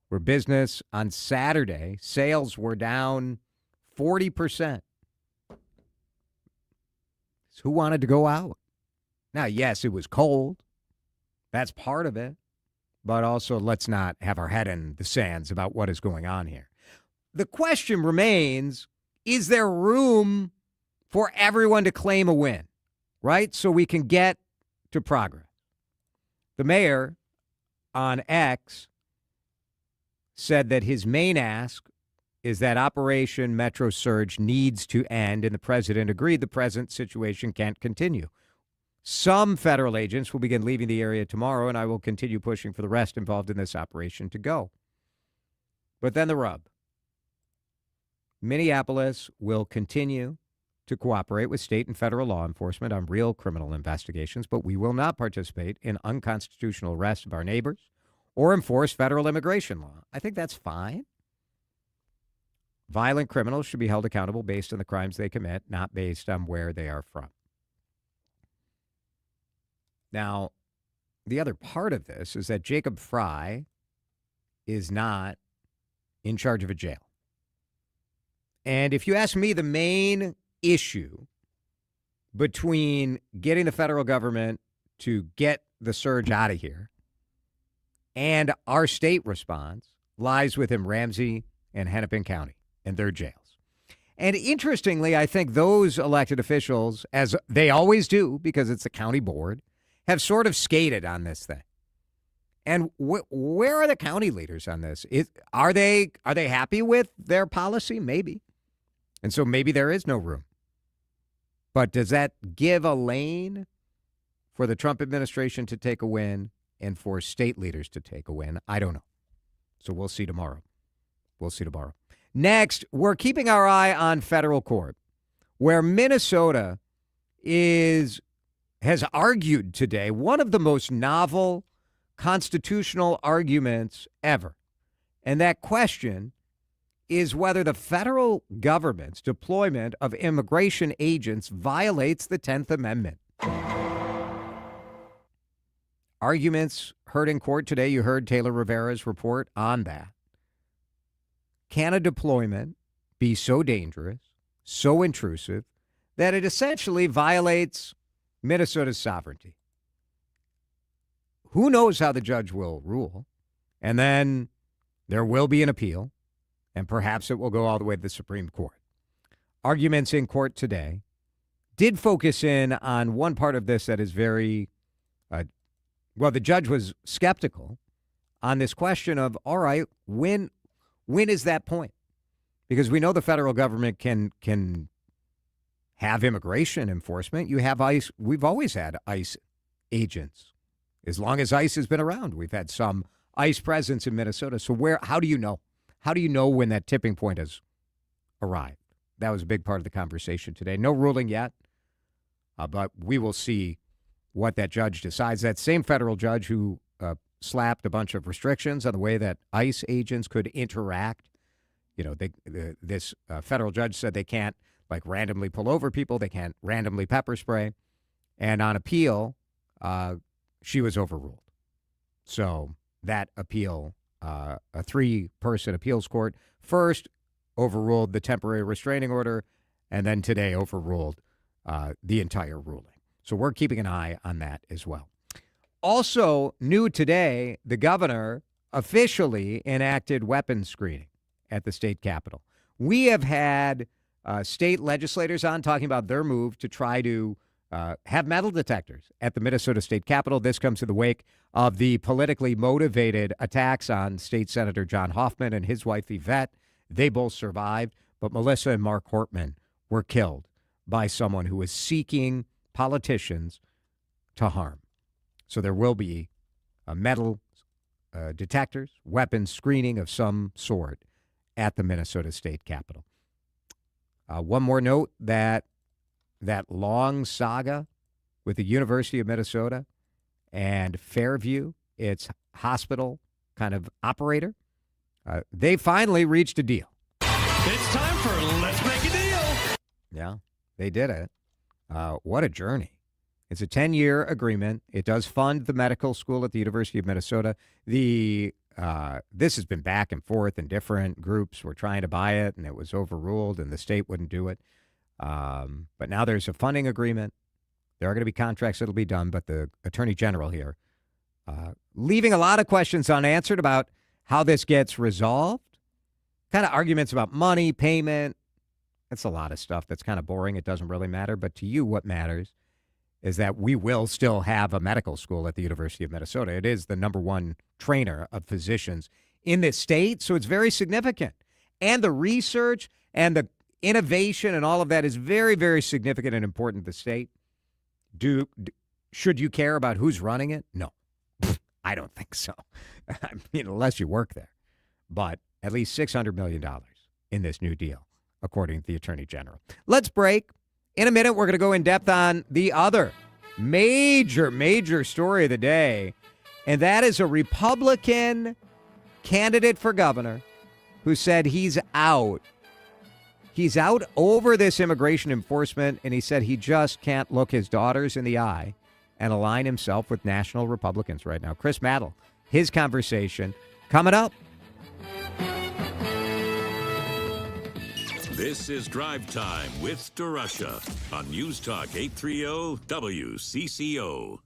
where business on Saturday, sales were down 40%. So who wanted to go out? Now, yes, it was cold. That's part of it. But also, let's not have our head in the sands about what is going on here. The question remains, is there room for everyone to claim a win, right? So we can get to progress. The mayor on X said that his main ask is that Operation Metro Surge needs to end, and the president agreed the present situation can't continue. Some federal agents will begin leaving the area tomorrow, and I will continue pushing for the rest involved in this operation to go. But then the rub. Minneapolis will continue to cooperate with state and federal law enforcement on real criminal investigations, but we will not participate in unconstitutional arrests of our neighbors or enforce federal immigration law. I think that's fine. Violent criminals should be held accountable based on the crimes they commit, not based on where they are from. Now, the other part of this is that Jacob Frey is not in charge of a jail. And if you ask me, the main issue between getting the federal government to get the surge out of here and our state response lies within Ramsey and Hennepin County and their jails. And interestingly, I think those elected officials, as they always do because it's the county board, have sort of skated on this thing. And where are the county leaders on this? Are they happy with their policy? Maybe. And so maybe there is no room. But does that give a lane for the Trump administration to take a win and for state leaders to take a win? I don't know. So we'll see tomorrow. Next, we're keeping our eye on federal court, where Minnesota has argued today one of the most novel constitutional arguments ever. And that question is whether the federal government's deployment of immigration agents violates the 10th Amendment. Arguments heard in court today. You heard Taylor Rivera's report on that. Can a deployment be so dangerous, so intrusive, that it essentially violates Minnesota's sovereignty? Who knows how the judge will rule? And then there will be an appeal, and perhaps it will go all the way to the Supreme Court. Arguments in court today did focus in on one part of this that is very, well, the judge was skeptical on this question of, all right, when is that point? Because we know the federal government can have immigration enforcement. You have ICE. We've always had ICE agents. As long as ICE has been around, we've had some ICE presence in Minnesota. So how do you know? How do you know when that tipping point has arrived? That was a big part of the conversation today. No ruling yet, but we will see what that judge decides. That same federal judge who slapped a bunch of restrictions on the way that ICE agents could interact. You know, this federal judge said they can't like randomly pull over people. They can't randomly pepper spray. And on appeal, she was overruled. So that appeal, a 3-person appeals court, first overruled the temporary restraining order, and then today overruled the entire ruling. So we're keeping an eye on that as well. Also new today, the governor officially enacted weapons screening at the state capitol. We have had state legislators on talking about their move to try to have metal detectors at the Minnesota State Capitol. This comes in the wake of the politically motivated attacks on State Senator John Hoffman and his wife Yvette. They both survived, but Melissa and Mark Hortman were killed by someone who was seeking politicians to harm. So there will be metal detectors, weapons screening of some sort at the Minnesota State Capitol. One more note, that long saga with the University of Minnesota and Fairview, its hospital kind of operator, they finally reached a deal. It's time for Let's Make a Deal. Yeah, they did it. What a journey. It's a 10-year agreement. It does fund the medical school at the University of Minnesota. This has been back and forth, and different groups were trying to buy it, and it was overruled, and the state wouldn't do it. But now there's a funding agreement. There are going to be contracts that will be done, but the Attorney General here leaving a lot of questions unanswered about how this gets resolved. Kind of arguments about money, payment. That's a lot of stuff that's kind of boring. It doesn't really matter. But to you, what matters is that we will still have a medical school at the University of Minnesota. It is the #1 trainer of physicians in this state, so it's very significant. And the research and the innovation and all of that is very, very significant and important to the state. Should you care about who's running it? No, I don't think so. I mean, unless you work there. But at least $600 million in this new deal, according to the Attorney General. Let's break. In a minute, we're going to go in depth on the other major story of the day, and that is a Republican candidate for governor who said he's out. He's out over this immigration enforcement, and he said he just can't look his daughters in the eye and align himself with national Republicans right now. Chris Madel, his conversation coming up. This is Drive Time with DeRush on News Talk 830 WCCO.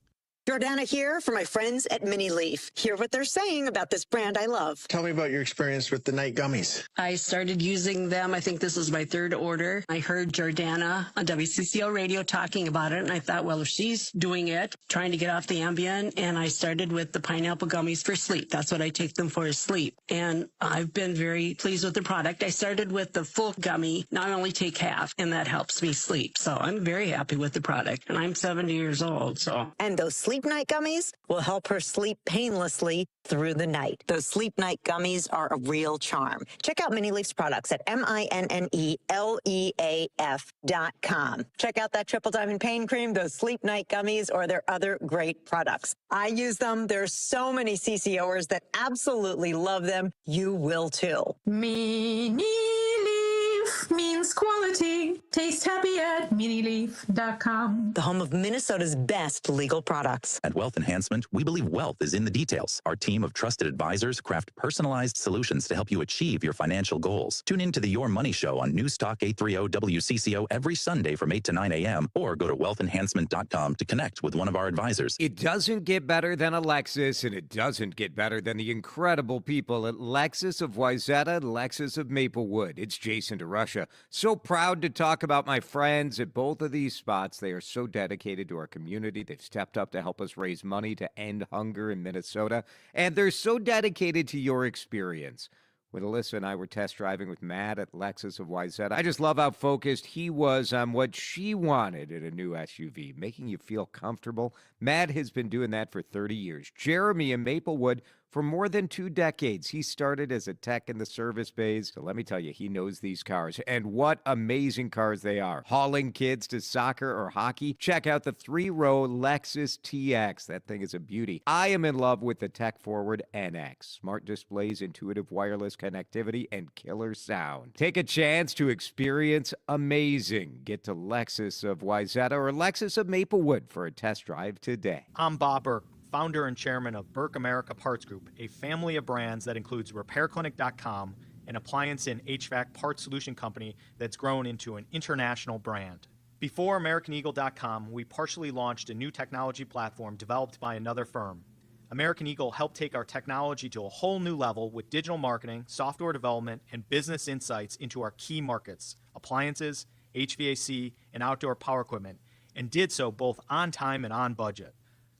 Jordana here for my friends at Mini Leaf. Hear what they're saying about this brand I love. Tell me about your experience with the night gummies. I started using them. I think this was my 3rd order. I heard Jordana on WCCO radio talking about it, and I thought, well, if she's doing it, trying to get off the Ambien, and I started with the pineapple gummies for sleep. That's what I take them for, is sleep. And I've been very pleased with the product. I started with the full gummy. Now I only take half, and that helps me sleep. So I'm very happy with the product, and I'm 70 years old. So. And those sleep Sleep Night gummies will help her sleep painlessly through the night. Those Sleep Night gummies are a real charm. Check out Mini Leaf's products at MINNELEAF.com. Check out that Triple Diamond Pain Cream, those Sleep Night gummies, or their other great products. I use them. There's so many CCOers that absolutely love them. You will too. Mini Leaf means quality. Taste happy at minileaf.com. The home of Minnesota's best legal products. At Wealth Enhancement, we believe wealth is in the details. Our team of trusted advisors craft personalized solutions to help you achieve your financial goals. Tune in to the Your Money Show on News Talk 830 WCCO every Sunday from 8 to 9 a.m. or go to wealthenhancement.com to connect with one of our advisors. It doesn't get better than a Lexus, and it doesn't get better than the incredible people at Lexus of Wayzata, Lexus of Maplewood. It's Jason DeRush. So proud to talk about my friends at both of these spots. They are so dedicated to our community. They've stepped up to help us raise money to end hunger in Minnesota, and they're so dedicated to your experience. When Alyssa and I were test driving with Matt at Lexus of Wayzata, I just love how focused he was on what she wanted in a new SUV, making you feel comfortable. Matt has been doing that for 30 years. Jeremy in Maplewood, for more than 2 decades. He started as a tech in the service bays. So let me tell you, he knows these cars. And what amazing cars they are. Hauling kids to soccer or hockey. Check out the 3-row Lexus TX. That thing is a beauty. I am in love with the tech-forward NX. Smart displays, intuitive wireless connectivity, and killer sound. Take a chance to experience amazing. Get to Lexus of Wayzata or Lexus of Maplewood for a test drive today. I'm Bob Burke, founder and chairman of Burke America Parts Group, a family of brands that includes RepairClinic.com, an appliance and HVAC parts solution company that's grown into an international brand. Before AmericanEagle.com, we partially launched a new technology platform developed by another firm. American Eagle helped take our technology to a whole new level with digital marketing, software development, and business insights into our key markets, appliances, HVAC, and outdoor power equipment, and did so both on time and on budget.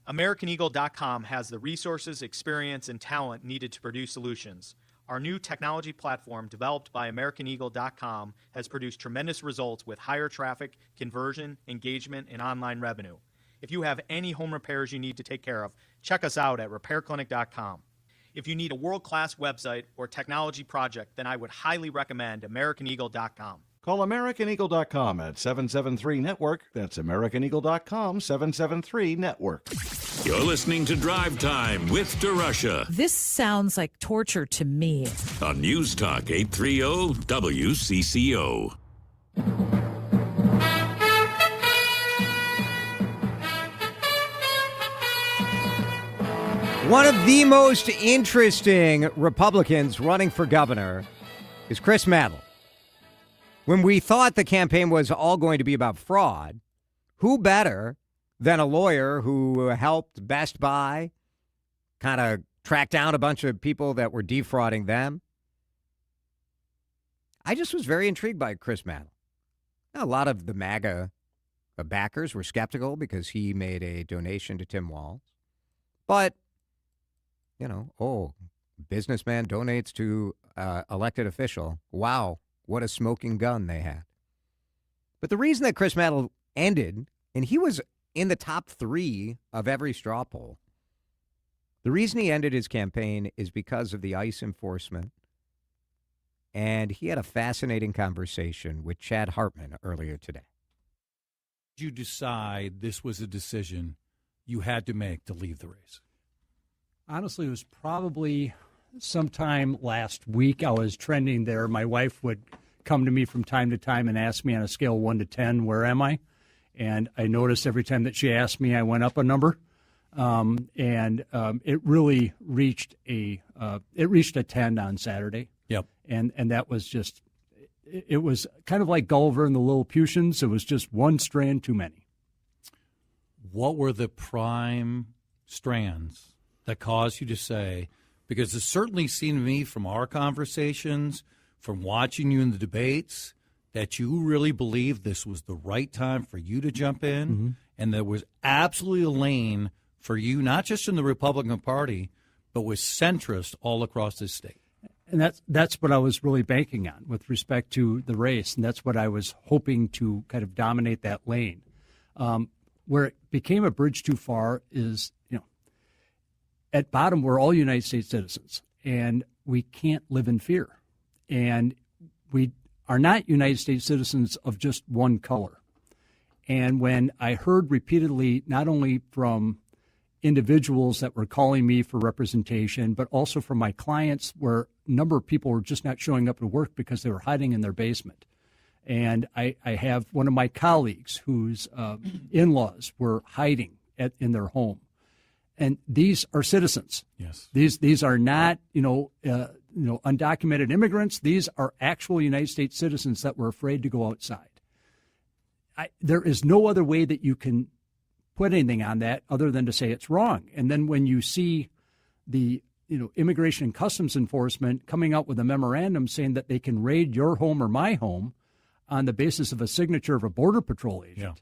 AmericanEagle.com has the resources, experience, and talent needed to produce solutions. Our new technology platform, developed by AmericanEagle.com, has produced tremendous results with higher traffic, conversion, engagement, and online revenue. If you have any home repairs you need to take care of, check us out at RepairClinic.com. If you need a world-class website or technology project, then I would highly recommend AmericanEagle.com. Call AmericanEagle.com at 773-NETWORK. That's AmericanEagle.com, 773-NETWORK. You're listening to Drive Time with DeRush. This sounds like torture to me. On News Talk 830 WCCO. One of the most interesting Republicans running for governor is Chris Madel. When we thought the campaign was all going to be about fraud, who better than a lawyer who helped Best Buy kind of track down a bunch of people that were defrauding them? I just was very intrigued by Chris Madel. Now, a lot of the MAGA backers were skeptical because he made a donation to Tim Walz. But, businessman donates to elected official. Wow. What a smoking gun they had. But the reason that Chris Madel ended, and he was in the top 3 of every straw poll, the reason he ended his campaign is because of the ICE enforcement. And he had a fascinating conversation with Chad Hartman earlier today. Did you decide this was a decision you had to make to leave the race? Honestly, it was probably sometime last week. I was trending there. My wife would come to me from time to time and ask me on a scale of 1 to 10, where am I? And I noticed every time that she asked me, I went up a number. It really reached a 10 on Saturday. Yep. And that was just, it was kind of like Gulliver and the Lilliputians. It was just one strand too many. What were the prime strands that caused you to say, because it certainly seemed to me from our conversations, from watching you in the debates, that you really believed this was the right time for you to jump in, and there was absolutely a lane for you, not just in the Republican Party, but with centrists all across this state. And that's what I was really banking on with respect to the race, and that's what I was hoping to kind of dominate that lane. Where it became a bridge too far is, at bottom, we're all United States citizens, and we can't live in fear. And we are not United States citizens of just one color. And when I heard repeatedly, not only from individuals that were calling me for representation, but also from my clients, where a number of people were just not showing up to work because they were hiding in their basement. And I have one of my colleagues whose in-laws were hiding in their home. And these are citizens. Yes. These are not, undocumented immigrants. These are actual United States citizens that were afraid to go outside. There is no other way that you can put anything on that other than to say it's wrong. And then when you see the Immigration and Customs Enforcement coming out with a memorandum saying that they can raid your home or my home on the basis of a signature of a Border Patrol agent. Yeah.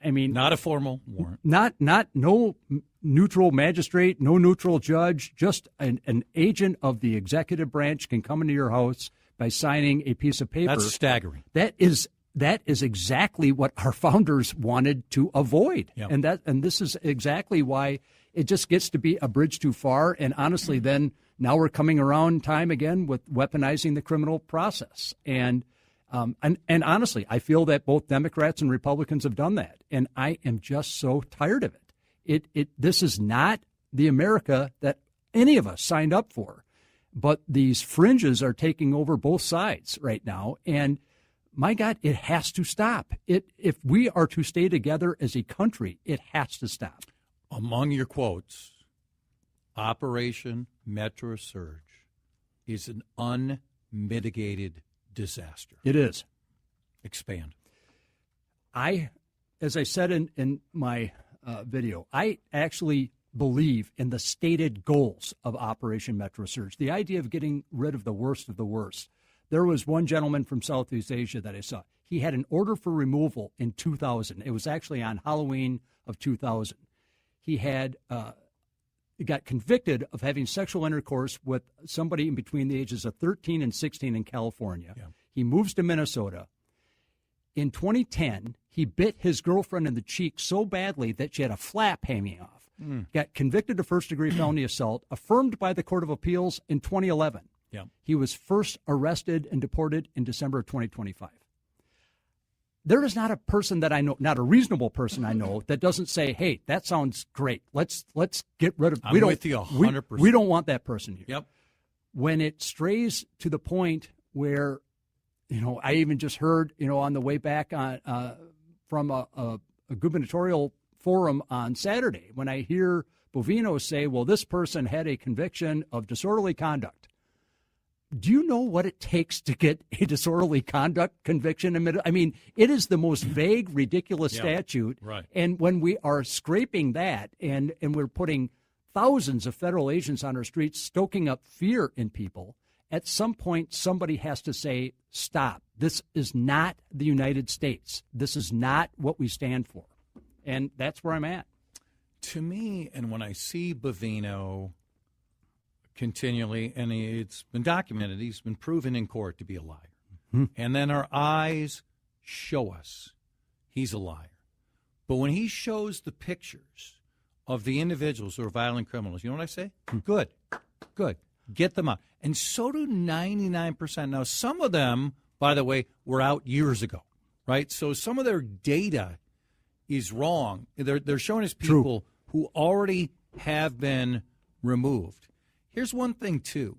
I mean, not a formal warrant. No neutral magistrate, no neutral judge, just an agent of the executive branch can come into your house by signing a piece of paper. That's staggering. That is exactly what our founders wanted to avoid. Yep. And this is exactly why it just gets to be a bridge too far. And honestly, then now we're coming around time again with weaponizing the criminal process. And honestly, I feel that both Democrats and Republicans have done that. And I am just so tired of it. This is not the America that any of us signed up for. But these fringes are taking over both sides right now. And my God, it has to stop. If we are to stay together as a country, it has to stop. Among your quotes, Operation Metro Surge is an unmitigated disaster. It is. Expand. As I said in my video, I actually believe in the stated goals of Operation Metro Surge, the idea of getting rid of the worst of the worst. There was one gentleman from Southeast Asia that I saw. He had an order for removal in 2000. It was actually on Halloween of 2000. He had got convicted of having sexual intercourse with somebody in between the ages of 13 and 16 in California. Yeah. He moves to Minnesota. In 2010, he bit his girlfriend in the cheek so badly that she had a flap hanging off. Got convicted of first-degree felony assault, affirmed by the Court of Appeals in 2011. Yeah. He was first arrested and deported in December of 2025. There is not a person that I know, not a reasonable person I know, that doesn't say, hey, that sounds great. Let's get rid of it. I'm with you 100%. We don't want that person here. Yep. When it strays to the point where, I even just heard, on the way back from a gubernatorial forum on Saturday, when I hear Bovino say, well, this person had a conviction of disorderly conduct. Do you know what it takes to get a disorderly conduct conviction? I mean, it is the most vague, ridiculous statute. Right. And when we are scraping that and we're putting thousands of federal agents on our streets, stoking up fear in people, at some point somebody has to say, stop. This is not the United States. This is not what we stand for. And that's where I'm at. To me, and when I see Bovino continually, and it's been documented, he's been proven in court to be a liar. Mm-hmm. And then our eyes show us he's a liar. But when he shows the pictures of the individuals who are violent criminals, you know what I say? Good. Get them out. And so do 99%. Now, some of them, by the way, were out years ago, right? So some of their data is wrong. They're showing us people who already have been removed. Here's one thing, too.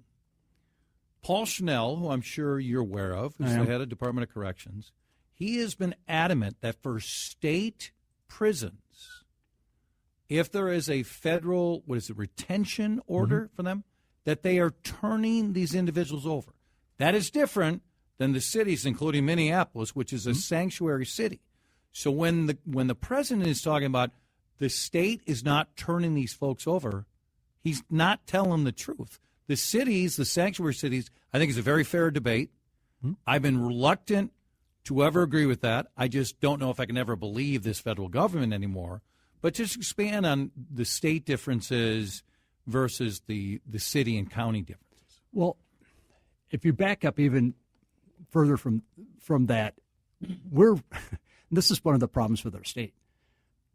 Paul Schnell, who I'm sure you're aware of, who's the head of Department of Corrections, he has been adamant that for state prisons, if there is a federal, retention order for them, that they are turning these individuals over. That is different than the cities, including Minneapolis, which is a sanctuary city. So when the president is talking about the state is not turning these folks over, he's not telling the truth. The cities, the sanctuary cities, I think is a very fair debate. I've been reluctant to ever agree with that. I just don't know if I can ever believe this federal government anymore. But just expand on the state differences versus the city and county differences. Well, if you back up even further from that, this is one of the problems with our state.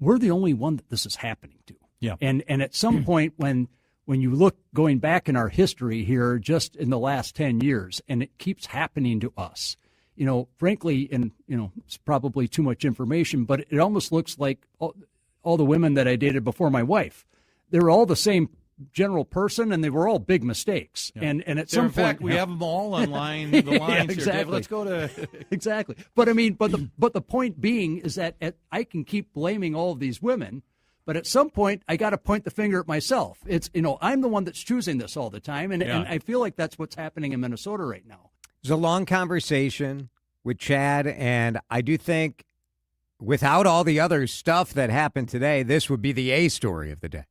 we're the only one that this is happening to. Yeah. And at some point when you look going back in our history here, just in the last 10 years, and it keeps happening to us, frankly, and, it's probably too much information, but it almost looks like all the women that I dated before my wife, they were all the same general person, and they were all big mistakes. Yeah. And at some point, in fact, we have them all on the lines here. Exactly. Let's go to exactly. But I mean, but the point being is that I can keep blaming all of these women, but at some point I got to point the finger at myself. It's I'm the one that's choosing this all the time, and I feel like that's what's happening in Minnesota right now. It was a long conversation with Chad, and I do think without all the other stuff that happened today, this would be the A story of the day.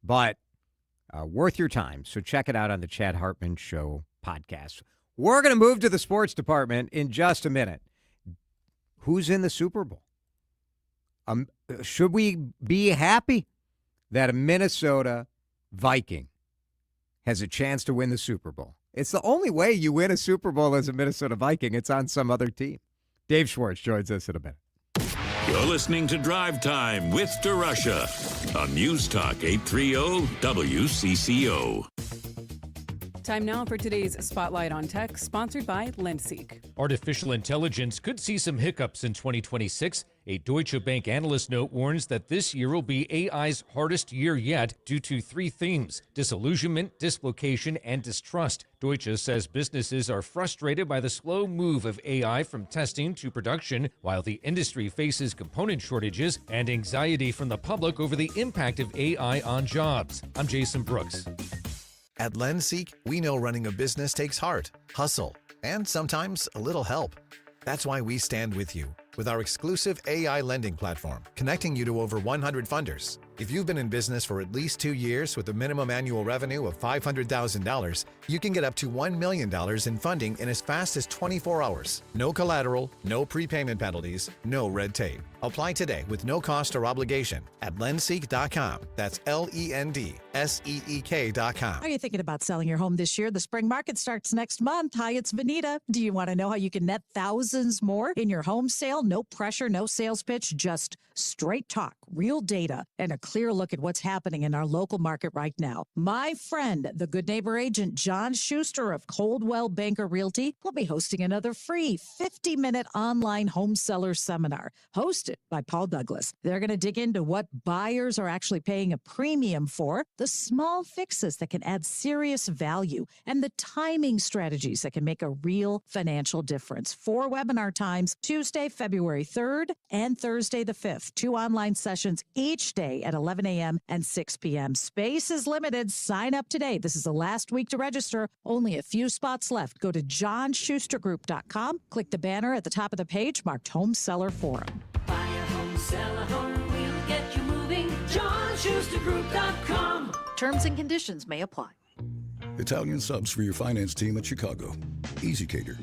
But worth your time. So check it out on the Chad Hartman Show podcast. We're going to move to the sports department in just a minute. Who's in the Super Bowl? Should we be happy that a Minnesota Viking has a chance to win the Super Bowl? It's the only way you win a Super Bowl as a Minnesota Viking. It's on some other team. Dave Schwartz joins us in a minute. You're listening to Drive Time with DeRush on News Talk 830 WCCO. Time now for today's Spotlight on Tech, sponsored by Lendseek. Artificial intelligence could see some hiccups in 2026. A Deutsche Bank analyst note warns that this year will be AI's hardest year yet due to three themes: disillusionment, dislocation, and distrust. Deutsche says businesses are frustrated by the slow move of AI from testing to production, while the industry faces component shortages and anxiety from the public over the impact of AI on jobs. I'm Jason Brooks. At Lendseek, we know running a business takes heart, hustle, and sometimes a little help. That's why we stand with you with our exclusive AI lending platform, connecting you to over 100 funders. If you've been in business for at least 2 years with a minimum annual revenue of $500,000, you can get up to $1 million in funding in as fast as 24 hours. No collateral, no prepayment penalties, no red tape. Apply today with no cost or obligation at Lendseek.com. That's LENDSEEK.com. Are you thinking about selling your home this year? The spring market starts next month. Hi, it's Vanita. Do you want to know how you can net thousands more in your home sale? No pressure, no sales pitch, just straight talk, real data, and a clear look at what's happening in our local market right now. My friend, the Good Neighbor agent, John Schuster of Coldwell Banker Realty, will be hosting another free 50-minute online home seller seminar hosted by Paul Douglas. They're going to dig into what buyers are actually paying a premium for, the small fixes that can add serious value, and the timing strategies that can make a real financial difference. 4 webinar times, Tuesday, February 3rd and Thursday the 5th. 2 online sessions each day at 11 a.m. and 6 p.m. Space is limited. Sign up today. This is the last week to register. Only a few spots left. Go to johnschustergroup.com. Click the banner at the top of the page marked Home Seller Forum. Buy a home, sell a home, we'll get you moving. johnschustergroup.com. Terms and conditions may apply. Italian subs for your finance team at Chicago. Easy Cater.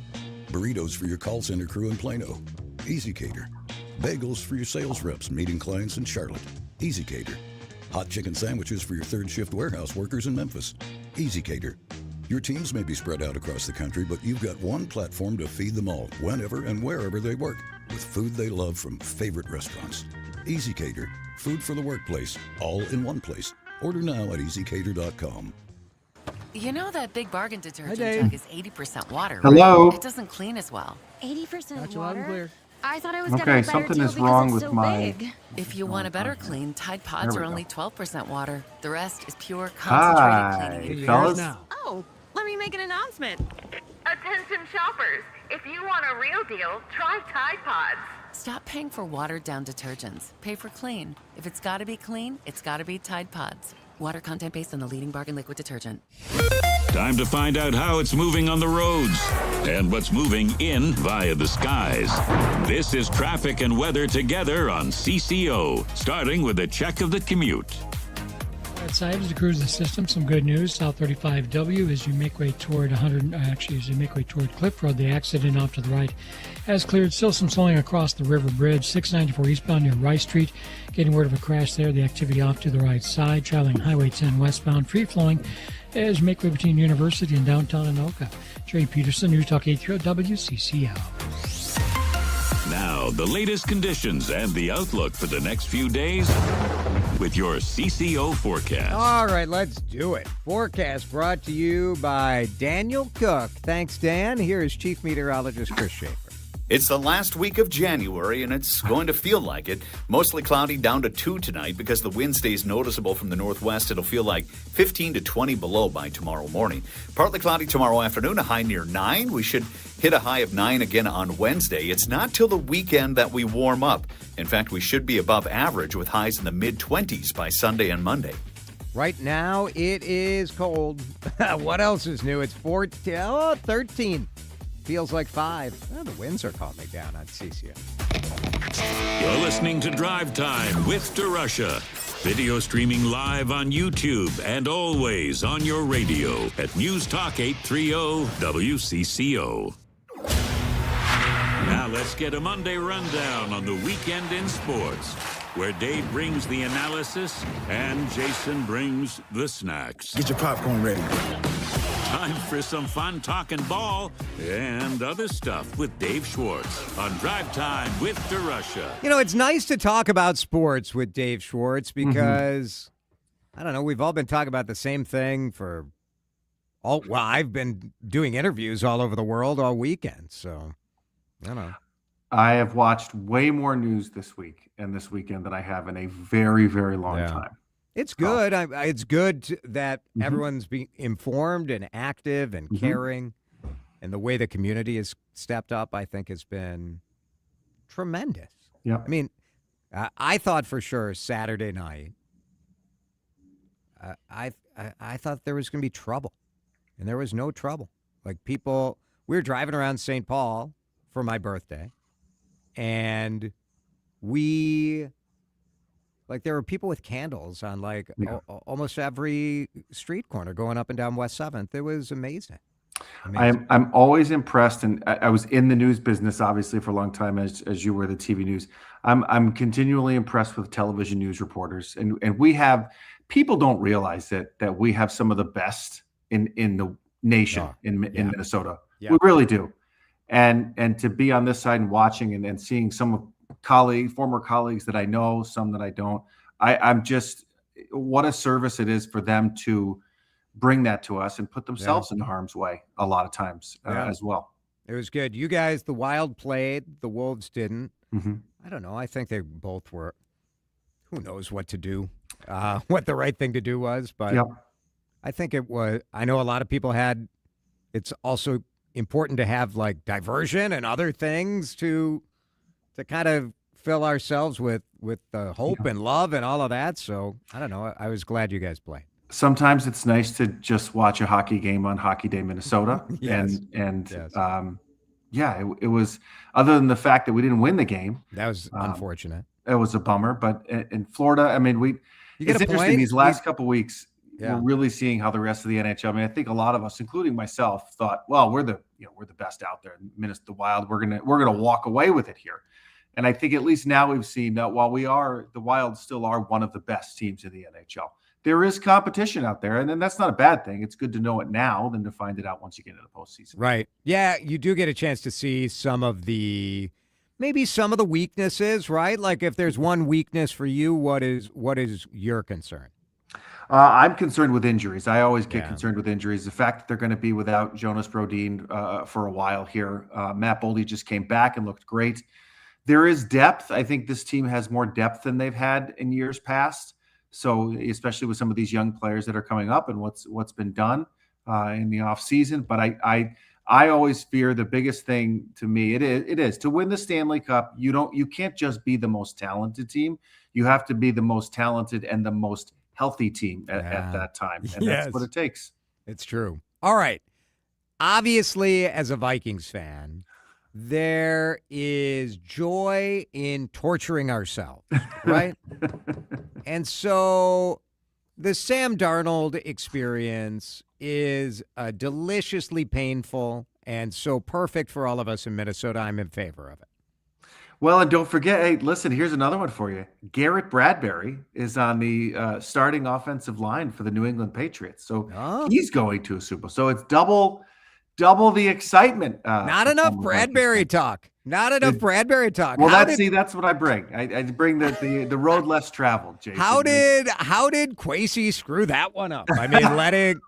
Burritos for your call center crew in Plano. Easy Cater. Bagels for your sales reps meeting clients in Charlotte. Easy Cater. Hot chicken sandwiches for your third shift warehouse workers in Memphis. Easy Cater. Your teams may be spread out across the country, but you've got one platform to feed them all, whenever and wherever they work, with food they love from favorite restaurants. Easy Cater. Food for the workplace, all in one place. Order now at easycater.com. You know that Big Bargain detergent Dave. jug is 80% water, Hello? right? It doesn't clean as well. 80% loud and water? clear. I thought I was Okay, getting a better something deal is because wrong it's with so my- big. If you want a better clean, Tide Pods There are we only go. 12% water. The rest is pure Hi, concentrated cleaning. fellas. Oh, let me make an announcement. Attention shoppers, if you want a real deal, try Tide Pods. Stop paying for watered-down detergents. Pay for clean. If it's got to be clean, it's got to be Tide Pods. Water content based on the leading bargain liquid detergent. Time to find out how it's moving on the roads and what's moving in via the skies. This is traffic and weather together on CCO, starting with a check of the commute. Outside is the cruising system. Some good news. South 35W as you make way toward as you make way toward Cliff Road. The accident off to the right has cleared. Still some slowing across the River Bridge. 694 eastbound near Rice Street. Getting word of a crash there. The activity off to the right side. Traveling Highway 10 westbound. Free flowing as you make way between University and downtown Anoka. Jerry Peterson, News Talk 830 WCCO. Now, Now, the latest conditions and the outlook for the next few days with your CCO forecast. All right, let's do it. Forecast brought to you by Daniel Cook. Thanks, Dan. Here is Chief Meteorologist Chris Schaefer. It's the last week of January, and it's going to feel like it. Mostly cloudy, down to 2 tonight. Because the wind stays noticeable from the northwest, it'll feel like 15 to 20 below by tomorrow morning. Partly cloudy tomorrow afternoon, a high near 9. We should hit a high of 9 again on Wednesday. It's not till the weekend that we warm up. In fact, we should be above average with highs in the mid-20s by Sunday and Monday. Right now, it is cold. What else is new? It's 13. Feels like 5. Well, the winds are calming down on CCO. You're listening to Drive Time with DeRush. Video streaming live on YouTube and always on your radio at News Talk 830 WCCO. Now let's get a Monday rundown on the weekend in sports, where Dave brings the analysis and Jason brings the snacks. Get your popcorn ready. Time for some fun talking ball and other stuff with Dave Schwartz on Drive Time with DeRush. You know, it's nice to talk about sports with Dave Schwartz because, I don't know, we've all been talking about the same thing I've been doing interviews all over the world all weekend, so, I don't know. I have watched way more news this week and this weekend than I have in a very, very long time. It's good. It's good that everyone's being informed and active and caring, and the way the community has stepped up, I think, has been tremendous. Yeah. I mean, I thought for sure Saturday night, I thought there was going to be trouble, and there was no trouble. Like we were driving around St. Paul for my birthday, and there were people with candles on almost every street corner going up and down West 7th. It was amazing. I'm always impressed, and I was in the news business obviously for a long time as you were the TV news. I'm continually impressed with television news reporters, and we have people don't realize that we have some of the best in the nation in Minnesota. Yeah. We really do, and to be on this side and watching and seeing some of former colleagues that I know, some that I don't. I'm just, what a service it is for them to bring that to us and put themselves in harm's way a lot of times as well. It was good. You guys, the Wild played, the Wolves didn't. I don't know. I think they both were, who knows what to do, what the right thing to do was, but I think it was, I know a lot of people it's also important to have diversion and other things to kind of fill ourselves with hope and love and all of that. So, I don't know. I was glad you guys played. Sometimes it's nice to just watch a hockey game on Hockey Day Minnesota. Yes. It was, other than the fact that we didn't win the game. That was unfortunate. It was a bummer. But in Florida, I mean, it's interesting. These last couple of weeks, we're really seeing how the rest of the NHL. I mean, I think a lot of us, including myself, thought, well, we're the best out there. Minnesota, the Wild, we're gonna walk away with it here. And I think at least now we've seen that while the Wild still are one of the best teams in the NHL, there is competition out there. And then that's not a bad thing. It's good to know it now than to find it out once you get into the postseason. Right. Yeah, you do get a chance to see some of the weaknesses, right? Like if there's one weakness for you, what is your concern? I'm concerned with injuries. I always get concerned with injuries. The fact that they're going to be without Jonas Brodin for a while here. Matt Boldy just came back and looked great. There is depth. I think this team has more depth than they've had in years past. So especially with some of these young players that are coming up and what's been done in the off season. But I always fear the biggest thing to me, it is to win the Stanley Cup. You can't just be the most talented team. You have to be the most talented and the most healthy team at that time. And that's what it takes. It's true. All right. Obviously, as a Vikings fan, there is joy in torturing ourselves, right? And so the Sam Darnold experience is deliciously painful and so perfect for all of us in Minnesota. I'm in favor of it. Well, and don't forget, hey, listen, here's another one for you. Garrett Bradbury is on the starting offensive line for the New England Patriots. So he's going to a Super Bowl. So it's double the excitement. Not enough Bradbury talk. Not enough Bradbury talk. Well, that's what I bring. I bring the road less traveled, Jason. How did Kwesi screw that one up? I mean,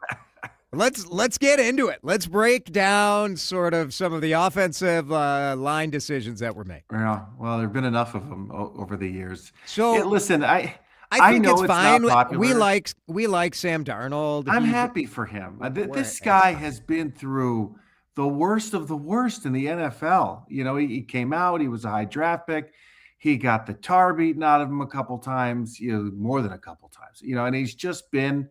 let's get into it. Let's break down sort of some of the offensive line decisions that were made. Yeah, well, there've been enough of them over the years. So listen, I think know it's fine. Not popular. We like Sam Darnold. I'm happy for him. This guy has been through the worst of the worst in the NFL. You know, he came out, he was a high draft pick. He got the tar beaten out of him a couple times, more than a couple times, and he's just been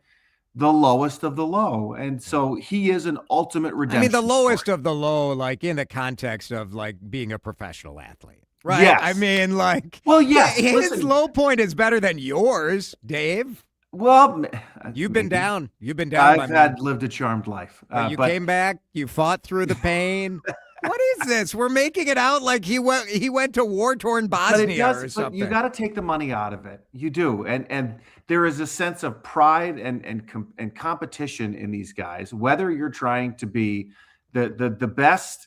the lowest of the low. And so he is an ultimate redemption. I mean, the lowest of the low, like in the context of like being a professional athlete, right? Yes. I mean, like, well, yes, his low point is better than yours, Dave. Well, you've been down. You've been down. I've lived a charmed life. You came back. You fought through the pain. What is this? We're making it out like he went to war-torn Bosnia or something. But you got to take the money out of it. You do, and there is a sense of pride and competition in these guys. Whether you're trying to be the best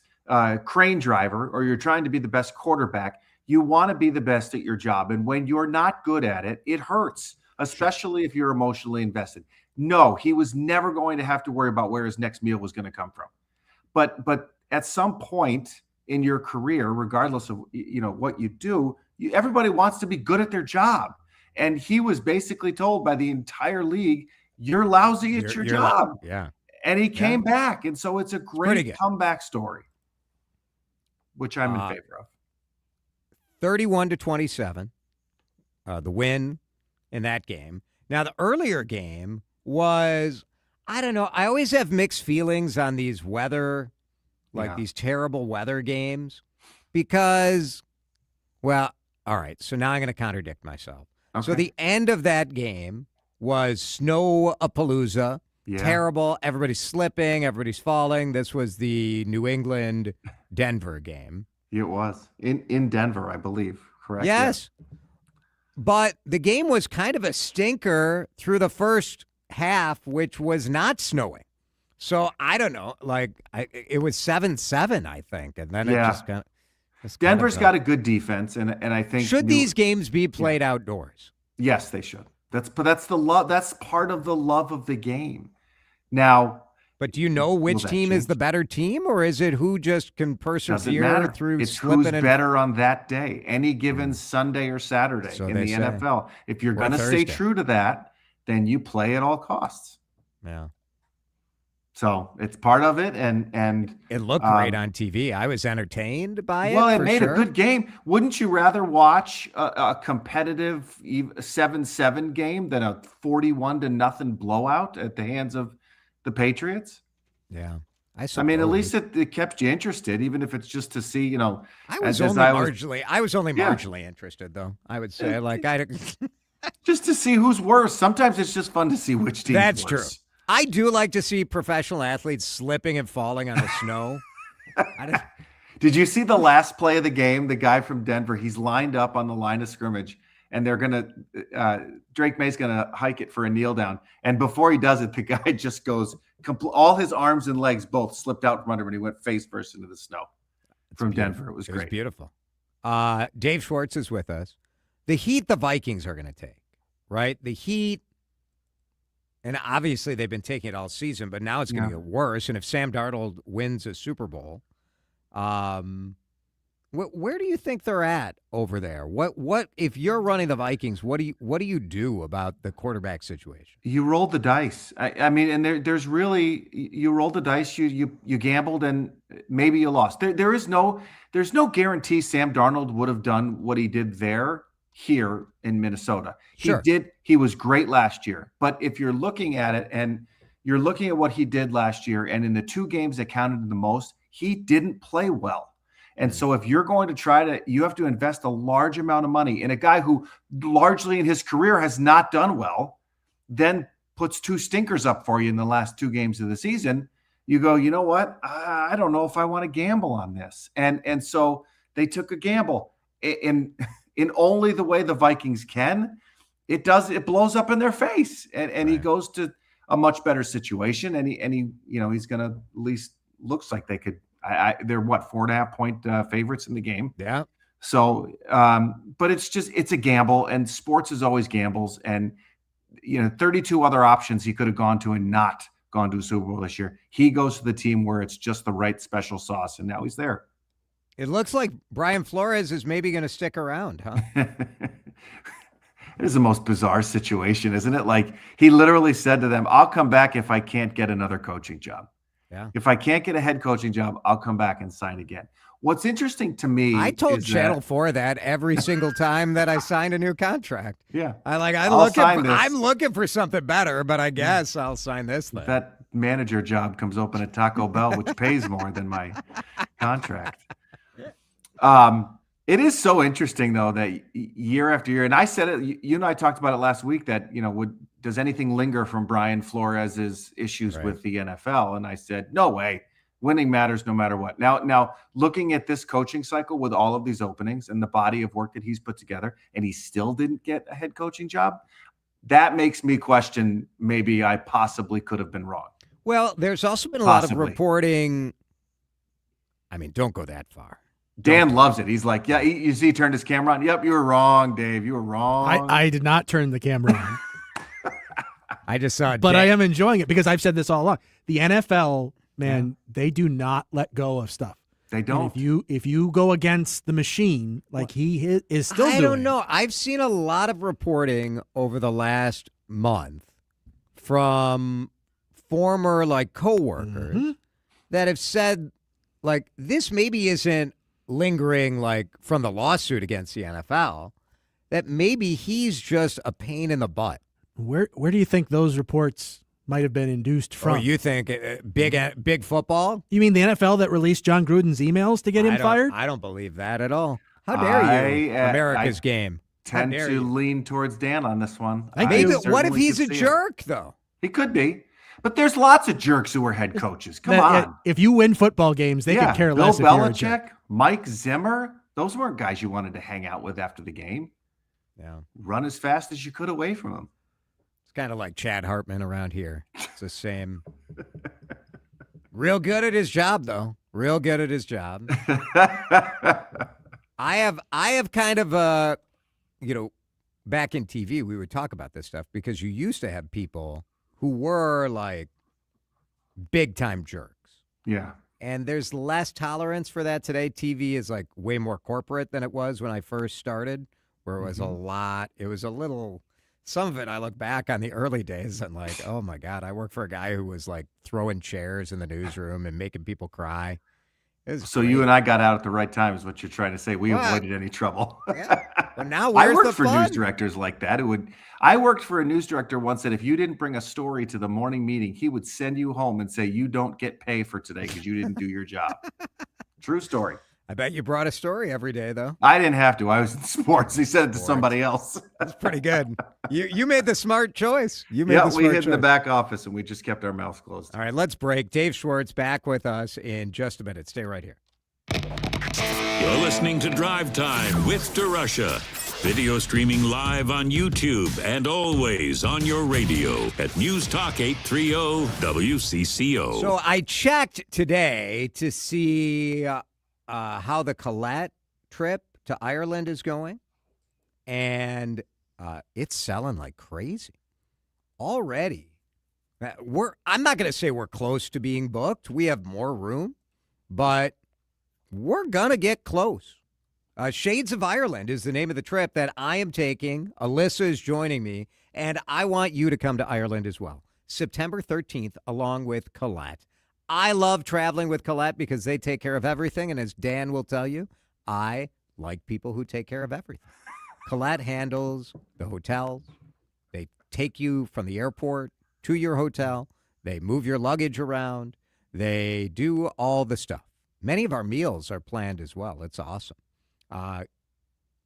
crane driver or you're trying to be the best quarterback, you want to be the best at your job. And when you're not good at it, it hurts. Especially if you're emotionally invested. No, he was never going to have to worry about where his next meal was going to come from. But at some point in your career, regardless of what you do, everybody wants to be good at their job. And he was basically told by the entire league, "You're lousy at your job." Yeah. And he came back, and so it's a great comeback story, which I'm in favor of. 31-27, the win in that game. Now, the earlier game was, I don't know, I always have mixed feelings on these weather, these terrible weather games because, well, all right, so now I'm going to contradict myself. Okay. So the end of that game was snow-a-palooza, terrible, everybody's slipping, everybody's falling. This was the New England-Denver game. It was, in Denver, I believe, correct? Yes. Yeah. But the game was kind of a stinker through the first half, which was not snowing. So I don't know. It was 7-7, I think. And then it just kind of. Denver's got a good defense. And I think. Should these games be played outdoors? Yes, they should. That's the love. That's part of the love of the game. Now. But do you know which team is the better team, or is it who just can persevere through it's slipping? Who's better on that day, any given Sunday or Saturday in the NFL. If you're going to stay true to that, then you play at all costs. Yeah. So it's part of it, and it looked great on TV. I was entertained by it. Well, it made a good game. Wouldn't you rather watch a competitive 7-7 game than a 41-0 blowout at the hands of the Patriots? Yeah. I mean, at least it kept you interested, even if it's just to see, I was only marginally interested, though. I would say, just to see who's worse. Sometimes it's just fun to see which team's That's worse. True. I do like to see professional athletes slipping and falling on the snow. Did you see the last play of the game? The guy from Denver, he's lined up on the line of scrimmage, and they're Drake May's gonna hike it for a kneel down. And before he does it, the guy just goes, all his arms and legs both slipped out from under him, and he went face first into the snow from Denver. It was great. It was beautiful. Dave Schwartz is with us. The heat the Vikings are going to take, right? The heat, and obviously they've been taking it all season, but now it's going to get worse. And if Sam Darnold wins a Super Bowl, where do you think they're at over there? What if you're running the Vikings? What do you do about the quarterback situation? You roll the dice. I mean, and there's really, you roll the dice. You gambled and maybe you lost. There's no guarantee Sam Darnold would have done what he did here in Minnesota. Sure. He was great last year. But if you're looking at it and you're looking at what he did last year, and in the two games that counted the most, he didn't play well. And so if you're going to you have to invest a large amount of money in a guy who largely in his career has not done well, then puts two stinkers up for you in the last two games of the season. You go, you know what? I don't know if I want to gamble on this. And so they took a gamble in only the way the Vikings can. It blows up in their face. And he goes to a much better situation. And he he's going to, at least looks like they could, They're what, 4.5-point favorites in the game. Yeah. So, but it's a gamble, and sports is always gambles. And 32 other options he could have gone to and not gone to a Super Bowl this year. He goes to the team where it's just the right special sauce, and now he's there. It looks like Brian Flores is maybe going to stick around, huh? It is the most bizarre situation, isn't it? Like, he literally said to them, I'll come back if I can't get another coaching job. Yeah. If I can't get a head coaching job, I'll come back and sign again. What's interesting to me, I told Channel 4 that every single time that I signed a new contract. Yeah. I'm looking for something better, but I guess I'll sign this thing. That manager job comes open at Taco Bell, which pays more than my contract. It is so interesting, though, that year after year, and I said it, you and I talked about it last week, that, does anything linger from Brian Flores' issues with the NFL? And I said, no way. Winning matters no matter what. Now, looking at this coaching cycle with all of these openings and the body of work that he's put together, and he still didn't get a head coaching job, that makes me question maybe I possibly could have been wrong. Well, there's also been a lot of reporting. I mean, don't go that far. Dan loves it. He's like, yeah, you see, he turned his camera on. Yep, you were wrong, Dave. You were wrong. I did not turn the camera on. I just saw it. But I am enjoying it because I've said this all along. The NFL, man, they do not let go of stuff. They don't. And if you go against the machine, like he is still doing. I don't know. I've seen a lot of reporting over the last month from former coworkers that have said this maybe isn't lingering from the lawsuit against the NFL, that maybe he's just a pain in the butt. Where do you think those reports might have been induced from? Oh, you think big football? You mean the NFL that released John Gruden's emails to get him fired? I don't believe that at all. How dare you? America's game. Tend to lean towards Dan on this one. What if he's a jerk, though? He could be. But there's lots of jerks who are head coaches. Come on. If you win football games, they could care less. Bill Belichick, Mike Zimmer, those weren't guys you wanted to hang out with after the game. Yeah. Run as fast as you could away from them. It's kind of like Chad Hartman around here. It's the same. Real good at his job, though. Real good at his job. I have kind of back in TV, we would talk about this stuff because you used to have people who were big time jerks. Yeah. And there's less tolerance for that today. TV is way more corporate than it was when I first started, where it was some of it, I look back on the early days and oh my God, I worked for a guy who was throwing chairs in the newsroom and making people cry. So great. You and I got out at the right time is what you're trying to say. We avoided any trouble. Yeah. Well, now I worked for news directors like that. I worked for a news director once that if you didn't bring a story to the morning meeting, he would send you home and say, you don't get pay for today because you didn't do your job. True story. I bet you brought a story every day, though. I didn't have to. I was in sports. He said it to somebody else. That's pretty good. You made the smart choice. We hid in the back office, and we just kept our mouths closed. All right, let's break. Dave Schwartz back with us in just a minute. Stay right here. You're listening to Drive Time with DeRush. Video streaming live on YouTube and always on your radio at News Talk 830 WCCO. So I checked today to see how the Colette trip to Ireland is going, and it's selling like crazy already. I'm not going to say we're close to being booked. We have more room, but we're going to get close. Shades of Ireland is the name of the trip that I am taking. Alyssa is joining me, and I want you to come to Ireland as well. September 13th, along with Colette. I love traveling with Colette because they take care of everything, and as Dan will tell you, I like people who take care of everything. Colette handles the hotels. They take you from the airport to your hotel. They move your luggage around. They do all the stuff. Many of our meals are planned as well. It's awesome.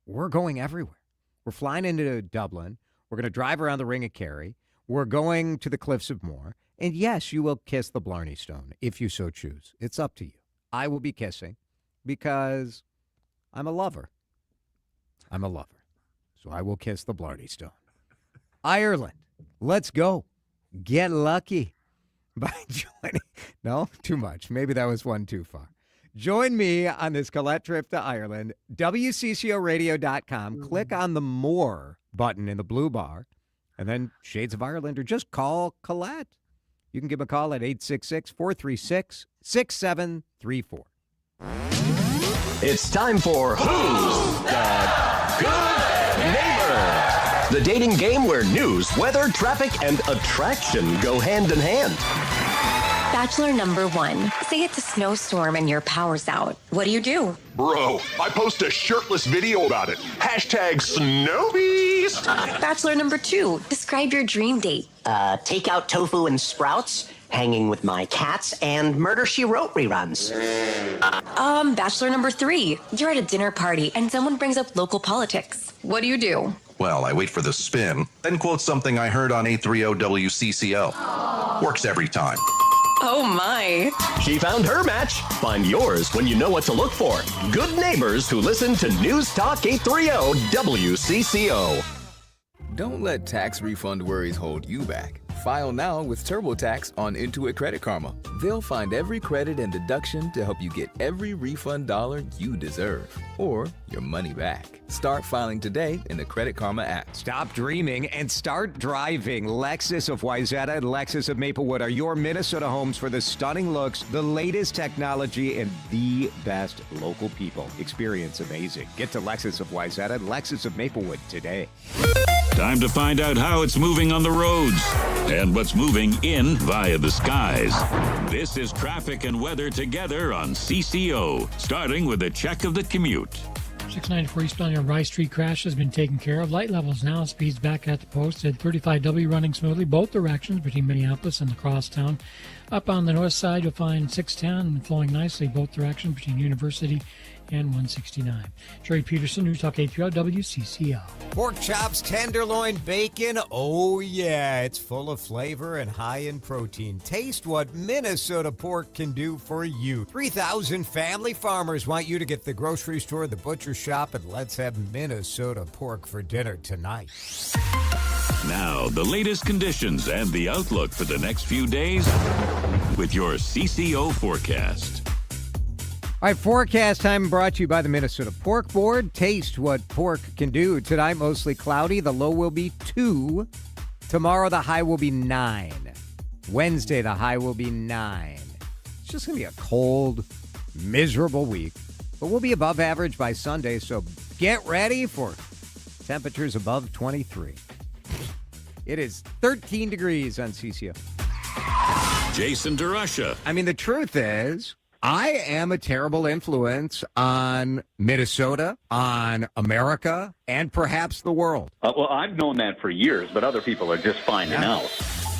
We're going everywhere. We're flying into Dublin. We're going to drive around the Ring of Kerry. We're going to the Cliffs of Moher. And yes, you will kiss the Blarney Stone if you so choose. It's up to you. I will be kissing because I'm a lover. I'm a lover. So I will kiss the Blarney Stone. Ireland, let's go. Get lucky by joining. No, too much. Maybe that was one too far. Join me on this Colette trip to Ireland. WCCOradio.com. Click on the More button in the blue bar, and then Shades of Ireland, or just call Colette. You can give him a call at 866-436-6734. It's time for Who's the Good Neighbor? The dating game where news, weather, traffic, and attraction go hand in hand. Bachelor number 1. Say it's a snowstorm and your power's out. What do? Bro, I post a shirtless video about it. Hashtag Snowbeast. Bachelor number 2. Describe your dream date. Take out tofu and sprouts, hanging with my cats, and Murder, She Wrote reruns. Bachelor number 3. You're at a dinner party and someone brings up local politics. What do? Well, I wait for the spin, then quote something I heard on 830 WCCO. Works every time. Oh my. She found her match. Find yours when you know what to look for. Good neighbors who listen to News Talk 830 WCCO. Don't let tax refund worries hold you back. File now with TurboTax on Intuit Credit Karma. They'll find every credit and deduction to help you get every refund dollar you deserve, or your money back. Start filing today in the Credit Karma app. Stop dreaming and start driving. Lexus of Wayzata and Lexus of Maplewood are your Minnesota homes for the stunning looks, the latest technology, and the best local people. Experience amazing. Get to Lexus of Wayzata and Lexus of Maplewood today. Time to find out how it's moving on the roads and what's moving in via the skies. This is traffic and weather together on CCO, starting with a check of the commute. 694 eastbound on Rice Street crash has been taken care of. Light levels now, speeds back at the post at 35W running smoothly both directions between Minneapolis and the crosstown. Up on the north side, you'll find 610 flowing nicely both directions between University and 169. Jerry Peterson, News Talk 830 WCCO. Pork chops, tenderloin, bacon. Oh, yeah. It's full of flavor and high in protein. Taste what Minnesota pork can do for you. 3,000 family farmers want you to get the grocery store, the butcher shop, and let's have Minnesota pork for dinner tonight. Now, the latest conditions and the outlook for the next few days with your CCO forecast. All right, forecast time brought to you by the Minnesota Pork Board. Taste what pork can do. Tonight, mostly cloudy. The low will be 2. Tomorrow, the high will be 9. Wednesday, the high will be 9. It's just going to be a cold, miserable week. But we'll be above average by Sunday, so get ready for temperatures above 23. It is 13 degrees on CCO. Jason DeRush. I mean, the truth is, I am a terrible influence on Minnesota, on America, and perhaps the world. Well, I've known that for years, but other people are just finding out.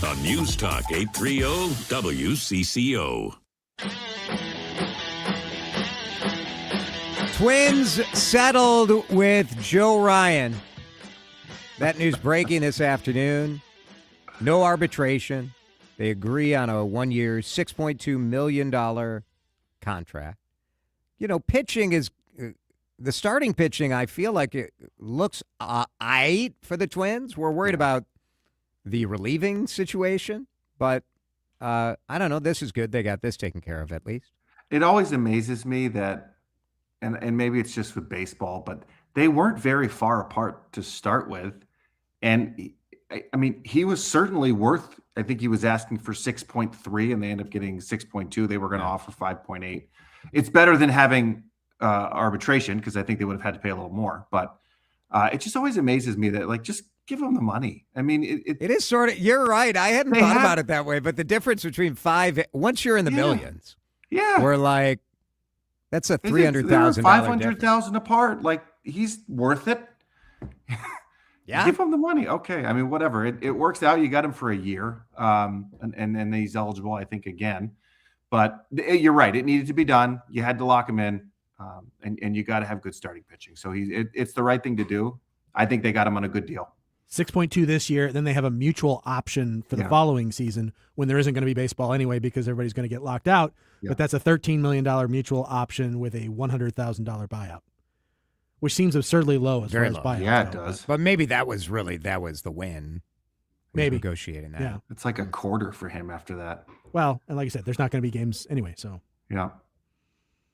On News Talk 830 WCCO. Twins settled with Joe Ryan. That news breaking this afternoon. No arbitration. They agree on a 1-year, $6.2 million contract. You know, pitching is the starting pitching. I feel like it looks aight for the Twins. We're worried about the relieving situation, but I don't know. This is good. They got this taken care of at least. It always amazes me that, and maybe it's just with baseball, but they weren't very far apart to start with. And I mean, he was certainly worth, I think he was asking for 6.3 and they ended up getting 6.2. They were going to offer 5.8. It's better than having arbitration because I think they would have had to pay a little more. But it just always amazes me that, like, just give them the money. I mean, it is sort of, you're right. I hadn't thought about it that way. But the difference between once you're in the millions, we're like, that's a $300,000. $500,000 apart. Like, he's worth it. Yeah. Give him the money. Okay. I mean, whatever. It works out. You got him for a year. And then he's eligible, I think, again. But you're right. It needed to be done. You had to lock him in. And you got to have good starting pitching. So it's the right thing to do. I think they got him on a good deal. 6.2 this year. Then they have a mutual option for the following season when there isn't going to be baseball anyway because everybody's going to get locked out. Yeah. But that's a $13 million mutual option with a $100,000 buyout, which seems absurdly low as far as buyout. Yeah, it does. But maybe that was the win. Maybe negotiating that. Yeah. It's like a quarter for him after that. Well, and like I said, there's not going to be games anyway. So yeah.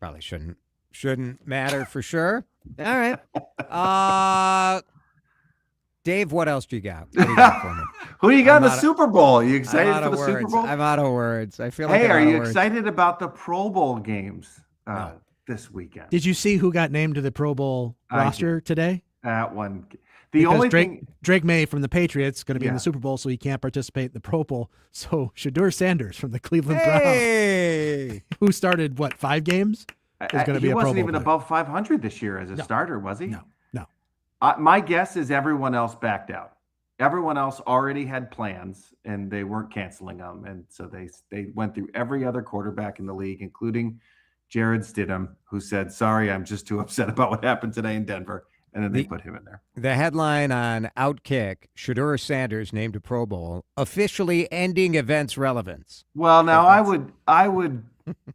Probably shouldn't matter for sure. All right. Dave, what else do you got? What do you got for me? Who do you got in the Super Bowl? Are you excited for the Super Bowl? I'm out of words. I feel like Hey, are you excited about the Pro Bowl games this weekend? Did you see who got named to the Pro Bowl roster today? That one. Drake May from the Patriots going to be in the Super Bowl, so he can't participate in the Pro Bowl. So Shedeur Sanders from the Cleveland Browns, who started 5 games, is going to be a Pro Bowl. He wasn't even above 500 this year as a starter, was he? No. My guess is everyone else backed out. Everyone else already had plans, and they weren't canceling them, and so they went through every other quarterback in the league, including Jared Stidham, who said, "Sorry, I'm just too upset about what happened today in Denver." And then they put him in there. The headline on Outkick, Shedeur Sanders named to Pro Bowl, officially ending event's relevance. Well, now I would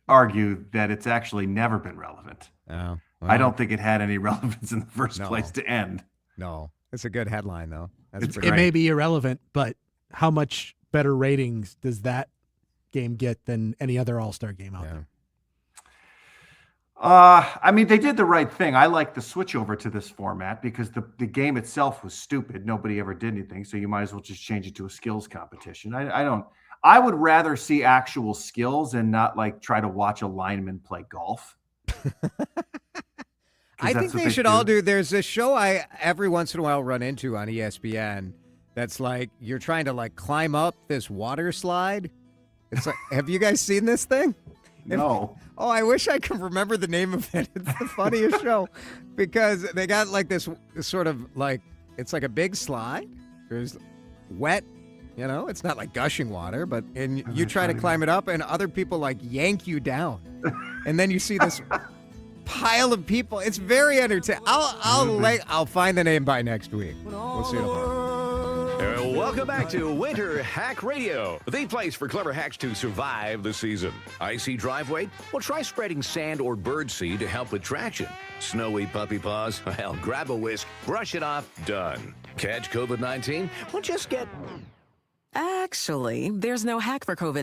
argue that it's actually never been relevant. Oh, well, I don't think it had any relevance in the first place to end. No, it's a good headline, though. It may be irrelevant, but how much better ratings does that game get than any other All-Star game out there? I mean, they did the right thing. I like the switch over to this format because the game itself was stupid. Nobody ever did anything, so you might as well just change it to a skills competition. I would rather see actual skills and not try to watch a lineman play golf. I think they should all do. There's a show I every once in a while run into on ESPN that's you're trying to climb up this water slide. It's have you guys seen this thing? No. I wish I could remember the name of it. It's the funniest show because they got this sort of it's like a big slide. There's wet, it's not gushing water, but you try to climb it up and other people yank you down. And then you see this pile of people. It's very entertaining. I'll find the name by next week. We'll see about it. Welcome back to Winter Hack Radio, the place for clever hacks to survive the season. Icy driveway? Well, try spreading sand or birdseed to help with traction. Snowy puppy paws? Well, grab a whisk, brush it off, done. Catch COVID-19? Well, just get... Actually, there's no hack for COVID.